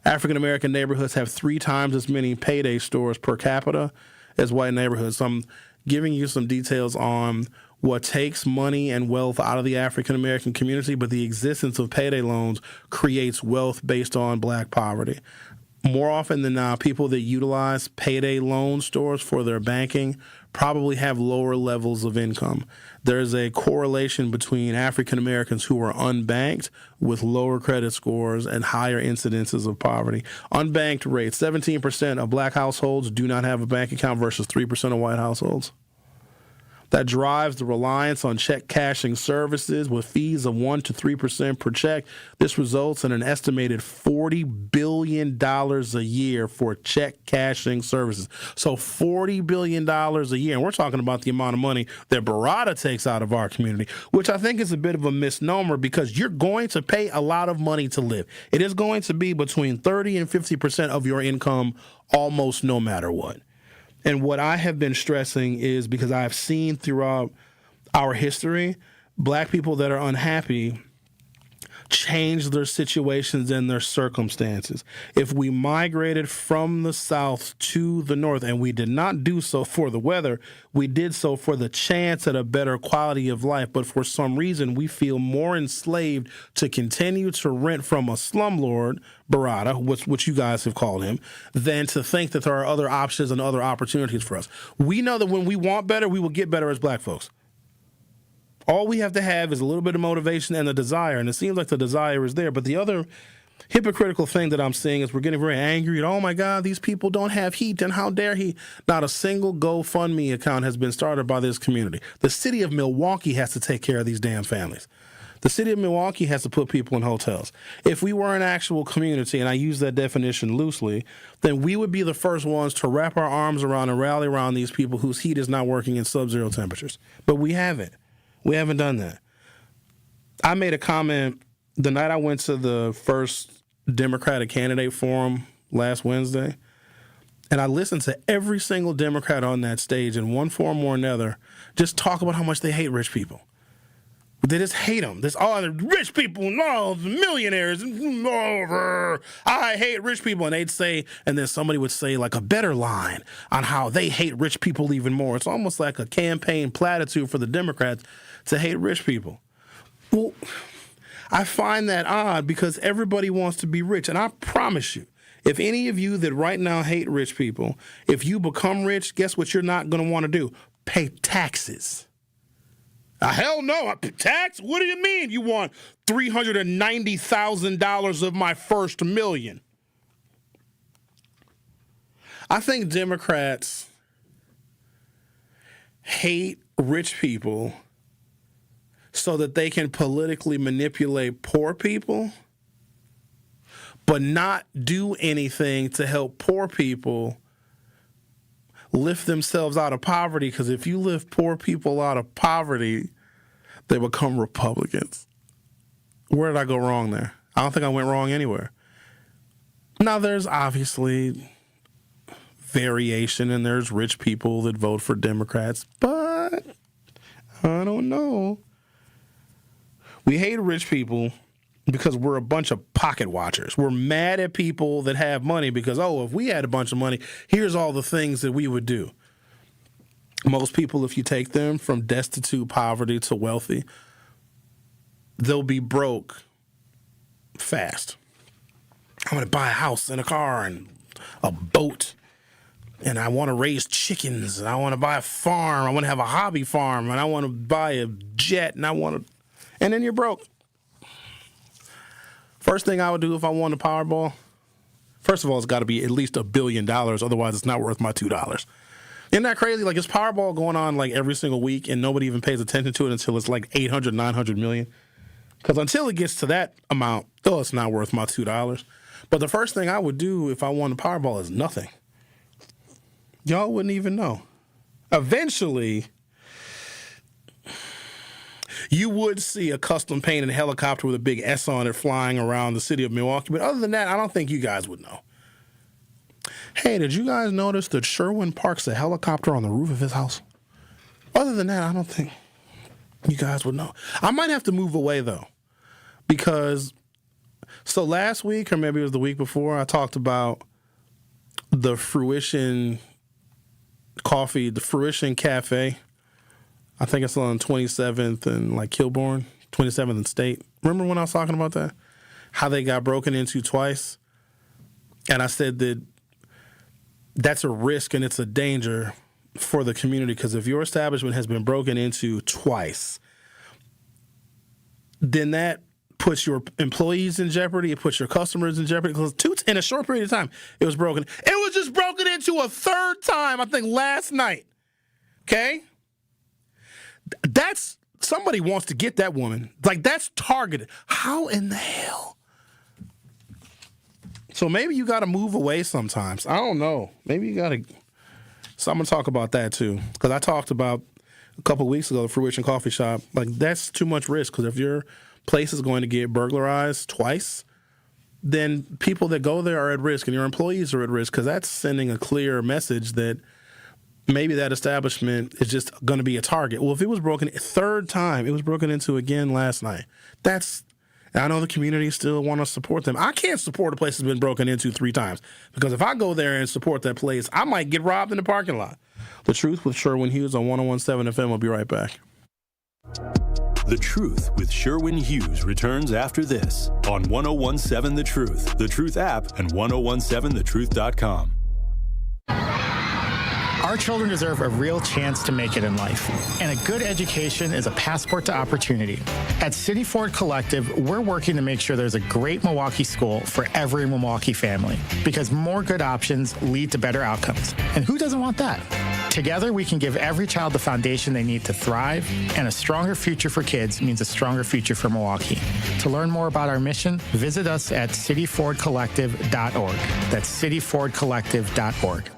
African American neighborhoods have 3 times as many payday stores per capita as white neighborhoods. So I'm giving you some details on what takes money and wealth out of the African American community, but the existence of payday loans creates wealth based on black poverty. More often than not, people that utilize payday loan stores for their banking probably have lower levels of income. There's a correlation between African Americans who are unbanked with lower credit scores and higher incidences of poverty. Unbanked rates, 17% of black households do not have a bank account versus 3% of white households. That drives the reliance on check cashing services with fees of 1% to 3% per check. This results in an estimated $40 billion a year for check cashing services. So $40 billion a year. And we're talking about the amount of money that Barada takes out of our community, which I think is a bit of a misnomer because you're going to pay a lot of money to live. It is going to be between 30 and 50% of your income almost no matter what. And what I have been stressing is because I've seen throughout our history, black people that are unhappy change their situations and their circumstances. If we migrated from the South to the North, and we did not do so for the weather, we did so for the chance at a better quality of life. But for some reason, we feel more enslaved to continue to rent from a slumlord, Barada, which you guys have called him, than to think that there are other options and other opportunities for us. We know that when we want better, we will get better as black folks. All we have to have is a little bit of motivation and a desire, and it seems like the desire is there. But the other hypocritical thing that I'm seeing is we're getting very angry at, oh my God, these people don't have heat, and how dare he? Not a single GoFundMe account has been started by this community. The city of Milwaukee has to take care of these damn families. The city of Milwaukee has to put people in hotels. If we were an actual community, and I use that definition loosely, then we would be the first ones to wrap our arms around and rally around these people whose heat is not working in sub-zero temperatures. But we haven't. We haven't done that. I made a comment the night I went to the first Democratic candidate forum last Wednesday, and I listened to every single Democrat on that stage in one form or another just talk about how much they hate rich people. They just hate them. This the rich people, no, the millionaires. I hate rich people. And they'd say, and then somebody would say like a better line on how they hate rich people even more. It's almost like a campaign platitude for the Democrats to hate rich people. Well, I find that odd because everybody wants to be rich. And I promise you, if any of you that right now hate rich people, if you become rich, guess what you're not going to want to do? Pay taxes. Hell no. Tax? What do you mean you want $390,000 of my first $1 million? I think Democrats hate rich people so that they can politically manipulate poor people, but not do anything to help poor people lift themselves out of poverty, because if you lift poor people out of poverty, they become Republicans. Where did I go wrong there? I don't think I went wrong anywhere. Now, there's obviously variation, and there's rich people that vote for Democrats, but I don't know. We hate rich people because we're a bunch of pocket watchers. We're mad at people that have money because, if we had a bunch of money, here's all the things that we would do. Most people, if you take them from destitute poverty to wealthy, they'll be broke fast. I want to buy a house and a car and a boat, and I want to raise chickens, and I want to buy a farm, I want to have a hobby farm, and I want to buy a jet, and and then you're broke. First thing I would do if I won the Powerball, first of all, it's got to be at least $1 billion. Otherwise, it's not worth my $2. Isn't that crazy? Like, it's Powerball going on like every single week, and nobody even pays attention to it until it's like 800, 900 million. Because until it gets to that amount, it's not worth my $2. But the first thing I would do if I won the Powerball is nothing. Y'all wouldn't even know. Eventually, you would see a custom painted helicopter with a big S on it flying around the city of Milwaukee. But other than that, I don't think you guys would know. Hey, did you guys notice that Sherwin parks a helicopter on the roof of his house? Other than that, I don't think you guys would know. I might have to move away, though, because last week, or maybe it was the week before, I talked about the Fruition Coffee, the Fruition Cafe. I think it's on 27th and Kilbourne, 27th and State. Remember when I was talking about that? How they got broken into twice? And I said that that's a risk and it's a danger for the community, because if your establishment has been broken into twice, then that puts your employees in jeopardy. It puts your customers in jeopardy, because in a short period of time, it was broken. It was just broken into a third time, I think, last night. Okay? That's, somebody wants to get that woman. That's targeted. How in the hell? So maybe you got to move away sometimes. I don't know. Maybe you got to. So I'm going to talk about that too. Because I talked about a couple of weeks ago, the Fruition Coffee Shop. That's too much risk. Because if your place is going to get burglarized twice, then people that go there are at risk and your employees are at risk. Because that's sending a clear message that maybe that establishment is just going to be a target. Well, if it was broken a third time, it was broken into again last night. I know the community still want to support them. I can't support a place that's been broken into 3 times, because if I go there and support that place, I might get robbed in the parking lot. The Truth with Sherwin Hughes on 101.7 FM. We'll be right back. The Truth with Sherwin Hughes returns after this on 101.7 The Truth app, and 1017thetruth.com. Our children deserve a real chance to make it in life, and a good education is a passport to opportunity. At City Ford Collective, we're working to make sure there's a great Milwaukee school for every Milwaukee family, because more good options lead to better outcomes. And who doesn't want that? Together, we can give every child the foundation they need to thrive, and a stronger future for kids means a stronger future for Milwaukee. To learn more about our mission, visit us at cityfordcollective.org. That's cityfordcollective.org.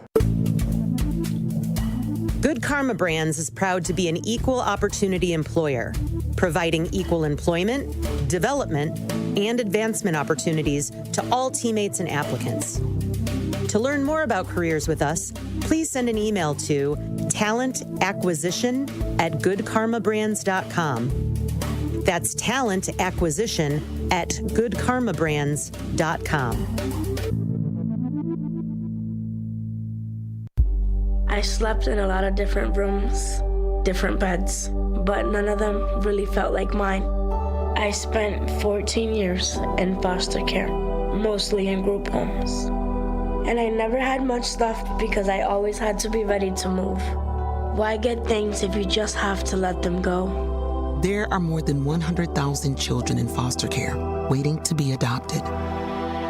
Good Karma Brands is proud to be an equal opportunity employer, providing equal employment, development, and advancement opportunities to all teammates and applicants. To learn more about careers with us, please send an email to talentacquisition@goodkarmabrands.com. That's talentacquisition@goodkarmabrands.com. I slept in a lot of different rooms, different beds, but none of them really felt like mine. I spent 14 years in foster care, mostly in group homes. And I never had much left because I always had to be ready to move. Why get things if you just have to let them go? There are more than 100,000 children in foster care waiting to be adopted.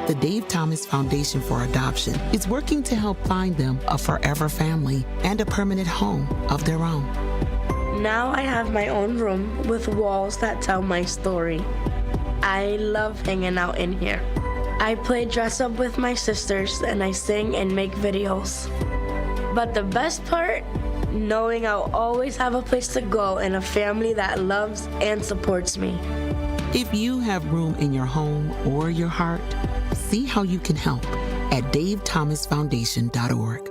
The Dave Thomas Foundation for Adoption is working to help find them a forever family and a permanent home of their own. Now I have my own room with walls that tell my story. I love hanging out in here. I play dress up with my sisters and I sing and make videos. But the best part, knowing I'll always have a place to go and a family that loves and supports me. If you have room in your home or your heart, see how you can help at davethomasfoundation.org.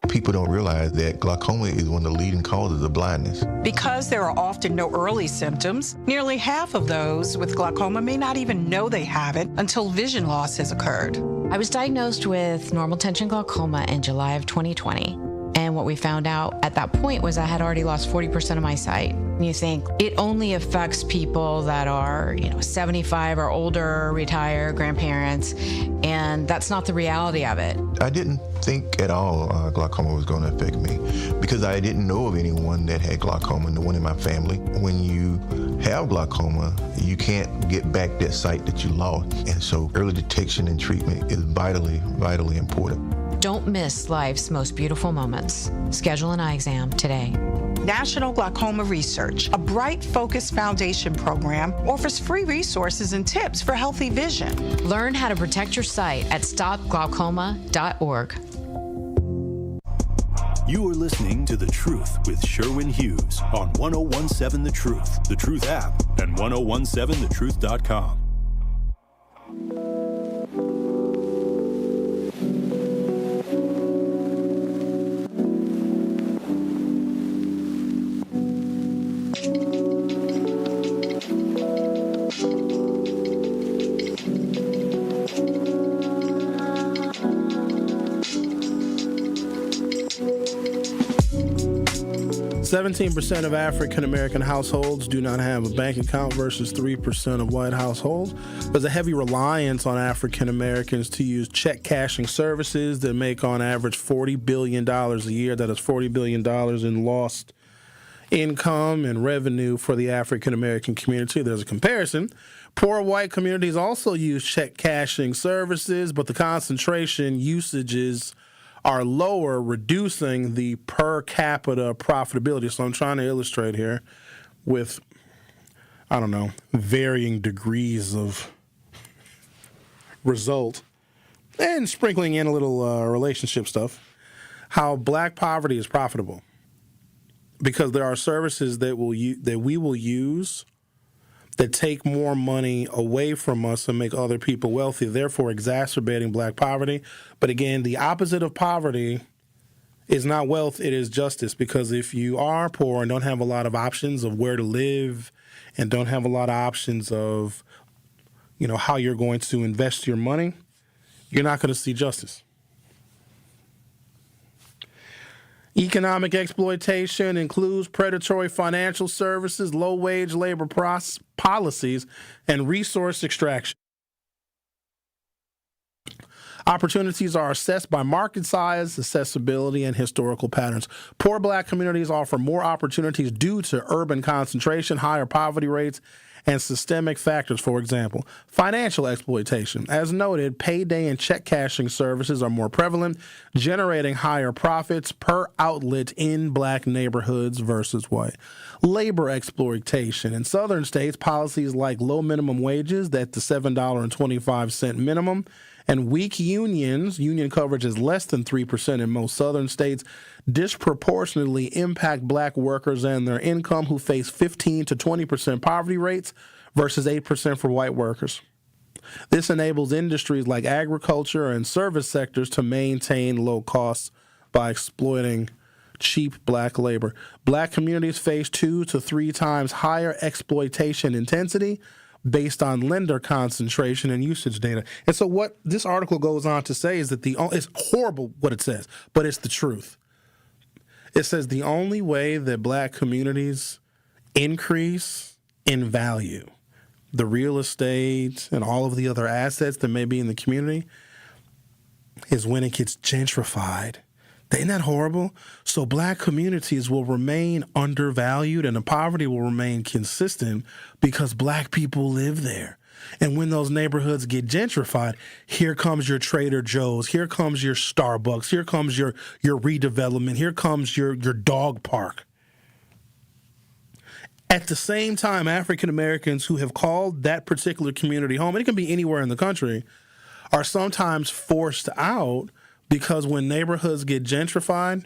People don't realize that glaucoma is one of the leading causes of blindness. Because there are often no early symptoms, nearly half of those with glaucoma may not even know they have it until vision loss has occurred. I was diagnosed with normal tension glaucoma in July of 2020. And what we found out at that point was I had already lost 40% of my sight. And you think it only affects people that are, 75 or older, retired, grandparents, and that's not the reality of it. I didn't think at all glaucoma was going to affect me because I didn't know of anyone that had glaucoma, no one in my family. When you have glaucoma, you can't get back that sight that you lost. And so early detection and treatment is vitally, vitally important. Don't miss life's most beautiful moments. Schedule an eye exam today. National Glaucoma Research, a Bright Focus Foundation program, offers free resources and tips for healthy vision. Learn how to protect your sight at stopglaucoma.org. You are listening to The Truth with Sherwin Hughes on 1017 The Truth, The Truth app, and 1017thetruth.com. %, of African-American households do not have a bank account versus 3% of white households. There's a heavy reliance on African-Americans to use check cashing services that make on average $40 billion a year. That is $40 billion in lost income and revenue for the African-American community. There's a comparison. Poor white communities also use check cashing services, but the concentration usages are lower, reducing the per capita profitability. So I'm trying to illustrate here with, varying degrees of result and sprinkling in a little relationship stuff, how black poverty is profitable. Because there are services that we will use that take more money away from us and make other people wealthy, therefore exacerbating black poverty. But again, the opposite of poverty is not wealth, it is justice. Because if you are poor and don't have a lot of options of where to live and don't have a lot of options of, how you're going to invest your money, you're not going to see justice. Economic exploitation includes predatory financial services, low-wage labor policies, and resource extraction. Opportunities are assessed by market size, accessibility, and historical patterns. Poor black communities offer more opportunities due to urban concentration, higher poverty rates, and systemic factors. For example, financial exploitation. As noted, payday and check cashing services are more prevalent, generating higher profits per outlet in black neighborhoods versus white. Labor exploitation. In southern states, policies like low minimum wages, that's the $7.25 minimum, and weak unions, union coverage is less than 3% in most southern states, disproportionately impact black workers and their income, who face 15 to 20% poverty rates versus 8% for white workers. This enables industries like agriculture and service sectors to maintain low costs by exploiting cheap black labor. Black communities face 2 to 3 times higher exploitation intensity based on lender concentration and usage data. And so what this article goes on to say is that it's horrible what it says, but it's the truth. It says the only way that black communities increase in value, the real estate and all of the other assets that may be in the community, is when it gets gentrified, Ain't that horrible? So black communities will remain undervalued and the poverty will remain consistent because black people live there. And when those neighborhoods get gentrified, here comes your Trader Joe's, here comes your Starbucks, here comes your redevelopment, here comes your dog park. At the same time, African Americans who have called that particular community home, and it can be anywhere in the country, are sometimes forced out because when neighborhoods get gentrified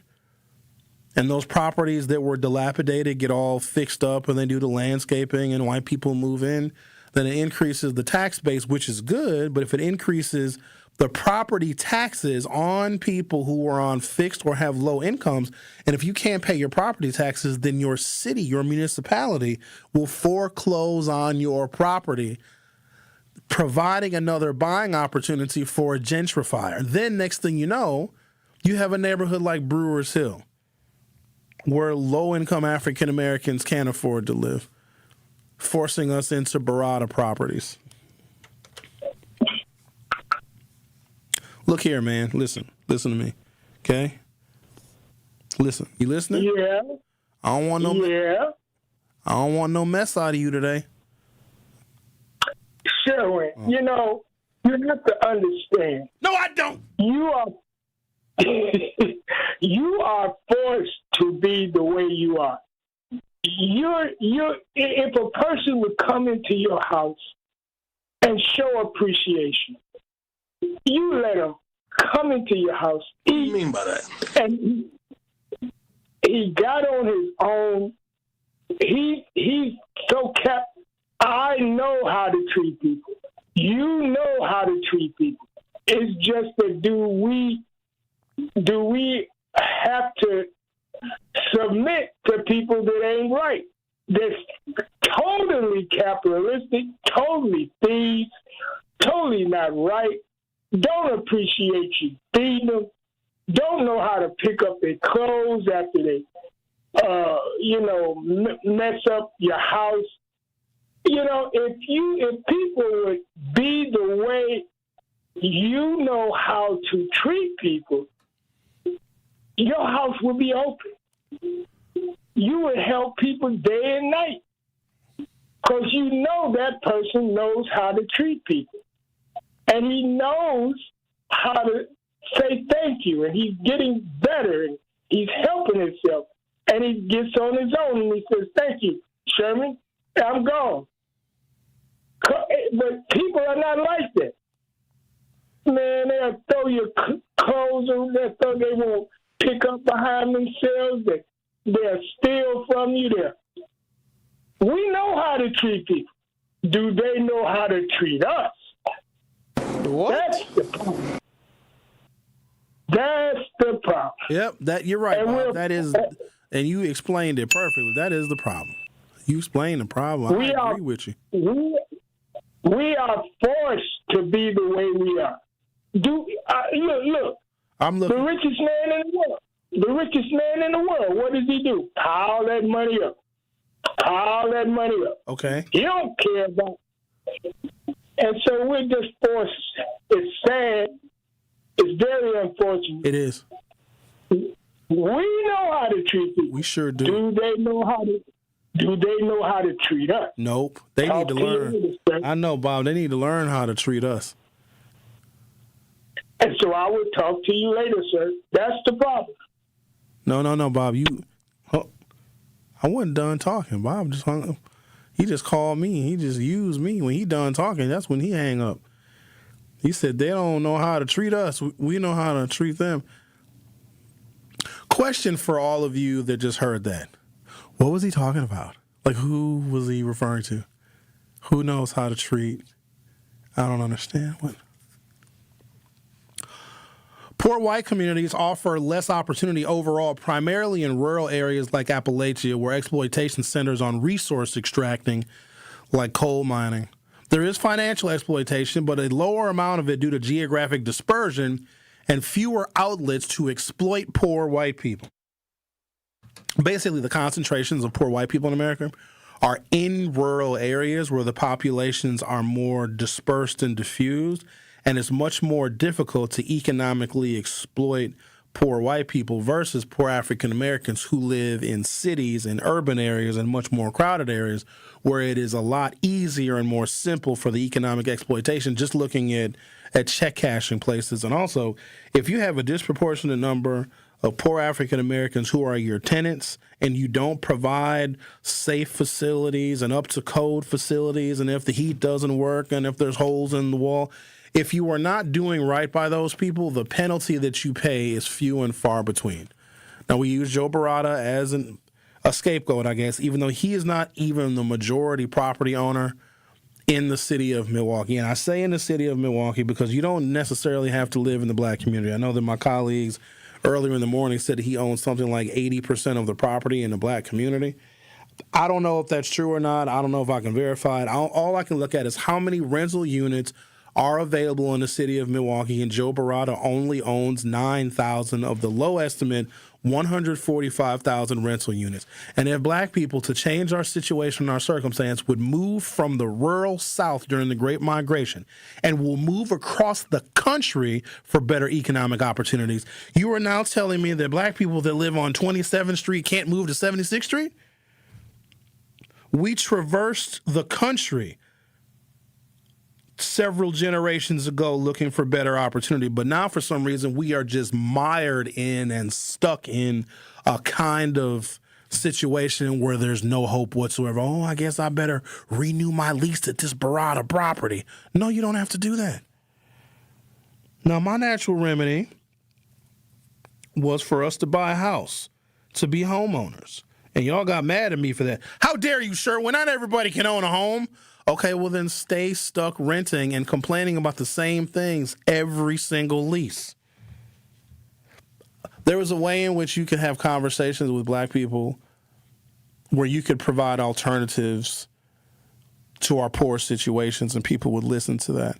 and those properties that were dilapidated get all fixed up and they do the landscaping and white people move in, then it increases the tax base, which is good. But if it increases the property taxes on people who are on fixed or have low incomes, and if you can't pay your property taxes, then your city, your municipality will foreclose on your property, providing another buying opportunity for a gentrifier. Then next thing you know, you have a neighborhood like Brewers Hill where low-income African Americans can't afford to live, forcing us into Barada properties. Look here, man. Listen to me, okay? Listen. You listening? Yeah. I don't want no mess out of you today. Sherwin, you have to understand. No, I don't. You are forced to be the way you are. If a person would come into your house and show appreciation, you let him come into your house. What do you mean by that? And he got on his own. He's so kept. I know how to treat people. You know how to treat people. It's just that do we have to submit to people that ain't right? That's totally capitalistic, totally thieves, totally not right. Don't appreciate you feeding them. Don't know how to pick up their clothes after they, mess up your house. If people would be the way you know how to treat people, your house would be open. You would help people day and night because you know that person knows how to treat people. And he knows how to say thank you, and he's getting better, and he's helping himself. And he gets on his own, and he says, thank you, Sherman, I'm gone. But people are not like that. Man, they'll throw your clothes on, they won't pick up behind themselves, they'll steal from you. We know how to treat people. Do they know how to treat us? What? That's the problem. That's the problem. Yep, you're right, Bob. That is, and you explained it perfectly. That is the problem. You explained the problem. I agree with you. We are forced to be the way we are. Look. I'm looking. The richest man in the world. The richest man in the world. What does he do? Pile that money up. Okay. He don't care about it. And so we're just forced. It's sad. It's very unfortunate. It is. We know how to treat people. We sure do. Do they know how to treat us? Nope. They need to learn. I know, Bob. They need to learn how to treat us. And so I will talk to you later, sir. That's the problem. No, Bob. I wasn't done talking. Bob just hung up. He just called me. He just used me. When he done talking, that's when he hang up. He said they don't know how to treat us. We know how to treat them. Question for all of you that just heard that. What was he talking about? Like, who was he referring to? Who knows how to treat? I don't understand. What? Poor white communities offer less opportunity overall, primarily in rural areas like Appalachia, where exploitation centers on resource extracting, like coal mining. There is financial exploitation, but a lower amount of it due to geographic dispersion and fewer outlets to exploit poor white people. Basically, the concentrations of poor white people in America are in rural areas where the populations are more dispersed and diffused, and it's much more difficult to economically exploit poor white people versus poor African Americans who live in cities and urban areas and much more crowded areas where it is a lot easier and more simple for the economic exploitation, just looking at check cashing places. And also, if you have a disproportionate number of poor African Americans who are your tenants and you don't provide safe facilities and up to code facilities, and if the heat doesn't work and if there's holes in the wall, if you are not doing right by those people, the penalty that you pay is few and far between. Now, we use Joe Barata as a scapegoat, I guess, even though he is not even the majority property owner in the city of Milwaukee. And I say in the city of Milwaukee because you don't necessarily have to live in the black community. I know that my colleagues earlier in the morning said he owns something like 80% of the property in the black community. I don't know if that's true or not. I don't know if I can verify it. All I can look at is how many rental units are available in the city of Milwaukee, and Joe Barata only owns 9,000 of the low estimate 145,000 rental units. And if black people, to change our situation, our circumstance, would move from the rural South during the Great Migration and will move across the country for better economic opportunities, you are now telling me that black people that live on 27th Street can't move to 76th Street? We traversed the country several generations ago looking for better opportunity, but now for some reason we are just mired in and stuck in a kind of situation where there's no hope whatsoever. Oh, I guess I better renew my lease at this Barata property. No, you don't have to do that. Now, my natural remedy was for us to buy a house, to be homeowners. And y'all got mad at me for that. How dare you, Sherwin? Not everybody can own a home. Okay, well then stay stuck renting and complaining about the same things every single lease. There was a way in which you could have conversations with black people where you could provide alternatives to our poor situations and people would listen to that.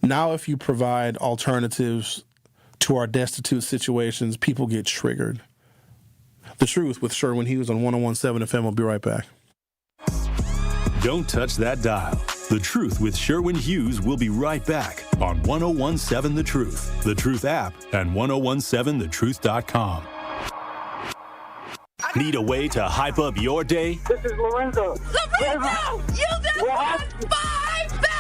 Now if you provide alternatives to our destitute situations, people get triggered. The Truth with Sherwin Hughes on 101.7 FM. We'll be right back. Don't touch that dial. The Truth with Sherwin Hughes will be right back on 101.7 The Truth, The Truth app, and 101.7thetruth.com. Need a way to hype up your day? This is Lorenzo. Lorenzo, you just won $5,000!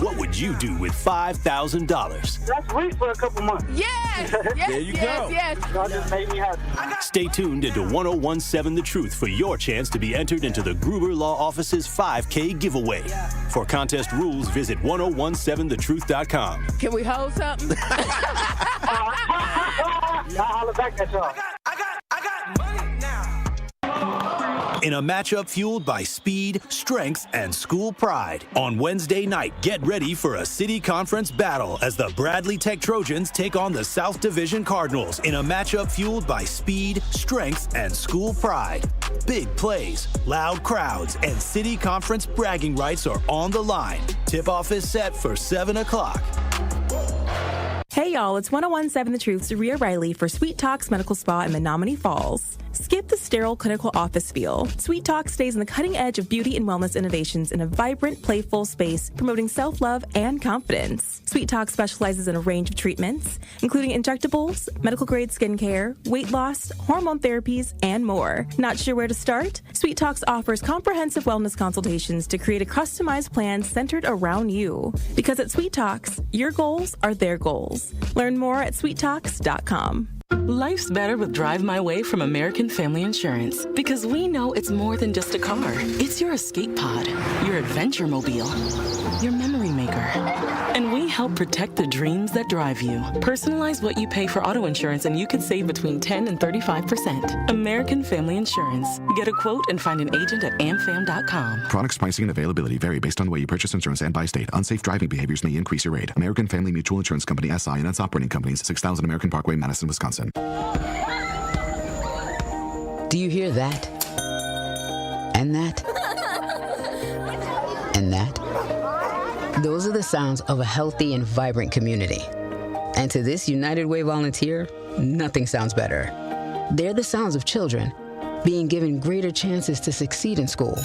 What would you do with $5,000? That's free for a couple months. Yes, There you go. Yes. Y'all just made me happy. Stay tuned into 101.7 The Truth for your chance to be entered into the Gruber Law Office's 5K giveaway. For contest rules, visit 101.7thetruth.com. Can we hold something? Y'all holler back at y'all. I got money now. In a matchup fueled by speed, strength, and school pride. On Wednesday night, get ready for a city conference battle as the Bradley Tech Trojans take on the South Division Cardinals in a matchup fueled by speed, strength, and school pride. Big plays, loud crowds, and city conference bragging rights are on the line. Tip-off is set for 7 o'clock. Hey y'all, it's 101.7 The Truth's Rhea Riley for Sweet Talks Medical Spa in Menominee Falls. Skip the sterile clinical office feel. Sweet Talk stays on the cutting edge of beauty and wellness innovations in a vibrant, playful space, promoting self-love and confidence. Sweet Talk specializes in a range of treatments, including injectables, medical-grade skincare, weight loss, hormone therapies, and more. Not sure where to start? Sweet Talks offers comprehensive wellness consultations to create a customized plan centered around you. Because at Sweet Talks, your goals are their goals. Learn more at sweettalks.com. Life's better with Drive My Way from American Family Insurance because we know it's more than just a car. It's your escape pod, your adventure mobile, your memory maker. And we help protect the dreams that drive you. Personalize what you pay for auto insurance and you could save between 10 and 35%. American Family Insurance. Get a quote and find an agent at amfam.com. Products, pricing, and availability vary based on the way you purchase insurance and by state. Unsafe driving behaviors may increase your rate. American Family Mutual Insurance Company, SI, and its operating companies, 6000 American Parkway, Madison, Wisconsin. Do you hear that? And that? And that? Those are the sounds of a healthy and vibrant community. And to this United Way volunteer, nothing sounds better. They're the sounds of children being given greater chances to succeed in school.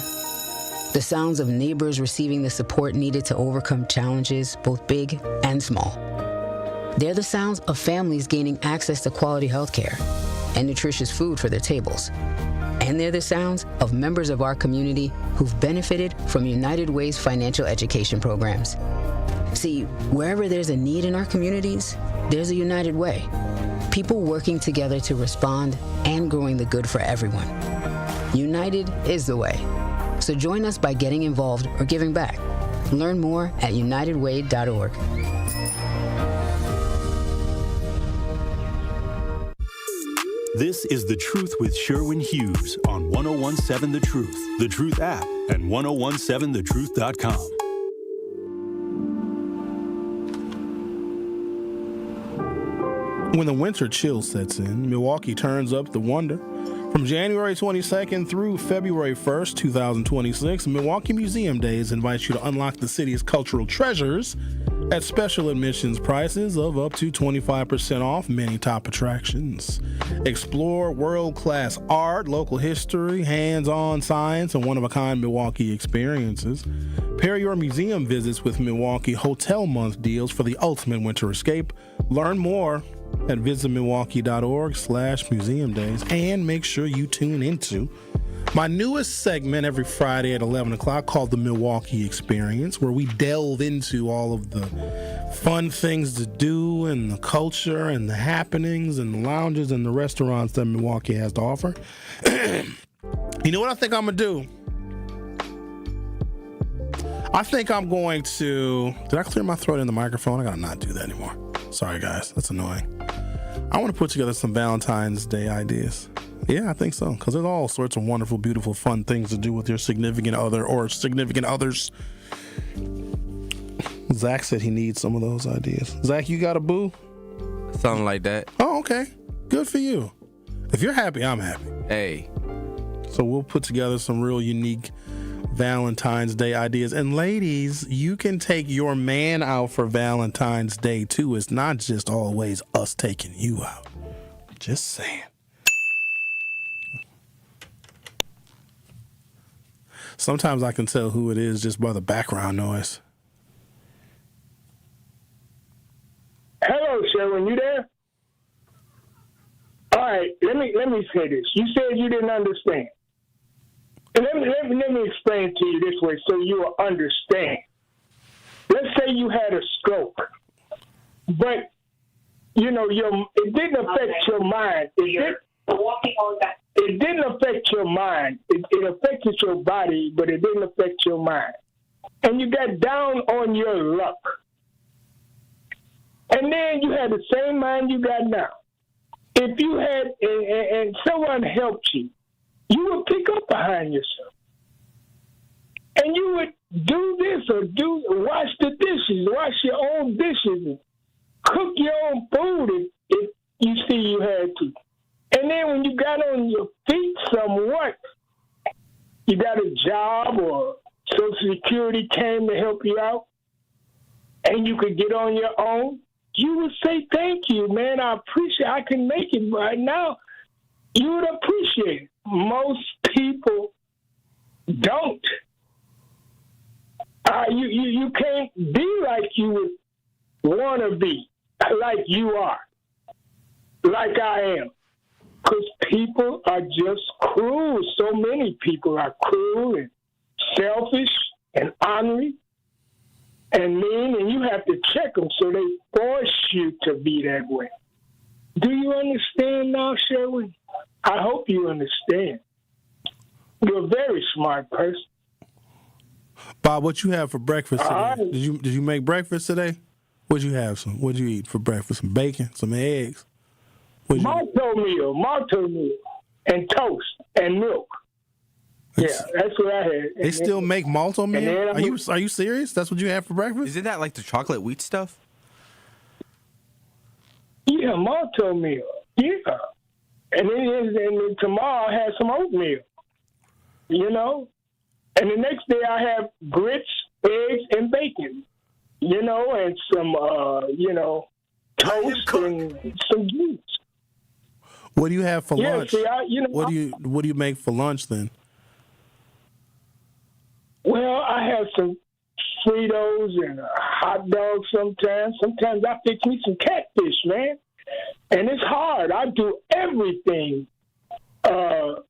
The sounds of neighbors receiving the support needed to overcome challenges, both big and small. They're the sounds of families gaining access to quality health care and nutritious food for their tables. And they're the sounds of members of our community who've benefited from United Way's financial education programs. See, wherever there's a need in our communities, there's a United Way. People working together to respond and growing the good for everyone. United is the way. So join us by getting involved or giving back. Learn more at unitedway.org. This is The Truth with Sherwin Hughes on 1017 The Truth, The Truth app, and 1017thetruth.com. When the winter chill sets in, Milwaukee turns up the wonder. From January 22nd through February 1st, 2026, Milwaukee Museum Days invites you to unlock the city's cultural treasures at special admissions prices of up to 25% off many top attractions. Explore world-class art, local history, hands-on science, and one-of-a-kind Milwaukee experiences. Pair your museum visits with Milwaukee Hotel Month deals for the ultimate winter escape. Learn more at visitmilwaukee.org/museum days, and make sure you tune into my newest segment every Friday at 11 o'clock called The Milwaukee Experience, where we delve into all of the fun things to do and the culture and the happenings and the lounges and the restaurants that Milwaukee has to offer. You know what I think I'm going to do? I think I'm going to... Did I clear my throat in the microphone? I got to not do that anymore. Sorry, guys. That's annoying. I want to put together some Valentine's Day ideas. Yeah, I think so. Because there's all sorts of wonderful, beautiful, fun things to do with your significant other or significant others. Zach said he needs some of those ideas. Zach, you got a boo? Something like that. Oh, okay. Good for you. If you're happy, I'm happy. Hey. So we'll put together some real unique Valentine's Day ideas. And ladies, you can take your man out for Valentine's Day too. It's not just always us taking you out. Just saying. Sometimes I can tell who it is just by the background noise. Hello, Sherwin, you there? All right, let me say this. You said you didn't understand. Let me explain to you this way so you will understand. Let's say you had a stroke, but you know it didn't affect your mind. It didn't affect your mind. It affected your body, but it didn't affect your mind. And you got down on your luck. And then you had the same mind you got now. If you had and someone helped you, you would pick up behind yourself. And you would do this or wash the dishes, wash your own dishes, and cook your own food if you see you had to. And then when you got on your feet somewhat, you got a job or Social Security came to help you out, and you could get on your own, you would say, thank you, man, I appreciate it. I can make it right now. You would appreciate it. Most people don't. You can't be like you would want to be, like you are, like I am. Because people are just cruel. So many people are cruel and selfish and ornery and mean, and you have to check them so they force you to be that way. Do you understand now, Sherwin? I hope you understand. You're a very smart person. Bob, what you have for breakfast today? Did you make breakfast today? What'd you have? What'd you eat for breakfast? Some bacon, some eggs? Malto meal, and toast and milk. Yeah, that's what I had. They still make malto meal? Are you serious? That's what you have for breakfast? Isn't that like the chocolate wheat stuff? Yeah, malto meal. Yeah. And then tomorrow I have some oatmeal. You know? And the next day I have grits, eggs, and bacon. You know, and some, toast and some juice. What do you have for lunch? See, what do you make for lunch then? Well, I have some Fritos and a hot dog sometimes. Sometimes I fix me some catfish, man. And it's hard. I do everything. Sherwin,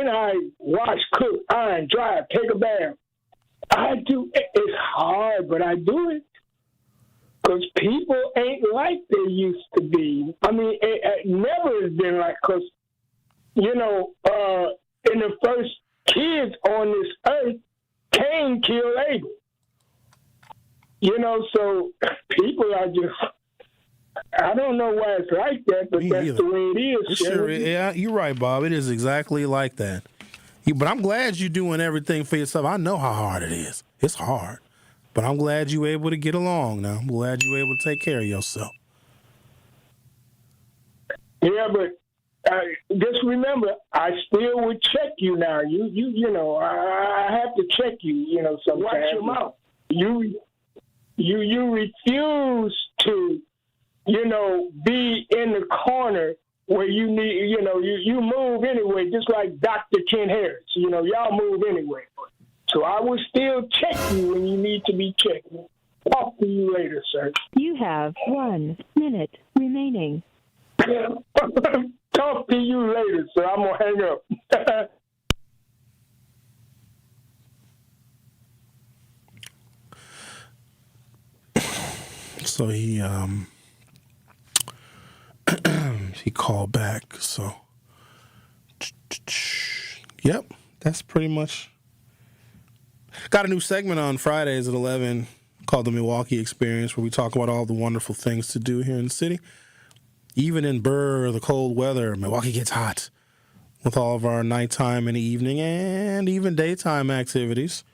I wash, cook, iron, dry, take a bath. It's hard, but I do it. Because people ain't like they used to be. I mean, it never has been like, because, in the first kids on this earth, Cain killed Abel. So people are just, I don't know why it's like that, but that's the way it is. Sure, yeah, you're right, Bob. It is exactly like that. But I'm glad you're doing everything for yourself. I know how hard it is. It's hard. But I'm glad you're able to get along now. I'm glad you're able to take care of yourself. Yeah, but just remember, I still would check you now. I have to check you, sometimes. Watch your mouth. You refuse to, be in the corner where you need, you move anyway, just like Dr. Ken Harris. Y'all move anyway. So I will still check you when you need to be checked. Talk to you later, sir. You have 1 minute remaining. Talk to you later, sir. I'm going to hang up. So he called back. So, yep, that's pretty much. Got a new segment on Fridays at 11 called The Milwaukee Experience, where we talk about all the wonderful things to do here in the city. Even in the cold weather, Milwaukee gets hot with all of our nighttime and evening and even daytime activities.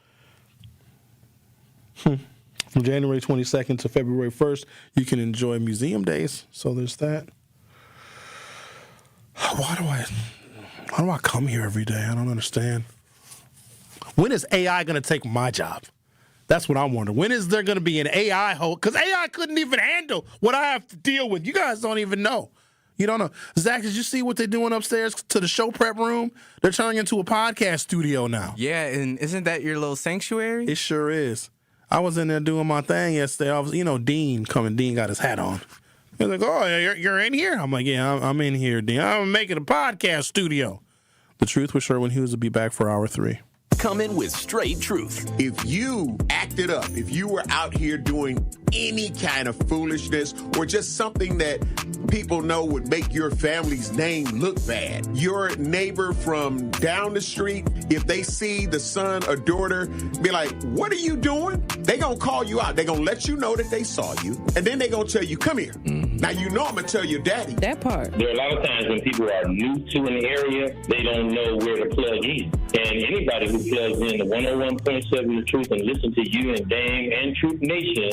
From January 22nd to February 1st, you can enjoy museum days. So there's that. Why do I come here every day? I don't understand. When is AI going to take my job? That's what I'm wondering. When is there going to be an AI host? Because AI couldn't even handle what I have to deal with. You guys don't even know. You don't know. Zach, did you see what they're doing upstairs to the show prep room? They're turning into a podcast studio now. Yeah, and isn't that your little sanctuary? It sure is. I was in there doing my thing yesterday. I was, Dean coming. Dean got his hat on. He's like, oh, you're in here? I'm like, yeah, I'm in here, Dean. I'm making a podcast studio. The Truth with Sherwin Hughes will be back for hour 3. Come in with straight truth. If you acted up, if you were out here doing any kind of foolishness or just something that people know would make your family's name look bad, your neighbor from down the street, if they see the son or daughter, be like, what are you doing? They gonna call you out. They gonna let you know that they saw you, and then they gonna tell you, come here. Now, I'm gonna tell your daddy. That part. There are a lot of times when people are new to an area, they don't know where to plug in. And anybody who plugs in the 101.7 The Truth and listen to you and Dame and Truth Nation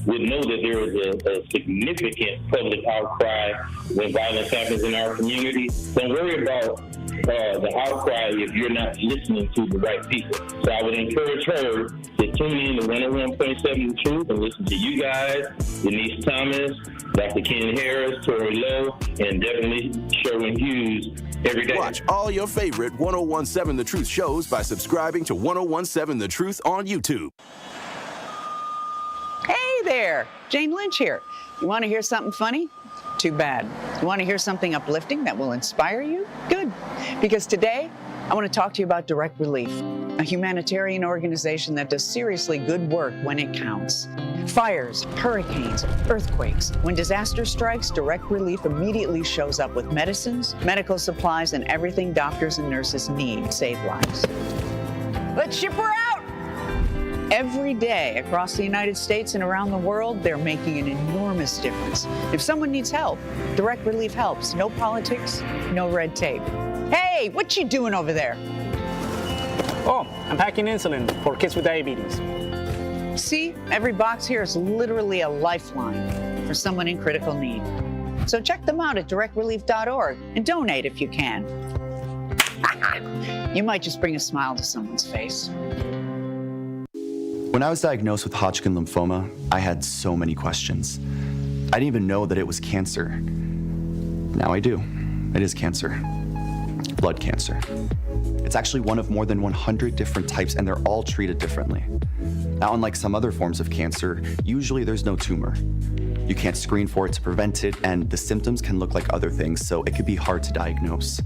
would know that there is a significant public outcry when violence happens in our community. Don't worry about the outcry if you're not listening to the right people. So I would encourage her to tune in to 101.7 The Truth and listen to you guys, Denise Thomas, Dr. Ken Harris, Tori Lowe, and definitely Sherwin Hughes every day. Watch all your favorite 101.7 The Truth shows by subscribing to 101.7 The Truth on YouTube. Hey there, Jane Lynch here. You want to hear something funny? Too bad. You want to hear something uplifting that will inspire you? Good. Because today, I want to talk to you about Direct Relief, a humanitarian organization that does seriously good work when it counts. Fires, hurricanes, earthquakes. When disaster strikes, Direct Relief immediately shows up with medicines, medical supplies, and everything doctors and nurses need to save lives. Let's ship her out! Every day across the United States and around the world, they're making an enormous difference. If someone needs help, Direct Relief helps. No politics, no red tape. Hey, what you doing over there? Oh, I'm packing insulin for kids with diabetes. See, every box here is literally a lifeline for someone in critical need. So check them out at directrelief.org and donate if you can. You might just bring a smile to someone's face. When I was diagnosed with Hodgkin lymphoma, I had so many questions. I didn't even know that it was cancer. Now I do. It is cancer. blood cancer. It's actually one of more than 100 different types, and they're all treated differently. Now, unlike some other forms of cancer, usually there's no tumor. You can't screen for it to prevent it, and the symptoms can look like other things, so it could be hard to diagnose.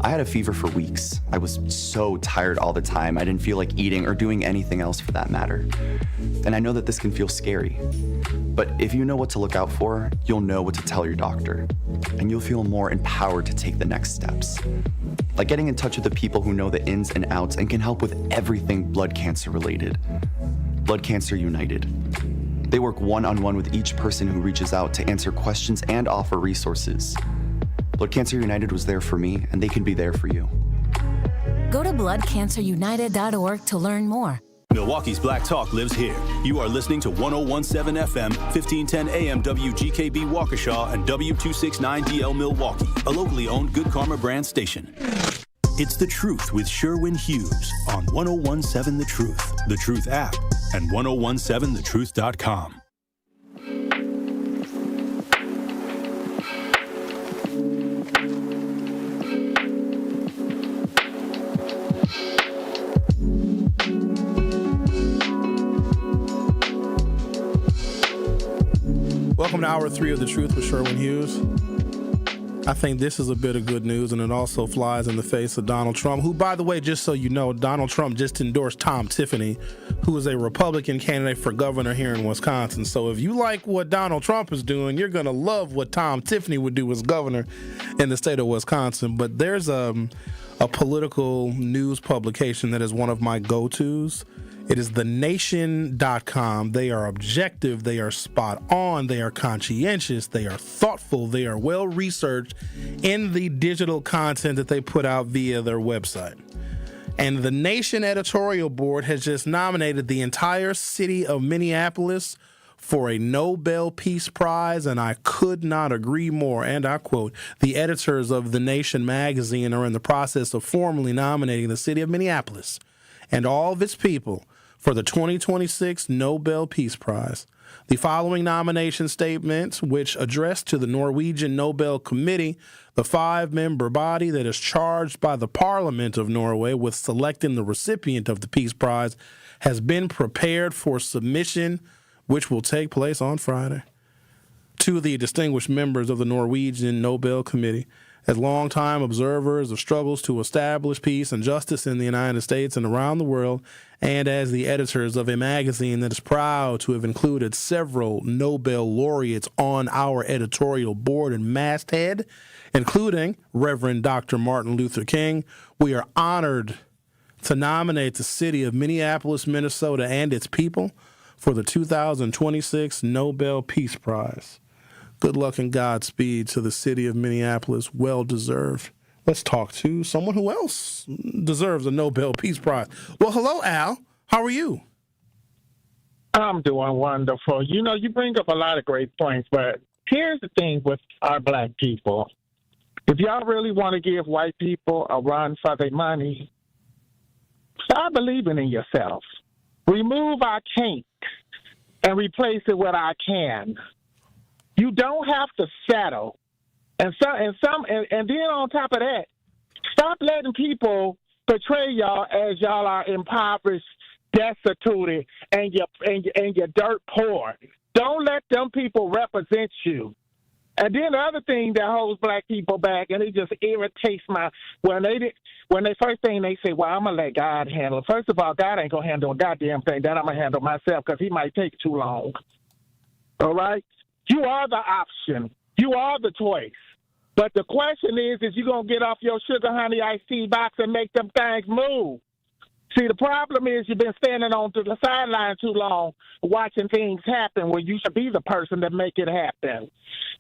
I had a fever for weeks. I was so tired all the time. I didn't feel like eating or doing anything else for that matter. And I know that this can feel scary. But if you know what to look out for, you'll know what to tell your doctor. And you'll feel more empowered to take the next steps. Like getting in touch with the people who know the ins and outs and can help with everything blood cancer related. Blood Cancer United. They work one-on-one with each person who reaches out to answer questions and offer resources. Blood Cancer United was there for me, and they can be there for you. Go to bloodcancerunited.org to learn more. Milwaukee's Black Talk lives here. You are listening to 101.7 FM, 1510 AM WGKB Waukesha, and W269DL Milwaukee, a locally owned Good Karma brand station. It's The Truth with Sherwin Hughes on 101.7 The Truth app, and 1017thetruth.com. Welcome to Hour 3 of The Truth with Sherwin Hughes. I think this is a bit of good news, and it also flies in the face of Donald Trump, who, by the way, just so you know, Donald Trump just endorsed Tom Tiffany, who is a Republican candidate for governor here in Wisconsin. So if you like what Donald Trump is doing, you're going to love what Tom Tiffany would do as governor in the state of Wisconsin. But there's a political news publication that is one of my go-tos. It is thenation.com. They are objective, they are spot on, they are conscientious, they are thoughtful, they are well researched in the digital content that they put out via their website. And the Nation editorial board has just nominated the entire city of Minneapolis for a Nobel Peace Prize, and I could not agree more. And I quote, the editors of The Nation magazine are in the process of formally nominating the city of Minneapolis and all of its people for the 2026 Nobel Peace Prize. The following nomination statements, which address to the Norwegian Nobel Committee, the 5-member body that is charged by the Parliament of Norway with selecting the recipient of the Peace Prize, has been prepared for submission, which will take place on Friday. To the distinguished members of the Norwegian Nobel Committee, as longtime observers of struggles to establish peace and justice in the United States and around the world, and as the editors of a magazine that is proud to have included several Nobel laureates on our editorial board and masthead, including Reverend Dr. Martin Luther King, we are honored to nominate the city of Minneapolis, Minnesota, and its people for the 2026 Nobel Peace Prize. Good luck and Godspeed to the city of Minneapolis. Well deserved. Let's talk to someone who else deserves a Nobel Peace Prize. Well, hello, Al. How are you? I'm doing wonderful. You know, you bring up a lot of great points, but here's the thing with our black people. If y'all really want to give white people a run for their money, start believing in yourself. Remove our can't and replace it with our can. You don't have to settle. And then on top of that, stop letting people portray y'all as y'all are impoverished, destitute, and you're dirt poor. Don't let them people represent you. And then the other thing that holds black people back, and it just irritates when they first thing they say, well, I'm going to let God handle it. First of all, God ain't going to handle a goddamn thing. That I'm going to handle myself because he might take too long. All right? You are the option. You are the choice. But the question is you going to get off your sugar honey iced tea box and make them things move? See, the problem is you've been standing on the sideline too long watching things happen when you should be the person that make it happen.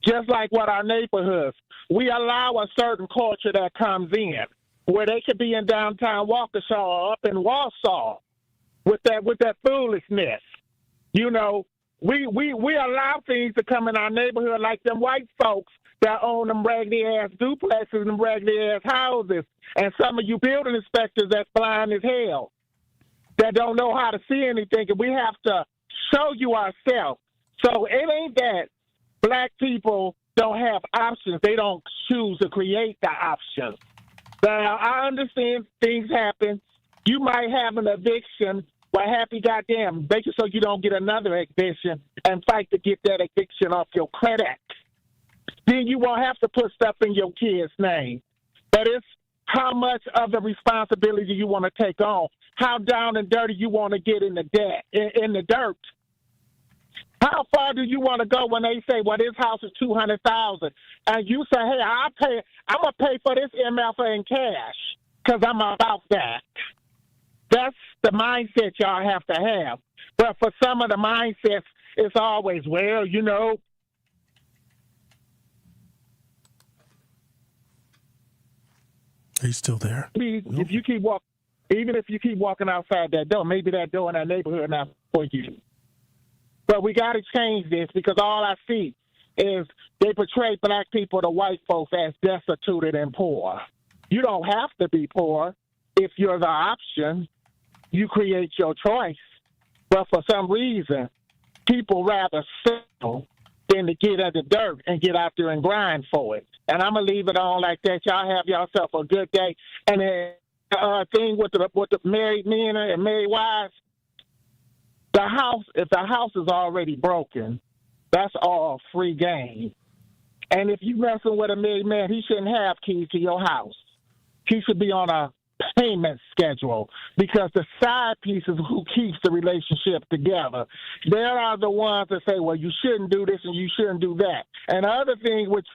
Just like what our neighborhoods, we allow a certain culture that comes in where they could be in downtown Waukesha or up in Warsaw with that foolishness. You know, we allow things to come in our neighborhood like them white folks that own them raggedy-ass duplexes and raggedy-ass houses, and some of you building inspectors that's blind as hell, that don't know how to see anything, and we have to show you ourselves. So it ain't that black people don't have options. They don't choose to create the options. Now, I understand things happen. You might have an eviction. Well, happy goddamn, make it so you don't get another eviction and fight to get that eviction off your credit. Then you won't have to put stuff in your kid's name. But it's how much of the responsibility you want to take on, how down and dirty you want to get in the debt, in the dirt. How far do you want to go when they say, well, this house is $200,000, and you say, hey, I'm gonna pay for this MFA in cash because I'm about that. That's the mindset y'all have to have. But for some of the mindsets, it's always, well, you know. He's still there. If you keep even if you keep walking outside that door, maybe that door in that neighborhood not for you. But we got to change this because all I see is they portray black people to white folks as destitute and poor. You don't have to be poor if you're the option. You create your choice. But for some reason, people rather settle than to get in the dirt and get out there and grind for it. And I'm going to leave it on like that. Y'all have yourself a good day. And then thing with the married men and married wives, if the house is already broken, that's all free game. And if you messing with a married man, he shouldn't have keys to your house. He should be on a payment schedule because the side piece is who keeps the relationship together. There are the ones that say, well, you shouldn't do this and you shouldn't do that. And the other thing with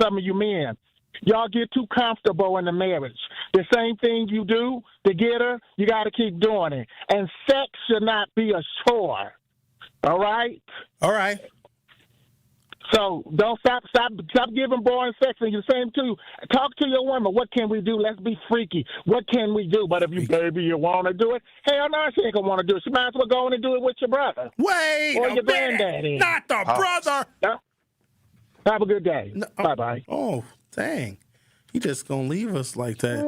some of you men, y'all get too comfortable in the marriage. The same thing you do to get her, you got to keep doing it. And sex should not be a chore. All right? All right. So don't stop giving boring sex. And you're saying, too, talk to your woman. What can we do? Let's be freaky. What can we do? But if you want to do it, hell no, she ain't going to want to do it. She might as well go in and do it with your brother. Wait or your granddaddy. Not the brother. No? Have a good day. No. Bye-bye. Oh, dang. He just going to leave us like that.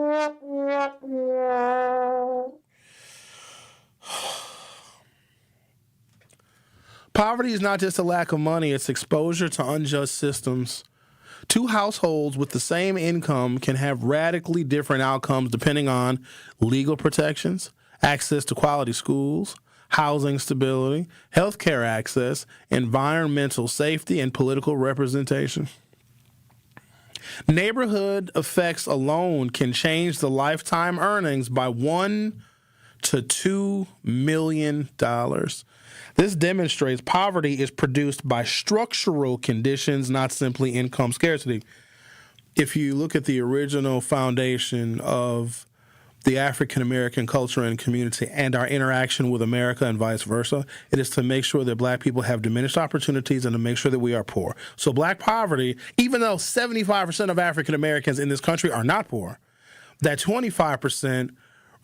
Poverty is not just a lack of money, it's exposure to unjust systems. Two households with the same income can have radically different outcomes depending on legal protections, access to quality schools, housing stability, healthcare access, environmental safety, and political representation. Neighborhood effects alone can change the lifetime earnings by $1 to $2 million. This demonstrates poverty is produced by structural conditions, not simply income scarcity. If you look at the original foundation of the African American culture and community and our interaction with America and vice versa, it is to make sure that black people have diminished opportunities and to make sure that we are poor. So black poverty, even though 75% of African Americans in this country are not poor, that 25%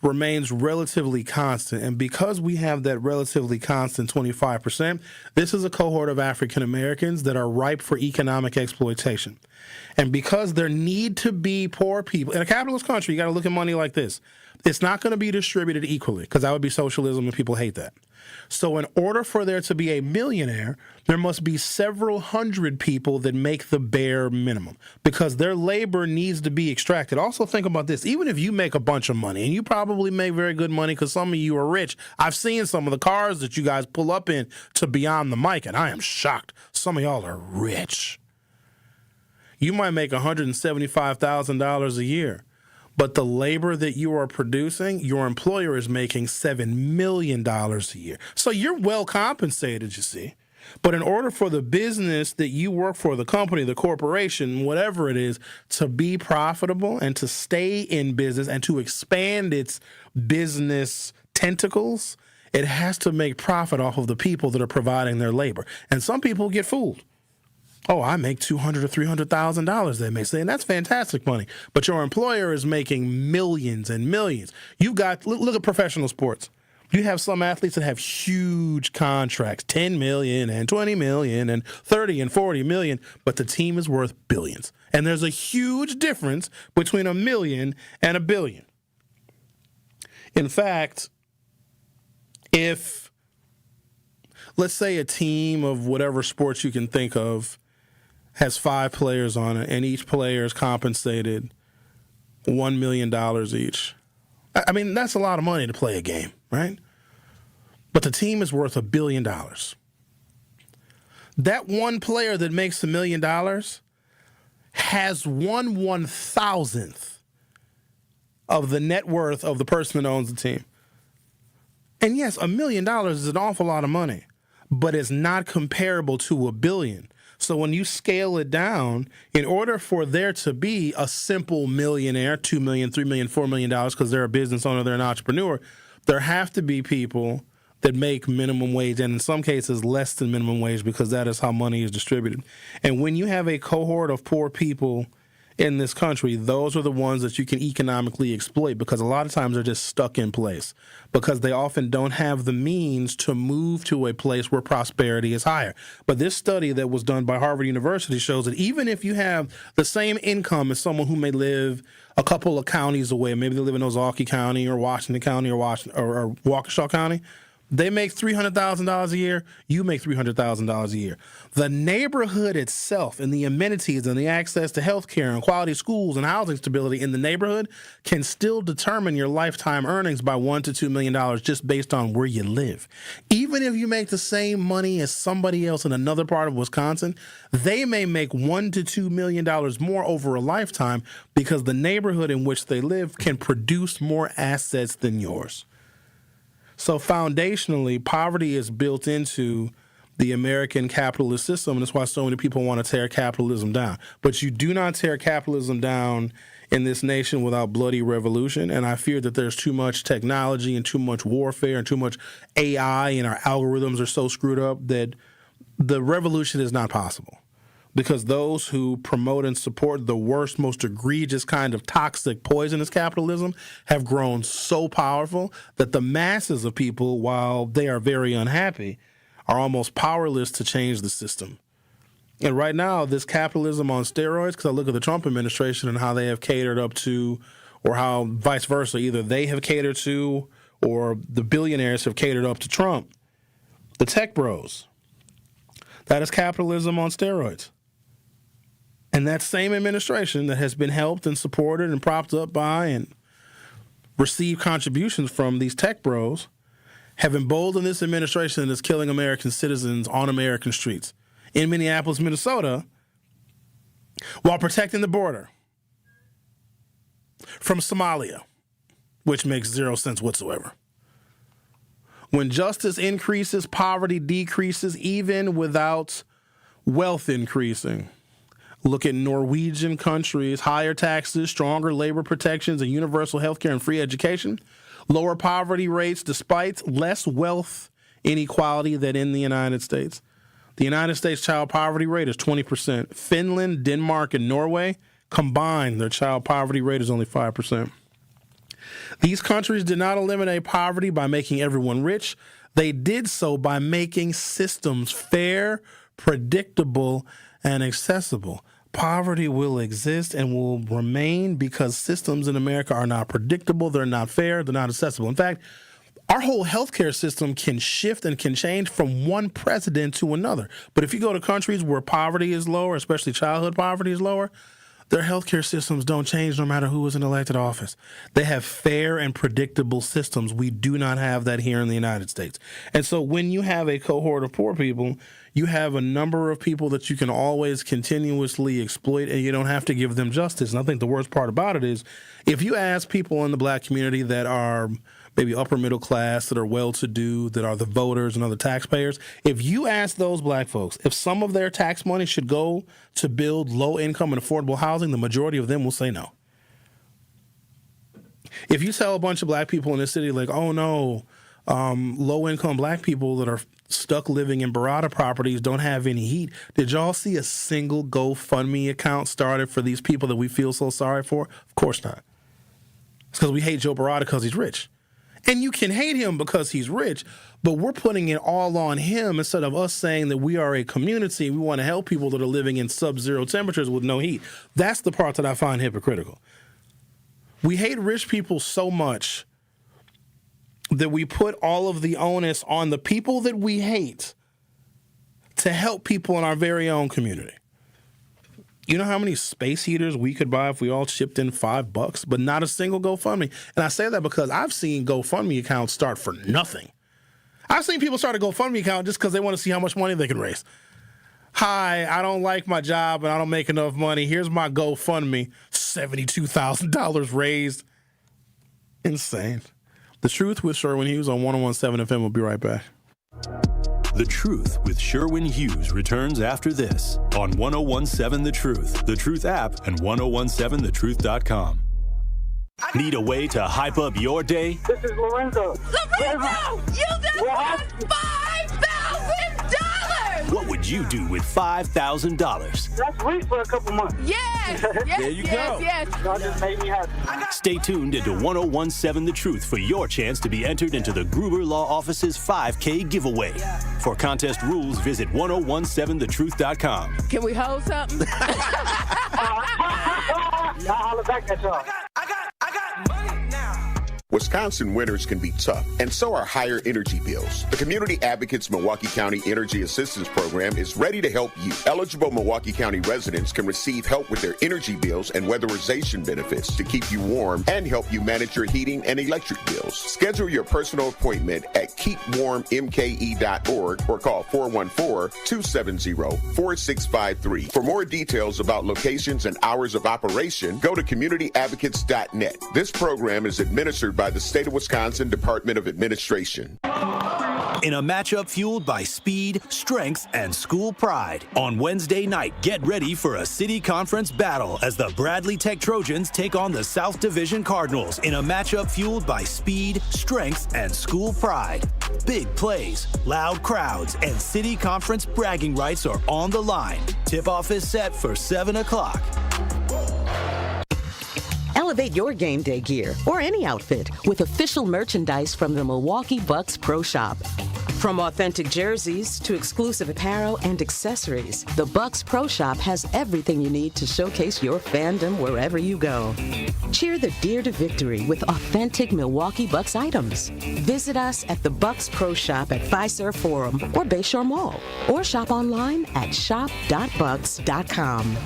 remains relatively constant. And because we have that relatively constant 25%, this is a cohort of African Americans that are ripe for economic exploitation. And because there need to be poor people, in a capitalist country, you got to look at money like this. It's not going to be distributed equally because that would be socialism and people hate that. So in order for there to be a millionaire, there must be several hundred people that make the bare minimum because their labor needs to be extracted. Also think about this. Even if you make a bunch of money, and you probably make very good money because some of you are rich. I've seen some of the cars that you guys pull up in to Beyond the Mic, and I am shocked. Some of y'all are rich. You might make $175,000 a year. But the labor that you are producing, your employer is making $7 million a year. So you're well compensated, you see. But in order for the business that you work for, the company, the corporation, whatever it is, to be profitable and to stay in business and to expand its business tentacles, it has to make profit off of the people that are providing their labor. And some people get fooled. Oh, I make $200,000 or $300,000, they may say, and that's fantastic money. But your employer is making millions and millions. You've got, look at professional sports. You have some athletes that have huge contracts, 10 million and 20 million and 30 and 40 million, but the team is worth billions. And there's a huge difference between $1 million and $1 billion. In fact, if, let's say a team of whatever sports you can think of has 5 players on it, and each player is compensated $1 million each. I mean, that's a lot of money to play a game, right? But the team is worth $1 billion. That one player that makes $1 million has 1/1000th of the net worth of the person that owns the team. And yes, $1 million is an awful lot of money, but it's not comparable to $1 billion. So when you scale it down, in order for there to be a simple millionaire, $2 million, $3 million, $4 million, because they're a business owner, they're an entrepreneur, there have to be people that make minimum wage, and in some cases less than minimum wage, because that is how money is distributed. And when you have a cohort of poor people in this country, those are the ones that you can economically exploit, because a lot of times they're just stuck in place because they often don't have the means to move to a place where prosperity is higher. But this study that was done by Harvard University shows that even if you have the same income as someone who may live a couple of counties away, maybe they live in Ozaukee County or Washington County or Waukesha County, they make $300,000 a year, you make $300,000 a year. The neighborhood itself and the amenities and the access to health care and quality schools and housing stability in the neighborhood can still determine your lifetime earnings by $1 to $2 million just based on where you live. Even if you make the same money as somebody else in another part of Wisconsin, they may make $1 to $2 million more over a lifetime because the neighborhood in which they live can produce more assets than yours. So foundationally, poverty is built into the American capitalist system, and that's why so many people want to tear capitalism down. But you do not tear capitalism down in this nation without bloody revolution, and I fear that there's too much technology and too much warfare and too much AI, and our algorithms are so screwed up that the revolution is not possible. Because those who promote and support the worst, most egregious kind of toxic, poisonous capitalism have grown so powerful that the masses of people, while they are very unhappy, are almost powerless to change the system. And right now, this capitalism on steroids, because I look at the Trump administration and how they have catered up to, or how vice versa, either they have catered to or the billionaires have catered up to Trump, the tech bros. That is capitalism on steroids. And that same administration that has been helped and supported and propped up by and received contributions from these tech bros have emboldened this administration that is killing American citizens on American streets in Minneapolis, Minnesota, while protecting the border from Somalia, which makes zero sense whatsoever. When justice increases, poverty decreases, even without wealth increasing. Look at Norwegian countries, higher taxes, stronger labor protections, and universal health care and free education, lower poverty rates despite less wealth inequality than in the United States. The United States child poverty rate is 20%. Finland, Denmark, and Norway combined, their child poverty rate is only 5%. These countries did not eliminate poverty by making everyone rich. They did so by making systems fair, predictable, and accessible. Poverty will exist and will remain because systems in America are not predictable, they're not fair, they're not accessible. In fact, our whole healthcare system can shift and can change from one president to another. But if you go to countries where poverty is lower, especially childhood poverty is lower, their healthcare systems don't change no matter who is in elected office. They have fair and predictable systems. We do not have that here in the United States. And so when you have a cohort of poor people, you have a number of people that you can always continuously exploit, and you don't have to give them justice. And I think the worst part about it is if you ask people in the black community that are maybe upper middle class, that are well-to-do, that are the voters and other taxpayers, if you ask those black folks if some of their tax money should go to build low-income and affordable housing, the majority of them will say no. If you tell a bunch of black people in this city, like, oh, no, low-income black people that are stuck living in Barada properties don't have any heat, did y'all see a single GoFundMe account started for these people that we feel so sorry for? Of course not. It's because we hate Joe Barada because he's rich. And you can hate him because he's rich, but we're putting it all on him instead of us saying that we are a community and we want to help people that are living in sub-zero temperatures with no heat. That's the part that I find hypocritical. We hate rich people so much that we put all of the onus on the people that we hate to help people in our very own community. You know how many space heaters we could buy if we all chipped in $5, but not a single GoFundMe? And I say that because I've seen GoFundMe accounts start for nothing. I've seen people start a GoFundMe account just because they want to see how much money they can raise. Hi, I don't like my job and I don't make enough money. Here's my GoFundMe. $72,000 raised. Insane. The Truth with Sherwin Hughes on 101.7 FM. We'll be right back. The Truth with Sherwin Hughes returns after this on 101.7 The Truth app, and 1017thetruth.com. Need a way to hype up your day? This is Lorenzo. Lorenzo, you just won $5,000! What would you do with $5,000? That's sweet for a couple months. Yes! Yes, There you go. Yes. That just made me happy. Stay tuned into 101.7 The Truth for your chance to be entered into the Gruber Law Office's 5K giveaway. For contest rules, visit 1017thetruth.com. Can we hold something? Y'all holler back at y'all. I got money now. Wisconsin winters can be tough, and so are higher energy bills. The Community Advocates Milwaukee County Energy Assistance Program is ready to help you. Eligible Milwaukee County residents can receive help with their energy bills and weatherization benefits to keep you warm and help you manage your heating and electric bills. Schedule your personal appointment at keepwarmmke.org or call 414-270-4653. For more details about locations and hours of operation, go to communityadvocates.net. This program is administered by the State of Wisconsin Department of Administration. In a matchup fueled by speed, strength, and school pride. On Wednesday night, get ready for a city conference battle as the Bradley Tech Trojans take on the South Division Cardinals in a matchup fueled by speed, strength, and school pride. Big plays, loud crowds, and city conference bragging rights are on the line. Tip-off is set for 7 o'clock. Elevate your game day gear or any outfit with official merchandise from the Milwaukee Bucks Pro Shop. From authentic jerseys to exclusive apparel and accessories, the Bucks Pro Shop has everything you need to showcase your fandom wherever you go. Cheer the Deer to victory with authentic Milwaukee Bucks items. Visit us at the Bucks Pro Shop at Fiserv Forum or Bayshore Mall, or shop online at shop.bucks.com.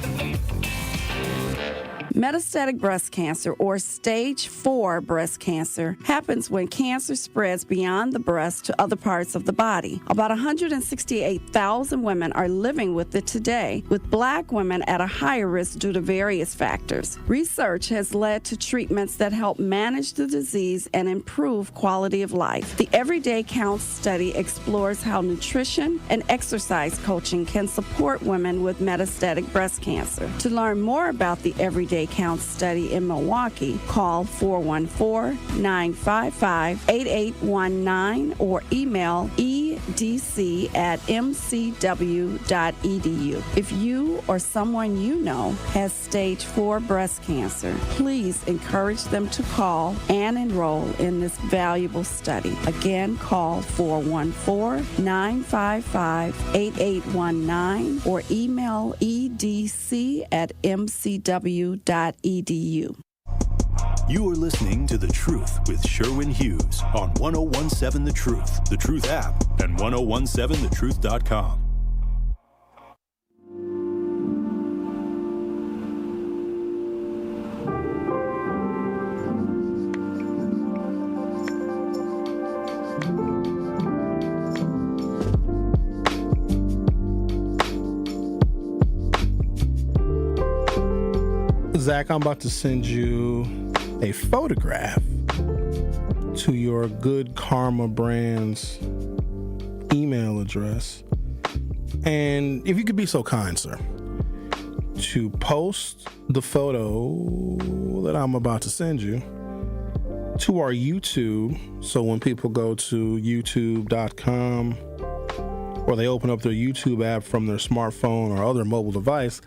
Metastatic breast cancer, or stage 4 breast cancer, happens when cancer spreads beyond the breast to other parts of the body. About 168,000 women are living with it today, with Black women at a higher risk due to various factors. Research has led to treatments that help manage the disease and improve quality of life. The Everyday Counts study explores how nutrition and exercise coaching can support women with metastatic breast cancer. To learn more about the Everyday Counts study in Milwaukee, call 414-955-8819 or email edc@mcw.edu. If you or someone you know has stage 4 breast cancer, please encourage them to call and enroll in this valuable study. Again, call 414-955-8819 or email edc@mcw.edu. You are listening to The Truth with Sherwin Hughes on 1017 The Truth app, and 1017thetruth.com. Zach, I'm about to send you a photograph to your Good Karma Brands email address. And if you could be so kind, sir, to post the photo that I'm about to send you to our YouTube. So when people go to youtube.com or they open up their YouTube app from their smartphone or other mobile device,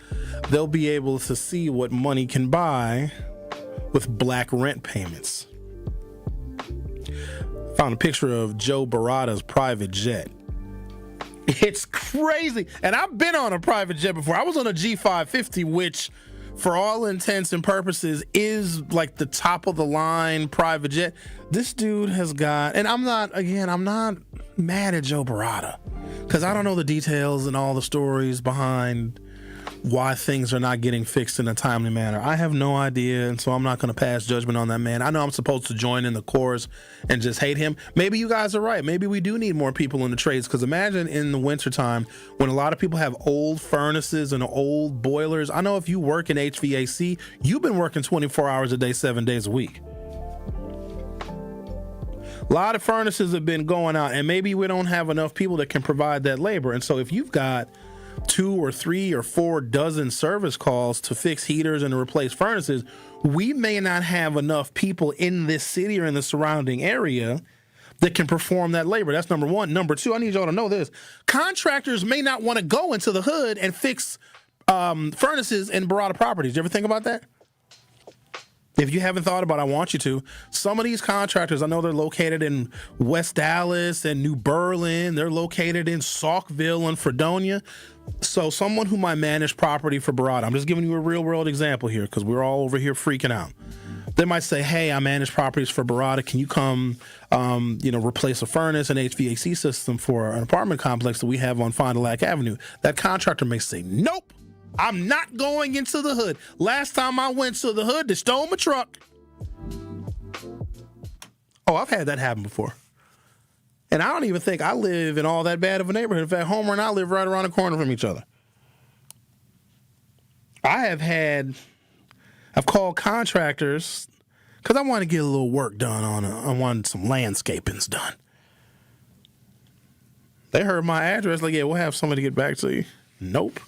they'll be able to see what money can buy with Black rent payments. Found a picture of Joe Barada's private jet. It's crazy. And I've been on a private jet before. I was on a G550, which for all intents and purposes is like the top of the line private jet. This dude has got, and I'm not mad at Joe Barada, because I don't know the details and all the stories behind why things are not getting fixed in a timely manner. I have no idea, and so I'm not going to pass judgment on that man. I know I'm supposed to join in the chorus and just hate him. Maybe you guys are right. Maybe we do need more people in the trades, because imagine in the wintertime when a lot of people have old furnaces and old boilers. I know if you work in HVAC, you've been working 24 hours a day, 7 days a week. A lot of furnaces have been going out, and maybe we don't have enough people that can provide that labor. And so if you've got 2 or 3 or 4 dozen service calls to fix heaters and to replace furnaces, we may not have enough people in this city or in the surrounding area that can perform that labor. That's number one. Number two, I need y'all to know this. Contractors may not want to go into the hood and fix furnaces in Barada properties. You ever think about that? If you haven't thought about it, I want you to. Some of these contractors, I know they're located in West Dallas and New Berlin. They're located in Saukville and Fredonia. So someone who might manage property for Barada, I'm just giving you a real world example here because we're all over here freaking out. They might say, hey, I manage properties for Barada. Can you come, replace a furnace and HVAC system for an apartment complex that we have on Fond du Lac Avenue? That contractor may say, nope. I'm not going into the hood. Last time I went to the hood, they stole my truck. Oh, I've had that happen before. And I don't even think I live in all that bad of a neighborhood. In fact, Homer and I live right around the corner from each other. I've called contractors because I want to get a little work done I wanted some landscapings done. They heard my address, like, yeah, we'll have somebody get back to you. Nope.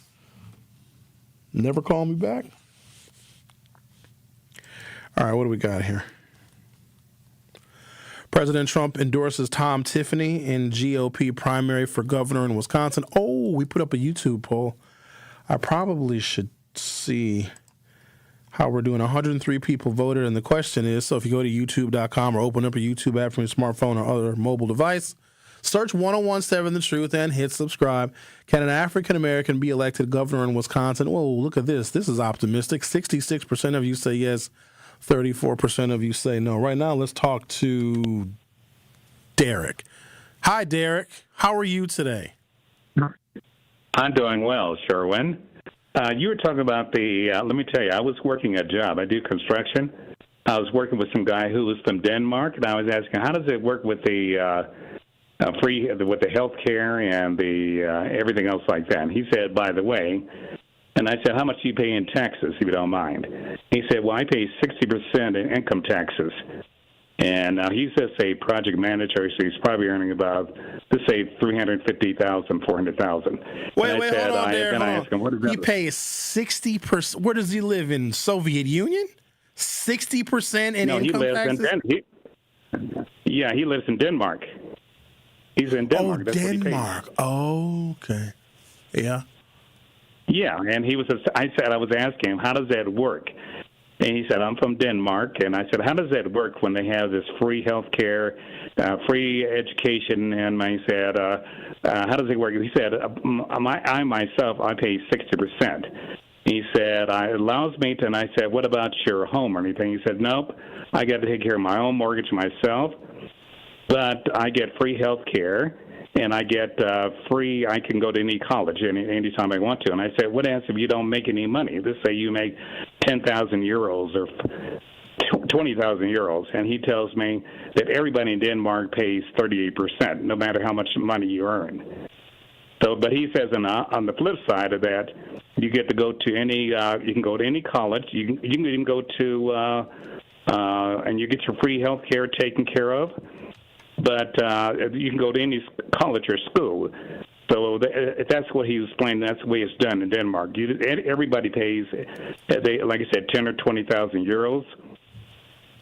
Never call me back. All right, what do we got here? President Trump endorses Tom Tiffany in GOP primary for governor in Wisconsin. Oh, we put up a YouTube poll. I probably should see how we're doing. 103 people voted, and the question is, so if you go to youtube.com or open up a YouTube app from your smartphone or other mobile device, search 1017 The Truth and hit subscribe. Can an African-American be elected governor in Wisconsin? Whoa, look at this. This is optimistic. 66% of you say yes. 34% of you say no. Right now, let's talk to Derek. Hi, Derek. How are you today? I'm doing well, Sherwin. You were talking about let me tell you, I was working a job. I do construction. I was working with some guy who was from Denmark, and I was asking, how does it work with the with the health care and the everything else like that? And he said, by the way, and I said, how much do you pay in taxes, if you don't mind? He said, well, I pay 60% in income taxes. And he's just a project manager, so he's probably earning about, let's say, $350,000, $400,000. Wait, hold on, Derek. I asked him, what is that? He pays 60%. Where does he live, in Soviet Union? 60% in income taxes? Yeah, he lives in Denmark. He's in Denmark. Oh, that's Denmark. Oh, okay. Yeah. Yeah, and I was asking him, how does that work? And he said, I'm from Denmark. And I said, how does that work when they have this free health care, free education? And I said, how does it work? He said, I myself, I pay 60%. He said, it allows me to, and I said, what about your home or anything? He said, nope, I got to take care of my own mortgage myself, but I get free health care, and I get free, I can go to any college anytime I want to. And I said, what happens if you don't make any money? Let's say you make 10,000 euros or 20,000 euros, and he tells me that everybody in Denmark pays 38%, no matter how much money you earn. So, but he says on the flip side of that, you get to go to any, you can go to any college. You can even go to, and you get your free health care taken care of. But you can go to any college or school. So that's what he was explaining. That's the way it's done in Denmark. Everybody pays, like I said, 10 or 20,000 euros,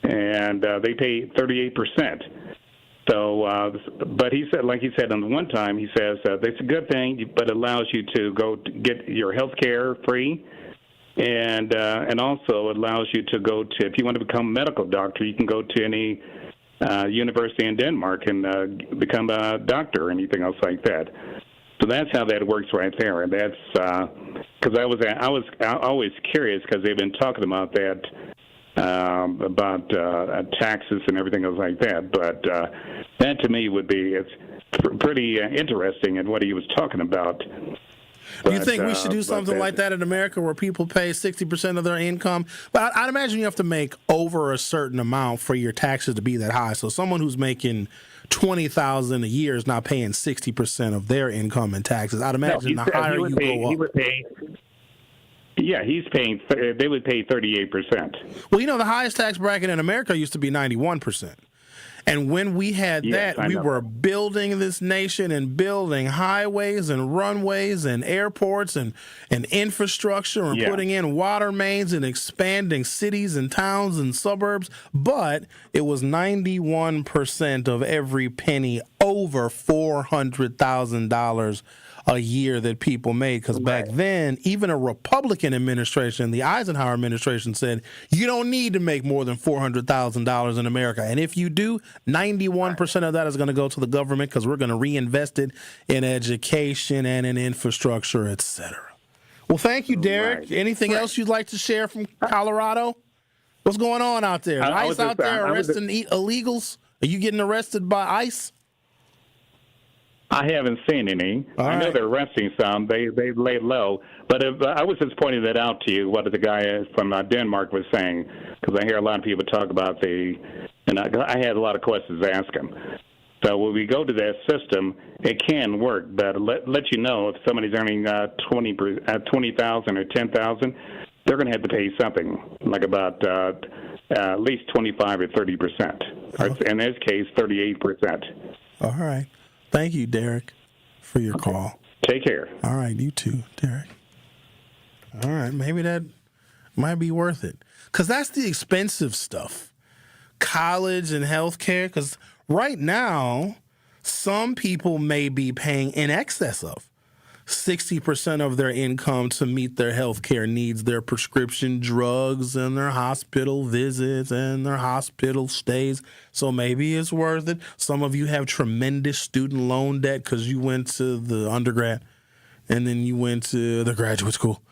and they pay 38%. So, but he said, like he said on the one time, he says it's a good thing, but it allows you to go to get your health care free, and also it allows you to go to, if you want to become a medical doctor, you can go to any university in Denmark and become a doctor or anything else like that. So that's how that works right there, and that's because I was always curious because they've been talking about that. About taxes and everything else like that, but that to me it's pretty interesting in what he was talking about. Do you think we should do something like that in America where people pay 60% of their income? But I'd imagine you have to make over a certain amount for your taxes to be that high. So someone who's making $20,000 a year is not paying 60% of their income in taxes. I'd imagine the higher you go up. He would pay. Yeah, he's paying. They would pay 38%. Well, the highest tax bracket in America used to be 91%. And when we had that, we were building this nation and building highways and runways and airports and infrastructure and putting in water mains and expanding cities and towns and suburbs. But it was 91% of every penny over $400,000 a year that people made, because back then, even a Republican administration, the Eisenhower administration, said you don't need to make more than $400,000 in America. And if you do, 91% of that is going to go to the government because we're going to reinvest it in education and in infrastructure, et cetera. Well, thank you, Derek. Anything else you'd like to share from Colorado? What's going on out there? ICE out there arresting illegals? Are you getting arrested by ICE? I haven't seen any. I know they're arresting some. They laid low. But I was just pointing that out to you, what the guy from Denmark was saying, because I hear a lot of people talk about and I had a lot of questions to ask him. So when we go to that system, it can work, but let you know if somebody's earning 20,000 or 10,000, they're going to have to pay something, like about at least 25 or 30%. Or in this case, 38%. All right. Thank you, Derek, for your call. Take care. All right, you too, Derek. All right, maybe that might be worth it. Because that's the expensive stuff. College and healthcare. Because right now, some people may be paying in excess of 60% of their income to meet their healthcare needs, their prescription drugs and their hospital visits and their hospital stays. So maybe it's worth it. Some of you have tremendous student loan debt because you went to the undergrad and then you went to the graduate school.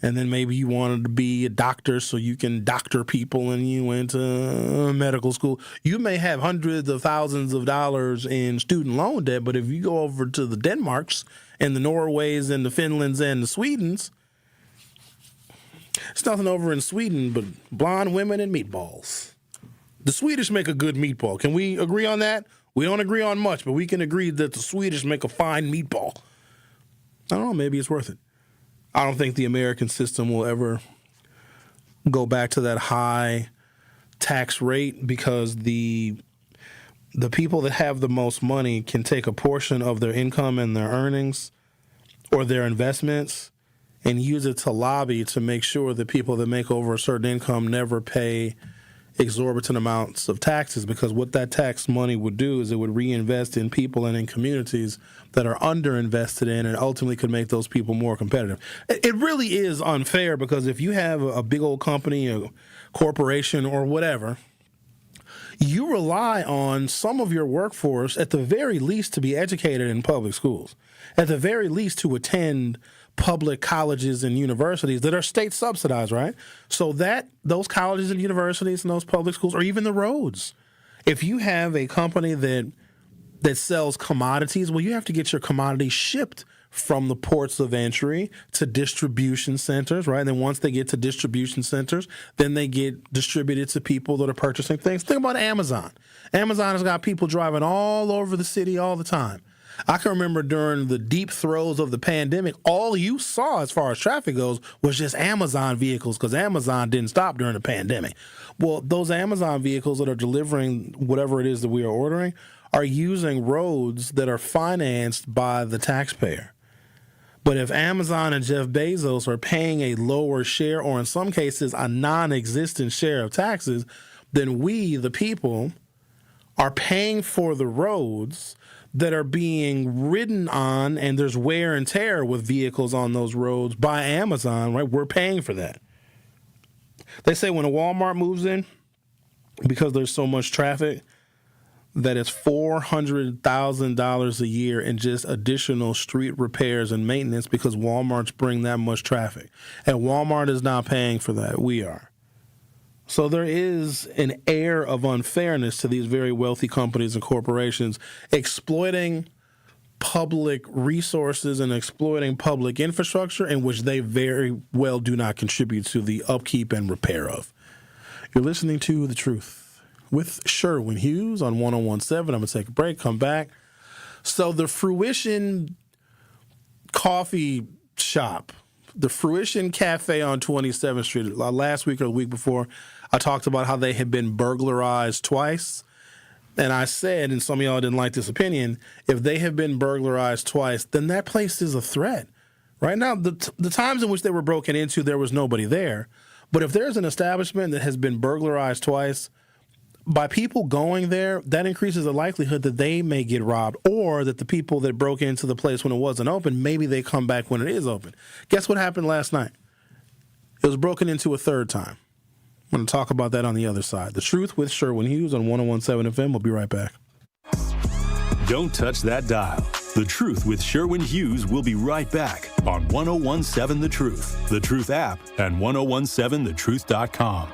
And then maybe you wanted to be a doctor so you can doctor people and you went to medical school. You may have hundreds of thousands of dollars in student loan debt, but if you go over to the Denmarks and the Norways and the Finlands and the Swedens, it's nothing over in Sweden but blonde women and meatballs. The Swedish make a good meatball. Can we agree on that? We don't agree on much, but we can agree that the Swedish make a fine meatball. I don't know, maybe it's worth it. I don't think the American system will ever go back to that high tax rate because the people that have the most money can take a portion of their income and their earnings or their investments and use it to lobby to make sure that people that make over a certain income never pay exorbitant amounts of taxes, because what that tax money would do is it would reinvest in people and in communities that are underinvested in and ultimately could make those people more competitive. It really is unfair because if you have a big old company, a corporation or whatever, you rely on some of your workforce at the very least to be educated in public schools, at the very least to attend public colleges and universities that are state subsidized, right? So that those colleges and universities and those public schools, or even the roads, if you have a company that sells commodities, well, you have to get your commodities shipped from the ports of entry to distribution centers, right? And then once they get to distribution centers, then they get distributed to people that are purchasing things. Think about Amazon. Amazon has got people driving all over the city all the time. I can remember during the deep throes of the pandemic, all you saw as far as traffic goes was just Amazon vehicles because Amazon didn't stop during the pandemic. Well, those Amazon vehicles that are delivering whatever it is that we are ordering are using roads that are financed by the taxpayer. But if Amazon and Jeff Bezos are paying a lower share, or in some cases a non-existent share of taxes, then we, the people, are paying for the roads that are being ridden on, and there's wear and tear with vehicles on those roads by Amazon, right? We're paying for that. They say when a Walmart moves in, because there's so much traffic, that it's $400,000 a year in just additional street repairs and maintenance because Walmarts bring that much traffic. And Walmart is not paying for that. We are. So there is an air of unfairness to these very wealthy companies and corporations exploiting public resources and exploiting public infrastructure in which they very well do not contribute to the upkeep and repair of. You're listening to The Truth with Sherwin Hughes on 101.7. I'm going to take a break, come back. So the Fruition coffee shop, the Fruition Cafe on 27th Street, last week or the week before, I talked about how they had been burglarized twice. And I said, and some of y'all didn't like this opinion, if they have been burglarized twice, then that place is a threat. Right now, the times in which they were broken into, there was nobody there. But if there's an establishment that has been burglarized twice, by people going there, that increases the likelihood that they may get robbed, or that the people that broke into the place when it wasn't open, maybe they come back when it is open. Guess what happened last night? It was broken into a third time. I'm going to talk about that on the other side. The Truth with Sherwin Hughes on 101.7 FM. We'll be right back. Don't touch that dial. The Truth with Sherwin Hughes will be right back on 101.7 The Truth, The Truth app, and 1017thetruth.com.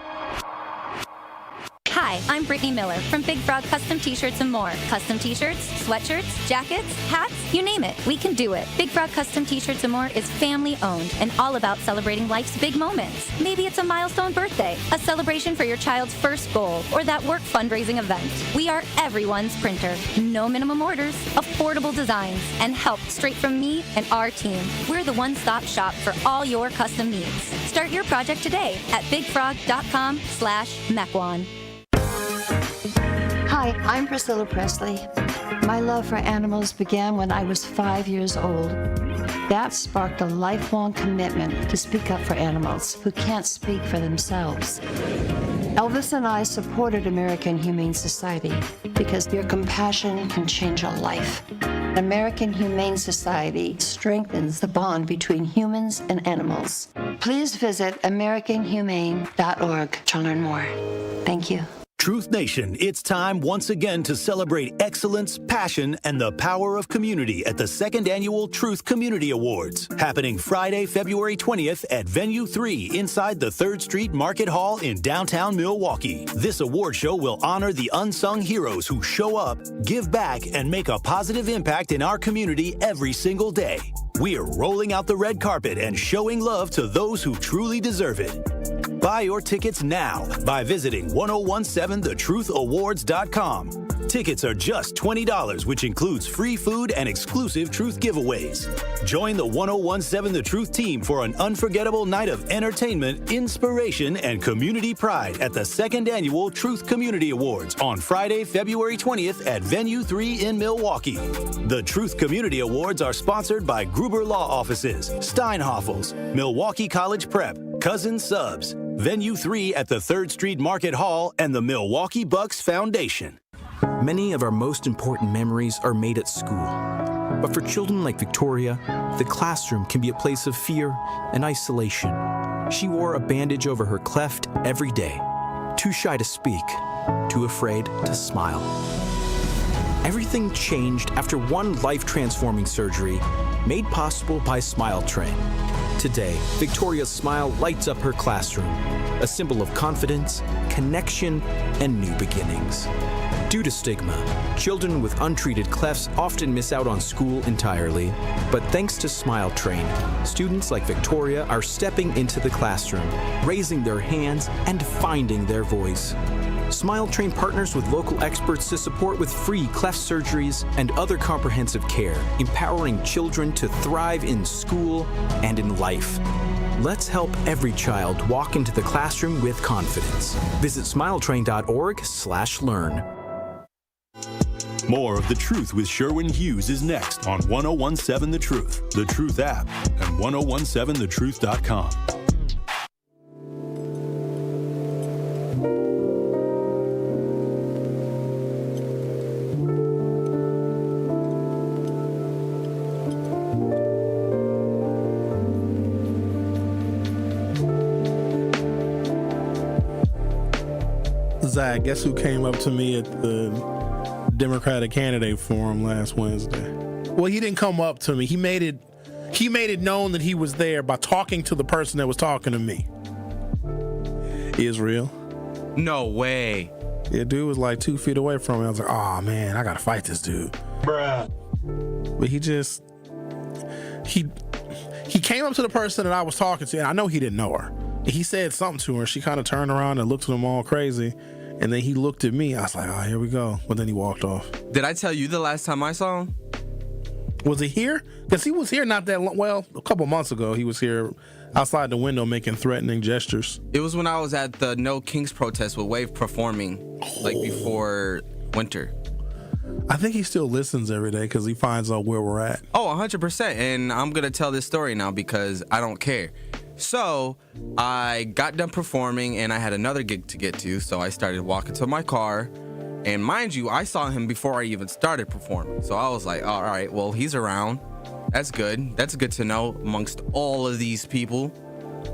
Hi, I'm Brittany Miller from Big Frog Custom T-Shirts and more. Custom T-shirts, sweatshirts, jackets, hats, you name it, we can do it. Big Frog Custom T-Shirts and more is family-owned and all about celebrating life's big moments. Maybe it's a milestone birthday, a celebration for your child's first goal, or that work fundraising event. We are everyone's printer. No minimum orders, affordable designs, and help straight from me and our team. We're the one-stop shop for all your custom needs. Start your project today at bigfrog.com/Mequon. Hi, I'm Priscilla Presley. My love for animals began when I was 5 years old. That sparked a lifelong commitment to speak up for animals who can't speak for themselves. Elvis and I supported American Humane Society because your compassion can change a life. American Humane Society strengthens the bond between humans and animals. Please visit AmericanHumane.org to learn more. Thank you. Truth Nation, it's time once again to celebrate excellence, passion, and the power of community at the second annual Truth Community Awards, happening Friday, February 20th at Venue 3 inside the 3rd Street Market Hall in downtown Milwaukee. This award show will honor the unsung heroes who show up, give back, and make a positive impact in our community every single day. We are rolling out the red carpet and showing love to those who truly deserve it. Buy your tickets now by visiting 1017thetruthAwards.com. Tickets are just $20, which includes free food and exclusive Truth giveaways. Join the 1017 The Truth team for an unforgettable night of entertainment, inspiration, and community pride at the second annual Truth Community Awards on Friday, February 20th at Venue 3 in Milwaukee. The Truth Community Awards are sponsored by Gruber Law Offices, Steinhoffels, Milwaukee College Prep, Cousin Subs, Venue 3 at the 3rd Street Market Hall, and the Milwaukee Bucks Foundation. Many of our most important memories are made at school. But for children like Victoria, the classroom can be a place of fear and isolation. She wore a bandage over her cleft every day, too shy to speak, too afraid to smile. Everything changed after one life-transforming surgery made possible by Smile Train. Today, Victoria's smile lights up her classroom, a symbol of confidence, connection, and new beginnings. Due to stigma, children with untreated clefts often miss out on school entirely. But thanks to Smile Train, students like Victoria are stepping into the classroom, raising their hands, and finding their voice. Smile Train partners with local experts to support with free cleft surgeries and other comprehensive care, empowering children to thrive in school and in life. Let's help every child walk into the classroom with confidence. Visit smiletrain.org/learn. More of The Truth with Sherwin Hughes is next on 1017 The Truth, The Truth app, and 1017thetruth.com. Zach, guess who came up to me at the Democratic candidate forum last Wednesday? Well, he didn't come up to me. He made it known that he was there by talking to the person that was talking to me. Israel. No way. Yeah, dude was like 2 feet away from me. I was like, oh man, I gotta fight this dude. Bruh. But he came up to the person that I was talking to, and I know he didn't know her. He said something to her. She kind of turned around and looked at him all crazy. And then he looked at me. I was like, oh, here we go. But then he walked off. Did I tell you the last time I saw him? Was he here? Because he was here not that long. Well, a couple months ago, he was here outside the window making threatening gestures. It was when I was at the No Kings protest with Wave performing, like before winter. I think he still listens every day because he finds out where we're at. Oh, 100%. And I'm going to tell this story now because I don't care. So I got done performing and I had another gig to get to. So I started walking to my car. And mind you, I saw him before I even started performing. So I was like, all right, well, he's around. That's good. That's good to know amongst all of these people.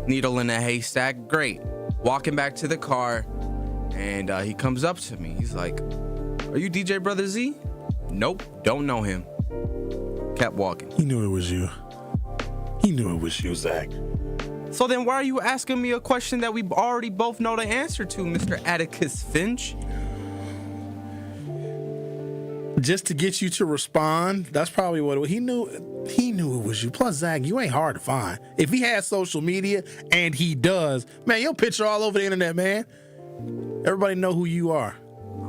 Needle in a haystack. Great. Walking back to the car and he comes up to me. He's like, are you DJ Brother Z? Nope, don't know him. Kept walking. He knew it was you. He knew it was you, Zach. So then why are you asking me a question that we already both know the answer to, Mr. Atticus Finch? Just to get you to respond. That's probably what he knew. He knew it was you. Plus, Zach, you ain't hard to find. If he has social media, and he does, man, your picture all over the internet, man. Everybody know who you are.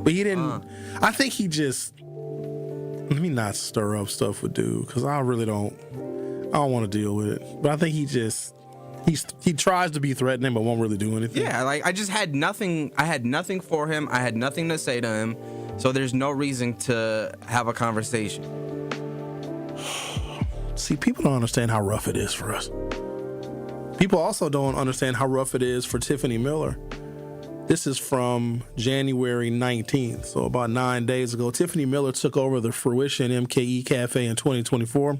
But he didn't. I think he just. Let me not stir up stuff with dude, because I really don't. I don't want to deal with it. But I think he just. He tries to be threatening, but won't really do anything. Yeah, like I just had nothing. I had nothing for him. I had nothing to say to him. So there's no reason to have a conversation. See, people don't understand how rough it is for us. People also don't understand how rough it is for Tiffany Miller. This is from January 19th, so about 9 days ago. Tiffany Miller took over the Fruition MKE Cafe in 2024,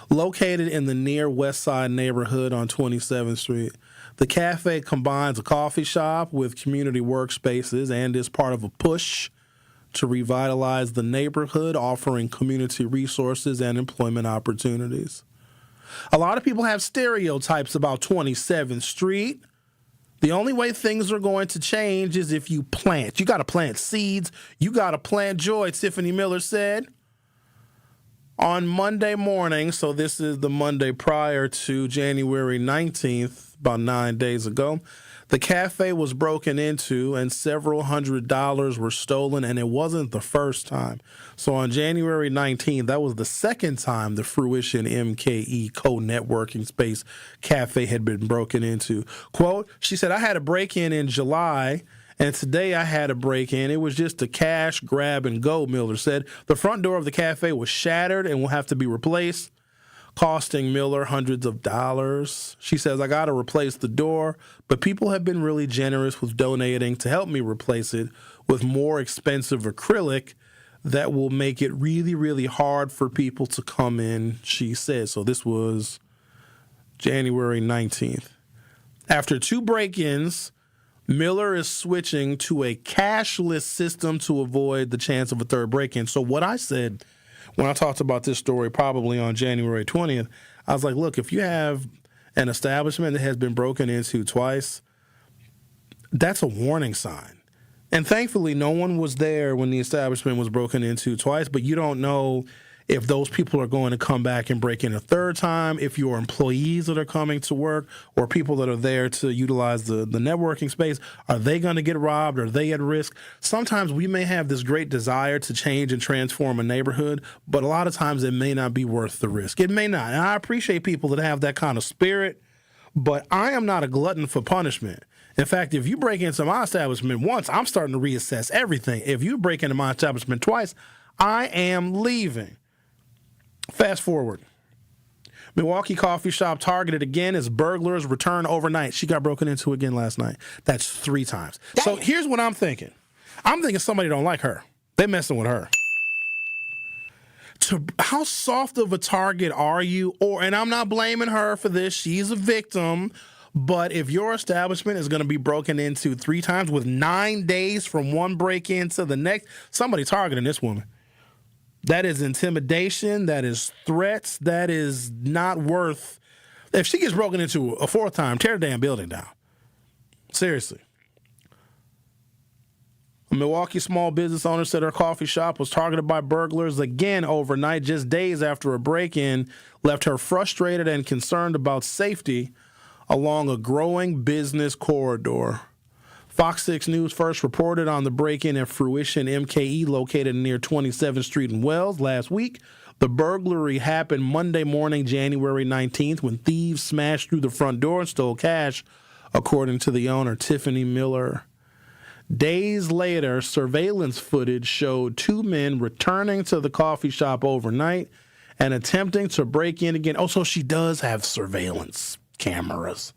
located in the near West Side neighborhood on 27th Street. The cafe combines a coffee shop with community workspaces and is part of a push to revitalize the neighborhood, offering community resources and employment opportunities. A lot of people have stereotypes about 27th Street. The only way things are going to change is if you plant. You got to plant seeds. You got to plant joy, Tiffany Miller said. On Monday morning, so this is the Monday prior to January 19th, about 9 days ago, the cafe was broken into and several $100s were stolen, and it wasn't the first time. So on January 19th, that was the second time the Fruition MKE co-networking space cafe had been broken into. Quote, she said, I had a break-in in July, and today I had a break-in. It was just a cash grab and go, Miller said. The front door of the cafe was shattered and will have to be replaced, costing Miller hundreds of dollars. She says, I got to replace the door, but people have been really generous with donating to help me replace it with more expensive acrylic that will make it really, really hard for people to come in, she said. So this was January 19th. After 2 break-ins, Miller is switching to a cashless system to avoid the chance of a third break-in. So what I said when I talked about this story probably on January 20th, I was like, look, if you have an establishment that has been broken into twice, that's a warning sign. And thankfully, no one was there when the establishment was broken into twice, but you don't know if those people are going to come back and break in a third time, if your employees that are coming to work or people that are there to utilize the networking space, are they going to get robbed? Are they at risk? Sometimes we may have this great desire to change and transform a neighborhood, but a lot of times it may not be worth the risk. It may not. And I appreciate people that have that kind of spirit, but I am not a glutton for punishment. In fact, if you break into my establishment once, I'm starting to reassess everything. If you break into my establishment twice, I am leaving. Fast forward. Milwaukee coffee shop targeted again as burglars return overnight. She got broken into again last night. That's 3 times. Dang. So here's what I'm thinking. I'm thinking somebody don't like her. They messing with her. How soft of a target are you? And I'm not blaming her for this. She's a victim. But if your establishment is going to be broken into 3 times with 9 days from one break-in to the next, somebody targeting this woman. That is intimidation. That is threats. That is not worth. If she gets broken into a 4th time, tear the damn building down. Seriously. A Milwaukee small business owner said her coffee shop was targeted by burglars again overnight, just days after a break-in left her frustrated and concerned about safety along a growing business corridor. Fox 6 News first reported on the break-in at Fruition MKE located near 27th Street in Wells last week. The burglary happened Monday morning, January 19th, when thieves smashed through the front door and stole cash, according to the owner, Tiffany Miller. Days later, surveillance footage showed two men returning to the coffee shop overnight and attempting to break in again. Oh, so she does have surveillance cameras.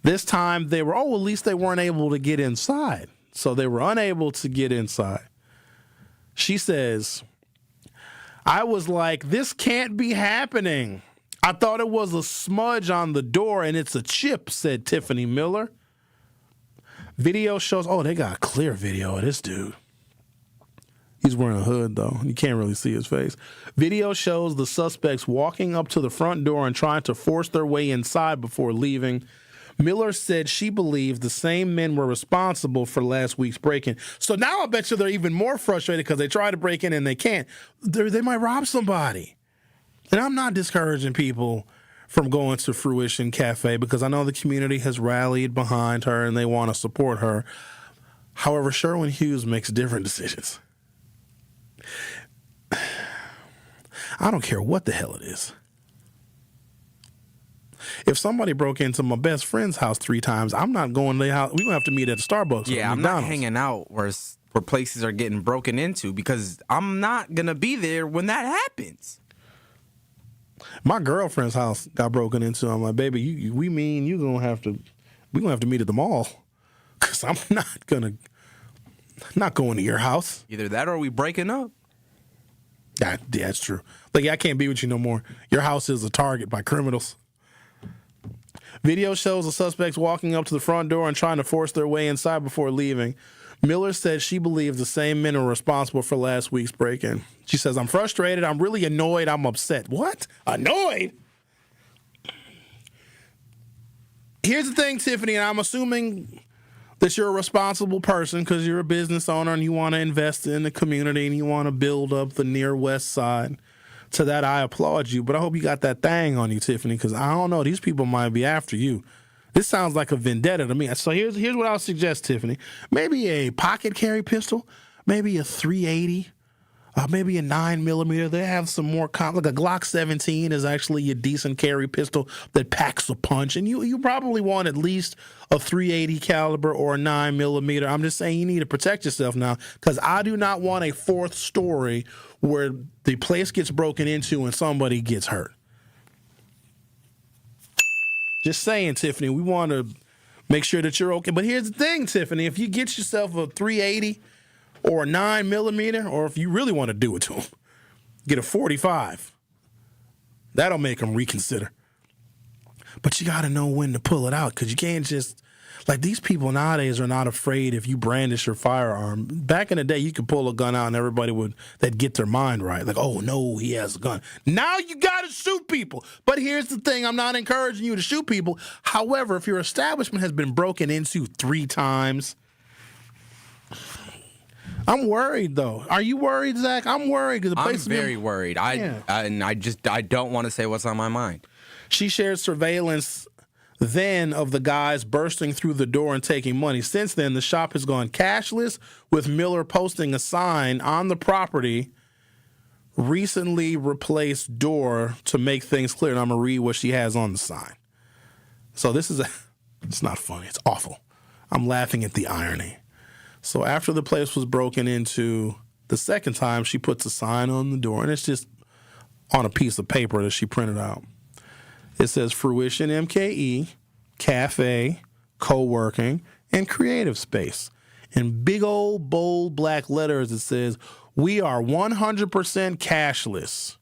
This time they were, at least they weren't able to get inside. So they were unable to get inside. She says, I was like, this can't be happening. I thought it was a smudge on the door and it's a chip, said Tiffany Miller. Video shows, they got a clear video of this dude. He's wearing a hood, though. You can't really see his face. Video shows the suspects walking up to the front door and trying to force their way inside before leaving. Miller said she believed the same men were responsible for last week's break-in. So now I bet you they're even more frustrated because they try to break in and they can't. They might rob somebody. And I'm not discouraging people from going to Fruition Cafe because I know the community has rallied behind her and they want to support her. However, Sherwin Hughes makes different decisions. I don't care what the hell it is. If somebody broke into my best friend's house 3 times, I'm not going to their house. We're going to have to meet at Starbucks. Yeah, I'm not hanging out where places are getting broken into because I'm not going to be there when that happens. My girlfriend's house got broken into. I'm like, baby, we're gonna have to meet at the mall, cause I'm not going to your house. Either that or we breaking up. Yeah, that's true. Like, I can't be with you no more. Your house is a target by criminals. Video shows the suspects walking up to the front door and trying to force their way inside before leaving. Miller said she believes the same men are responsible for last week's break-in. She says, I'm frustrated, I'm really annoyed, I'm upset. What? Annoyed? Here's the thing, Tiffany, and I'm assuming that you're a responsible person because you're a business owner and you want to invest in the community and you want to build up the near west side. To that, I applaud you, but I hope you got that thing on you, Tiffany, because I don't know, these people might be after you. This sounds like a vendetta to me. So here's what I'll suggest, Tiffany. Maybe a pocket carry pistol, maybe a .380, maybe a 9mm. They have some more like a Glock 17 is actually a decent carry pistol that packs a punch. And you probably want at least a .380 caliber or a 9mm. I'm just saying you need to protect yourself now because I do not want a fourth story where the place gets broken into and somebody gets hurt. Just saying, Tiffany, we want to make sure that you're okay. But here's the thing, Tiffany. If you get yourself a .380 or a 9mm, or if you really want to do it to them, get a .45. That'll make them reconsider. But you got to know when to pull it out because you can't just... Like, these people nowadays are not afraid if you brandish your firearm. Back in the day, you could pull a gun out and everybody they'd get their mind right. Like, oh, no, he has a gun. Now you got to shoot people. But here's the thing. I'm not encouraging you to shoot people. However, if your establishment has been broken into 3 times, I'm worried, though. Are you worried, Zach? I'm worried. Because I'm very worried. I don't want to say what's on my mind. She shared surveillance then of the guys bursting through the door and taking money. Since then, the shop has gone cashless, with Miller posting a sign on the property, recently replaced door, to make things clear. And I'm going to read what she has on the sign. So it's not funny. It's awful. I'm laughing at the irony. So after the place was broken into the second time, she puts a sign on the door, and it's just on a piece of paper that she printed out. It says Fruition MKE, Cafe, Co-working, and Creative Space. In big old bold black letters, it says, we are 100% cashless.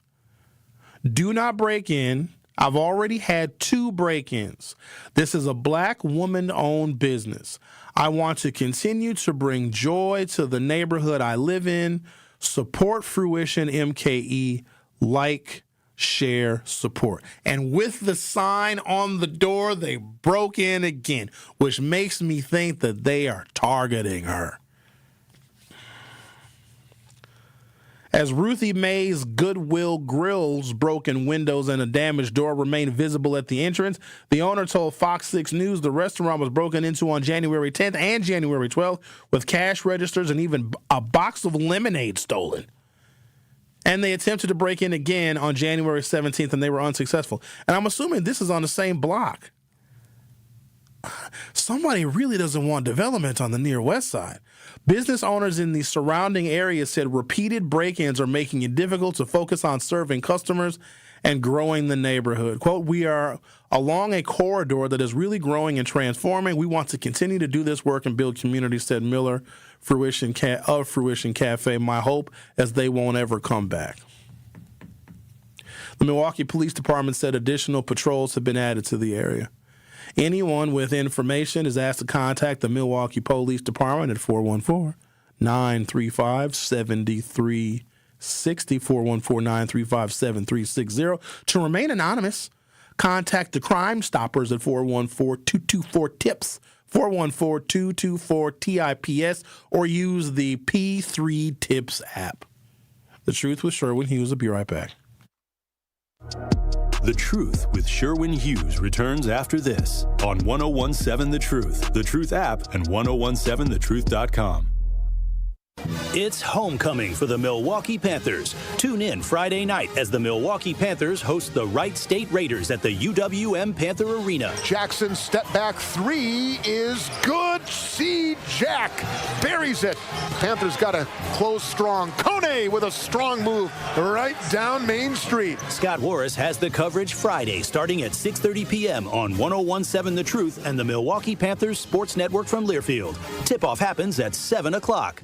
Do not break in. I've already had 2 break-ins. This is a black woman-owned business. I want to continue to bring joy to the neighborhood I live in. Support Fruition MKE. Like, share, support. And with the sign on the door, they broke in again, which makes me think that they are targeting her. As Ruthie Mae's Goodwill Grill's broken windows and a damaged door remain visible at the entrance, the owner told Fox 6 News the restaurant was broken into on January 10th and January 12th, with cash registers and even a box of lemonade stolen. And they attempted to break in again on January 17th, and they were unsuccessful. And I'm assuming this is on the same block. Somebody really doesn't want development on the near west side. Business owners in the surrounding area said repeated break-ins are making it difficult to focus on serving customers and growing the neighborhood. Quote, "We are along a corridor that is really growing and transforming. We want to continue to do this work and build community," said Miller of Fruition Cafe. "My hope is they won't ever come back." The Milwaukee Police Department said additional patrols have been added to the area. Anyone with information is asked to contact the Milwaukee Police Department at 414-935-7360, 414-935-7360. To remain anonymous, contact the Crime Stoppers at 414-224-TIPS, 414-224-TIPS, or use the P3 Tips app. The Truth with Sherwin Hughes will be right back. The Truth with Sherwin Hughes returns after this on 1017 The Truth, The Truth app, and 1017thetruth.com. It's homecoming for the Milwaukee Panthers. Tune in Friday night as the Milwaukee Panthers host the Wright State Raiders at the UWM Panther Arena. Jackson's step back three is good. See Jack buries it. Panthers got to close strong. Kone with a strong move right down Main Street. Scott Warris has the coverage Friday starting at 6:30 p.m. on 1017 The Truth and the Milwaukee Panthers Sports Network from Learfield. Tip-off happens at 7 o'clock.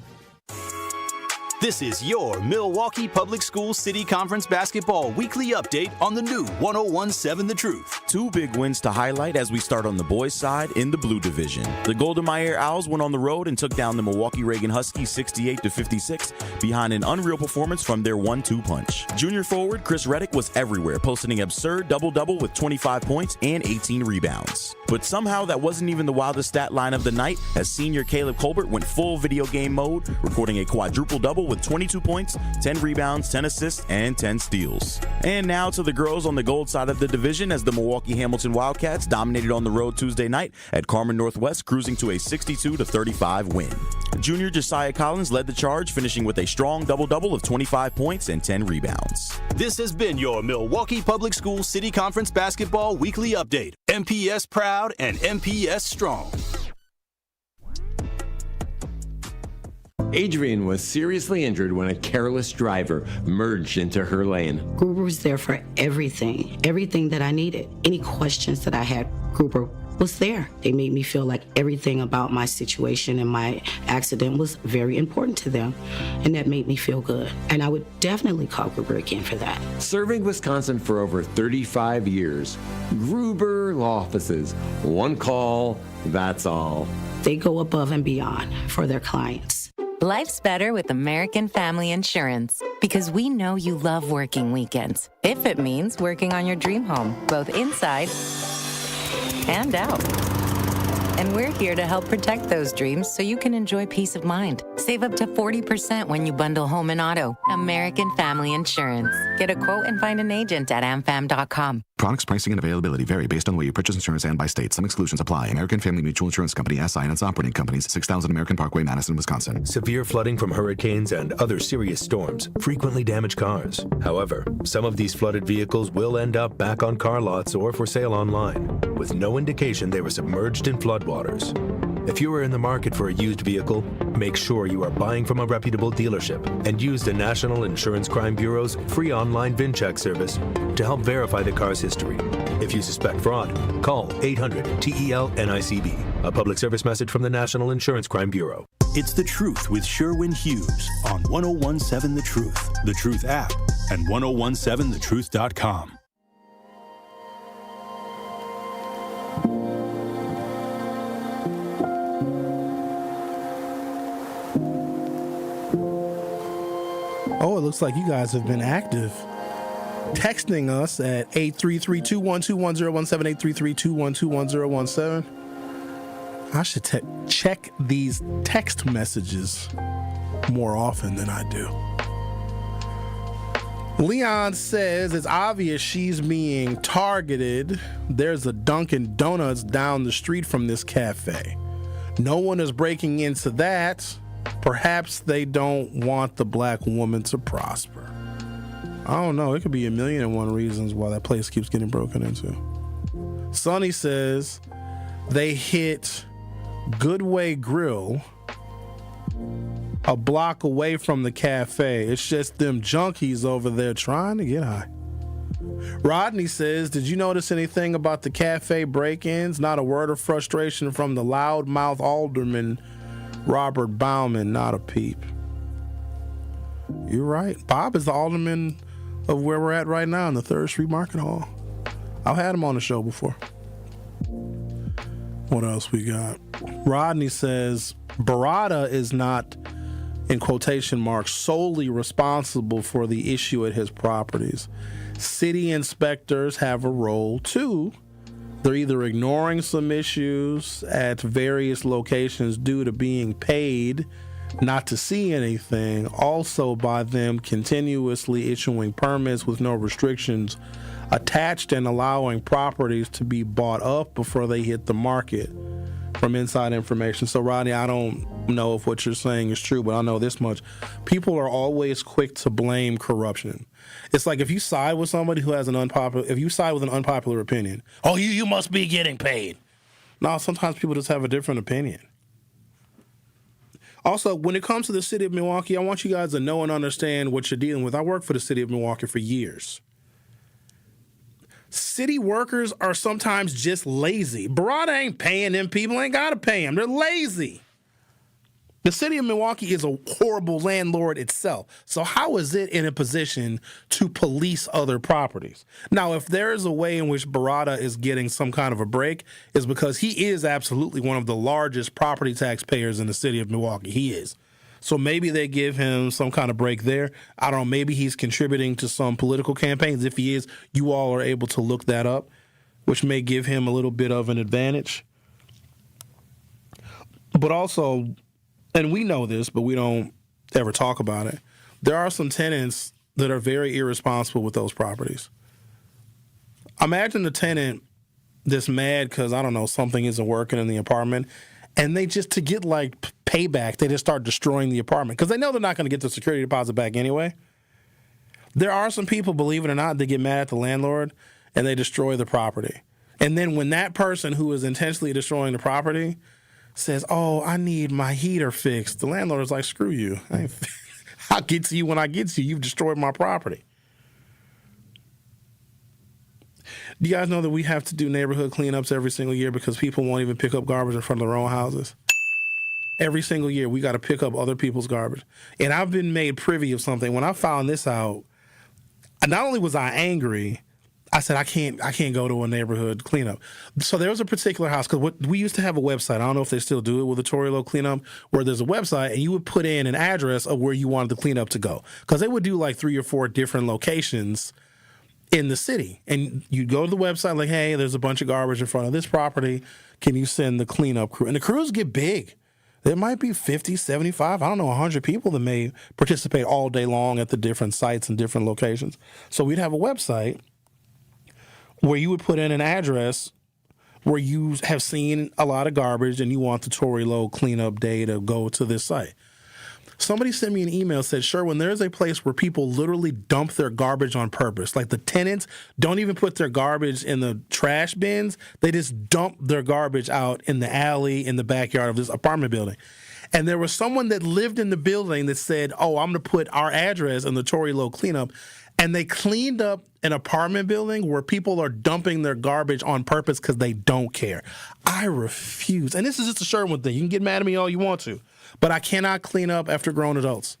This is your Milwaukee Public Schools City Conference Basketball Weekly Update on the new 1017 The Truth. Two big wins to highlight as we start on the boys' side in the Blue Division. The Golden Meyer Owls went on the road and took down the Milwaukee Reagan Huskies 68-56 behind an unreal performance from their 1-2 punch. Junior forward Chris Reddick was everywhere, posting an absurd double-double with 25 points and 18 rebounds. But somehow that wasn't even the wildest stat line of the night, as senior Caleb Colbert went full video game mode, recording a quadruple-double with 22 points, 10 rebounds, 10 assists, and 10 steals. And now to the girls on the gold side of the division, as the Milwaukee Hamilton Wildcats dominated on the road Tuesday night at Carmen Northwest, cruising to a 62-35 win. Junior Josiah Collins led the charge, finishing with a strong double-double of 25 points and 10 rebounds. This has been your Milwaukee Public Schools City Conference Basketball Weekly Update. MPS proud and MPS strong. Adrian was seriously injured when a careless driver merged into her lane. Gruber was there for everything that I needed. Any questions that I had, Gruber was there. They made me feel like everything about my situation and my accident was very important to them, and that made me feel good. And I would definitely call Gruber again for that. Serving Wisconsin for over 35 years, Gruber Law Offices. One call, that's all. They go above and beyond for their clients. Life's better with American Family Insurance, because we know you love working weekends, if it means working on your dream home, both inside and out. And we're here to help protect those dreams so you can enjoy peace of mind. Save up to 40% when you bundle home and auto. American Family Insurance. Get a quote and find an agent at amfam.com. Products, pricing, and availability vary based on the way you purchase insurance and by state. Some exclusions apply. American Family Mutual Insurance Company, SI, and its operating companies, 6000 American Parkway, Madison, Wisconsin. Severe flooding from hurricanes and other serious storms frequently damage cars. However, some of these flooded vehicles will end up back on car lots or for sale online, with no indication they were submerged in floodwaters. If you are in the market for a used vehicle, make sure you are buying from a reputable dealership and use the National Insurance Crime Bureau's free online VIN check service to help verify the car's history. If you suspect fraud, call 800-TEL-NICB, a public service message from the National Insurance Crime Bureau. It's The Truth with Sherwin Hughes on 1017 The Truth, The Truth app, and 1017thetruth.com. Oh, it looks like you guys have been active. Texting us at 833-212-1017, 833-212-1017. I should check these text messages more often than I do. Leon says it's obvious she's being targeted. There's a Dunkin' Donuts down the street from this cafe. No one is breaking into that. Perhaps they don't want the black woman to prosper. I don't know. It could be 1,000,001 reasons why that place keeps getting broken into. Sonny says they hit Goodway Grill a block away from the cafe. It's just them junkies over there trying to get high. Rodney says, did you notice anything about the cafe break-ins? Not a word of frustration from the loudmouth alderman, Robert Bauman. Not a peep. You're right. Bob is the alderman of where we're at right now in the 3rd Street Market Hall. I've had him on the show before. What else we got? Rodney says, Barada is not, in quotation marks, solely responsible for the issue at his properties. City inspectors have a role too. They're either ignoring some issues at various locations due to being paid not to see anything, also by them continuously issuing permits with no restrictions attached and allowing properties to be bought up before they hit the market from inside information. So, Rodney, I don't know if what you're saying is true, but I know this much. People are always quick to blame corruption. It's like if you side with somebody who has an unpopular opinion, oh, you must be getting paid. No, sometimes people just have a different opinion. Also, when it comes to the city of Milwaukee, I want you guys to know and understand what you're dealing with. I worked for the city of Milwaukee for years. City workers are sometimes just lazy. Barada ain't paying them people, ain't got to pay them. They're lazy. The city of Milwaukee is a horrible landlord itself. So how is it in a position to police other properties? Now, if there is a way in which Barada is getting some kind of a break, is because he is absolutely one of the largest property taxpayers in the city of Milwaukee. He is. So maybe they give him some kind of break there. I don't know. Maybe he's contributing to some political campaigns. If he is, you all are able to look that up, which may give him a little bit of an advantage. But also, and we know this, but we don't ever talk about it, there are some tenants that are very irresponsible with those properties. Imagine the tenant that's mad because, I don't know, something isn't working in the apartment, and they just, to get like payback, they just start destroying the apartment because they know they're not going to get the security deposit back anyway. There are some people, believe it or not, they get mad at the landlord and they destroy the property. And then when that person who is intentionally destroying the property says, oh, I need my heater fixed, the landlord is like, screw you. I'll get to you when I get to you. You've destroyed my property. Do you guys know that we have to do neighborhood cleanups every single year because people won't even pick up garbage in front of their own houses? Every single year, we got to pick up other people's garbage. And I've been made privy of something. When I found this out, not only was I angry, I said, I can't go to a neighborhood cleanup. So there was a particular house, because we used to have a website. I don't know if they still do it with the Tory Low cleanup, where there's a website and you would put in an address of where you wanted the cleanup to go. Because they would do like 3 or 4 different locations in the city. And you'd go to the website like, hey, there's a bunch of garbage in front of this property. Can you send the cleanup crew? And the crews get big. There might be 50, 75, I don't know, 100 people that may participate all day long at the different sites and different locations. So we'd have a website where you would put in an address where you have seen a lot of garbage and you want the Tory Low cleanup day to go to this site. Somebody sent me an email, said, Sherwin, there's a place where people literally dump their garbage on purpose. Like the tenants don't even put their garbage in the trash bins. They just dump their garbage out in the alley in the backyard of this apartment building. And there was someone that lived in the building that said, oh, I'm going to put our address in the Tory Low cleanup. And they cleaned up an apartment building where people are dumping their garbage on purpose because they don't care. I refuse. And this is just a Sherwin thing. You can get mad at me all you want to. But I cannot clean up after grown adults.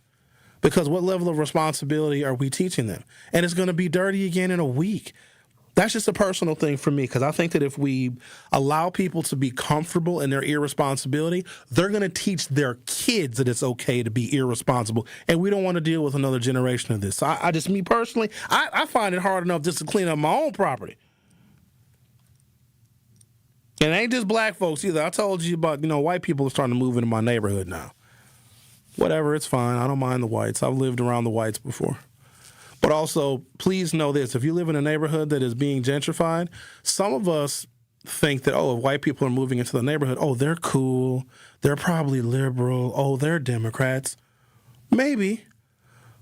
Because what level of responsibility are we teaching them? And it's going to be dirty again in a week. That's just a personal thing for me, because I think that if we allow people to be comfortable in their irresponsibility, they're going to teach their kids that it's okay to be irresponsible. And we don't want to deal with another generation of this. So I just, me personally, I find it hard enough just to clean up my own property. And it ain't just black folks either. I told you about, white people are starting to move into my neighborhood now. Whatever, it's fine. I don't mind the whites. I've lived around the whites before. But also, please know this. If you live in a neighborhood that is being gentrified, some of us think that, if white people are moving into the neighborhood, they're cool. They're probably liberal. They're Democrats. Maybe.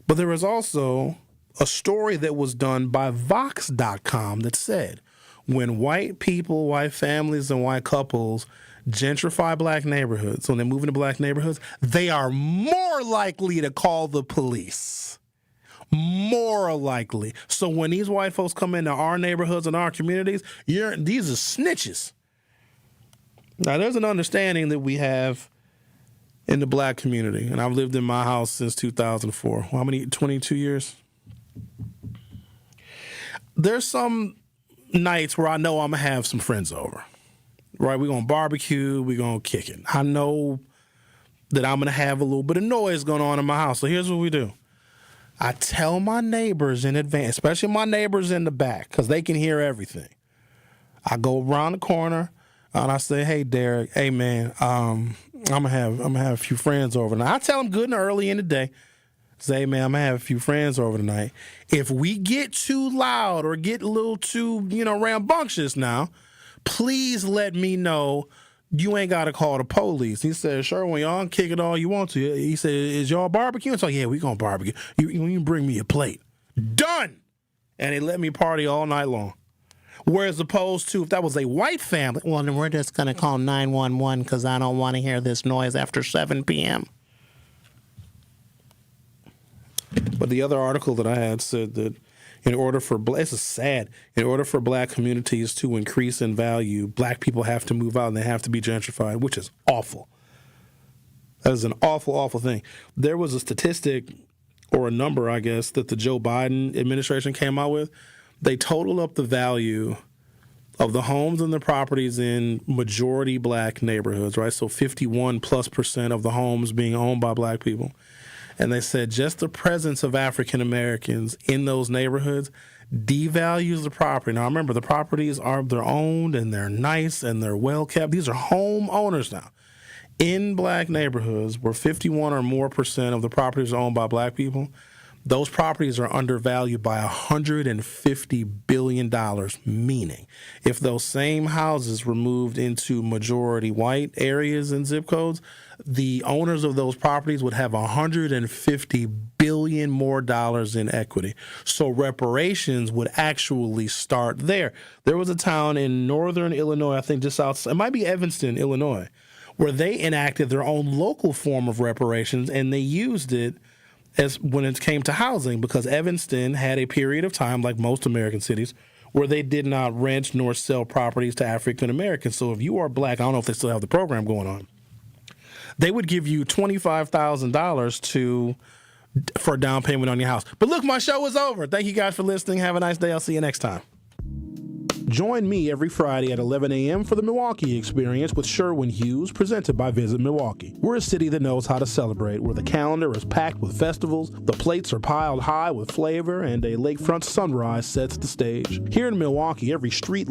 But there was also a story that was done by Vox.com that said, when white people, white families, and white couples gentrify black neighborhoods, when they move into black neighborhoods, they are more likely to call the police. More likely. So when these white folks come into our neighborhoods and our communities, these are snitches. Now, there's an understanding that we have in the black community, and I've lived in my house since 2004. How many? 22 years? There's some nights where I know I'm going to have some friends over, right? We're going to barbecue. We're going to kick it. I know that I'm going to have a little bit of noise going on in my house. So here's what we do. I tell my neighbors in advance, especially my neighbors in the back, because they can hear everything. I go around the corner and I say, "Hey, Derek, hey, man, I'm gonna have a few friends over tonight." I tell them good and early in the day. Say, "Hey, man, I'm gonna have a few friends over tonight. If we get too loud or get a little too, rambunctious now, please let me know. You ain't got to call the police." He said, "Sherwin, y'all can kick it all you want to." He said, "Is y'all barbecuing?" So, "Yeah, we going to barbecue. You bring me a plate." Done. And they let me party all night long. Whereas opposed to if that was a white family, well, then we're just going to call 911 because I don't want to hear this noise after 7 p.m. But the other article that I had said that in order for black communities to increase in value, black people have to move out and they have to be gentrified, which is awful. That is an awful, awful thing. There was a statistic or a number, I guess, that the Joe Biden administration came out with. They totaled up the value of the homes and the properties in majority black neighborhoods, right? So 51+% of the homes being owned by black people. And they said just the presence of African Americans in those neighborhoods devalues the property. Now, remember, the properties they're owned and they're nice and they're well kept. These are home owners now. In black neighborhoods where 51 or more % of the properties are owned by black people, those properties are undervalued by $150 billion, meaning if those same houses were moved into majority white areas and zip codes, the owners of those properties would have $150 billion more in equity. So reparations would actually start there. There was a town in northern Illinois, I think just outside, it might be Evanston, Illinois, where they enacted their own local form of reparations, and they used it as when it came to housing, because Evanston had a period of time, like most American cities, where they did not rent nor sell properties to African Americans. So if you are black, I don't know if they still have the program going on, they would give you $25,000 for a down payment on your house. But look, my show is over. Thank you guys for listening. Have a nice day. I'll see you next time. Join me every Friday at 11 a.m. for the Milwaukee Experience with Sherwin Hughes, presented by Visit Milwaukee. We're a city that knows how to celebrate, where the calendar is packed with festivals, the plates are piled high with flavor, and a lakefront sunrise sets the stage. Here in Milwaukee, every street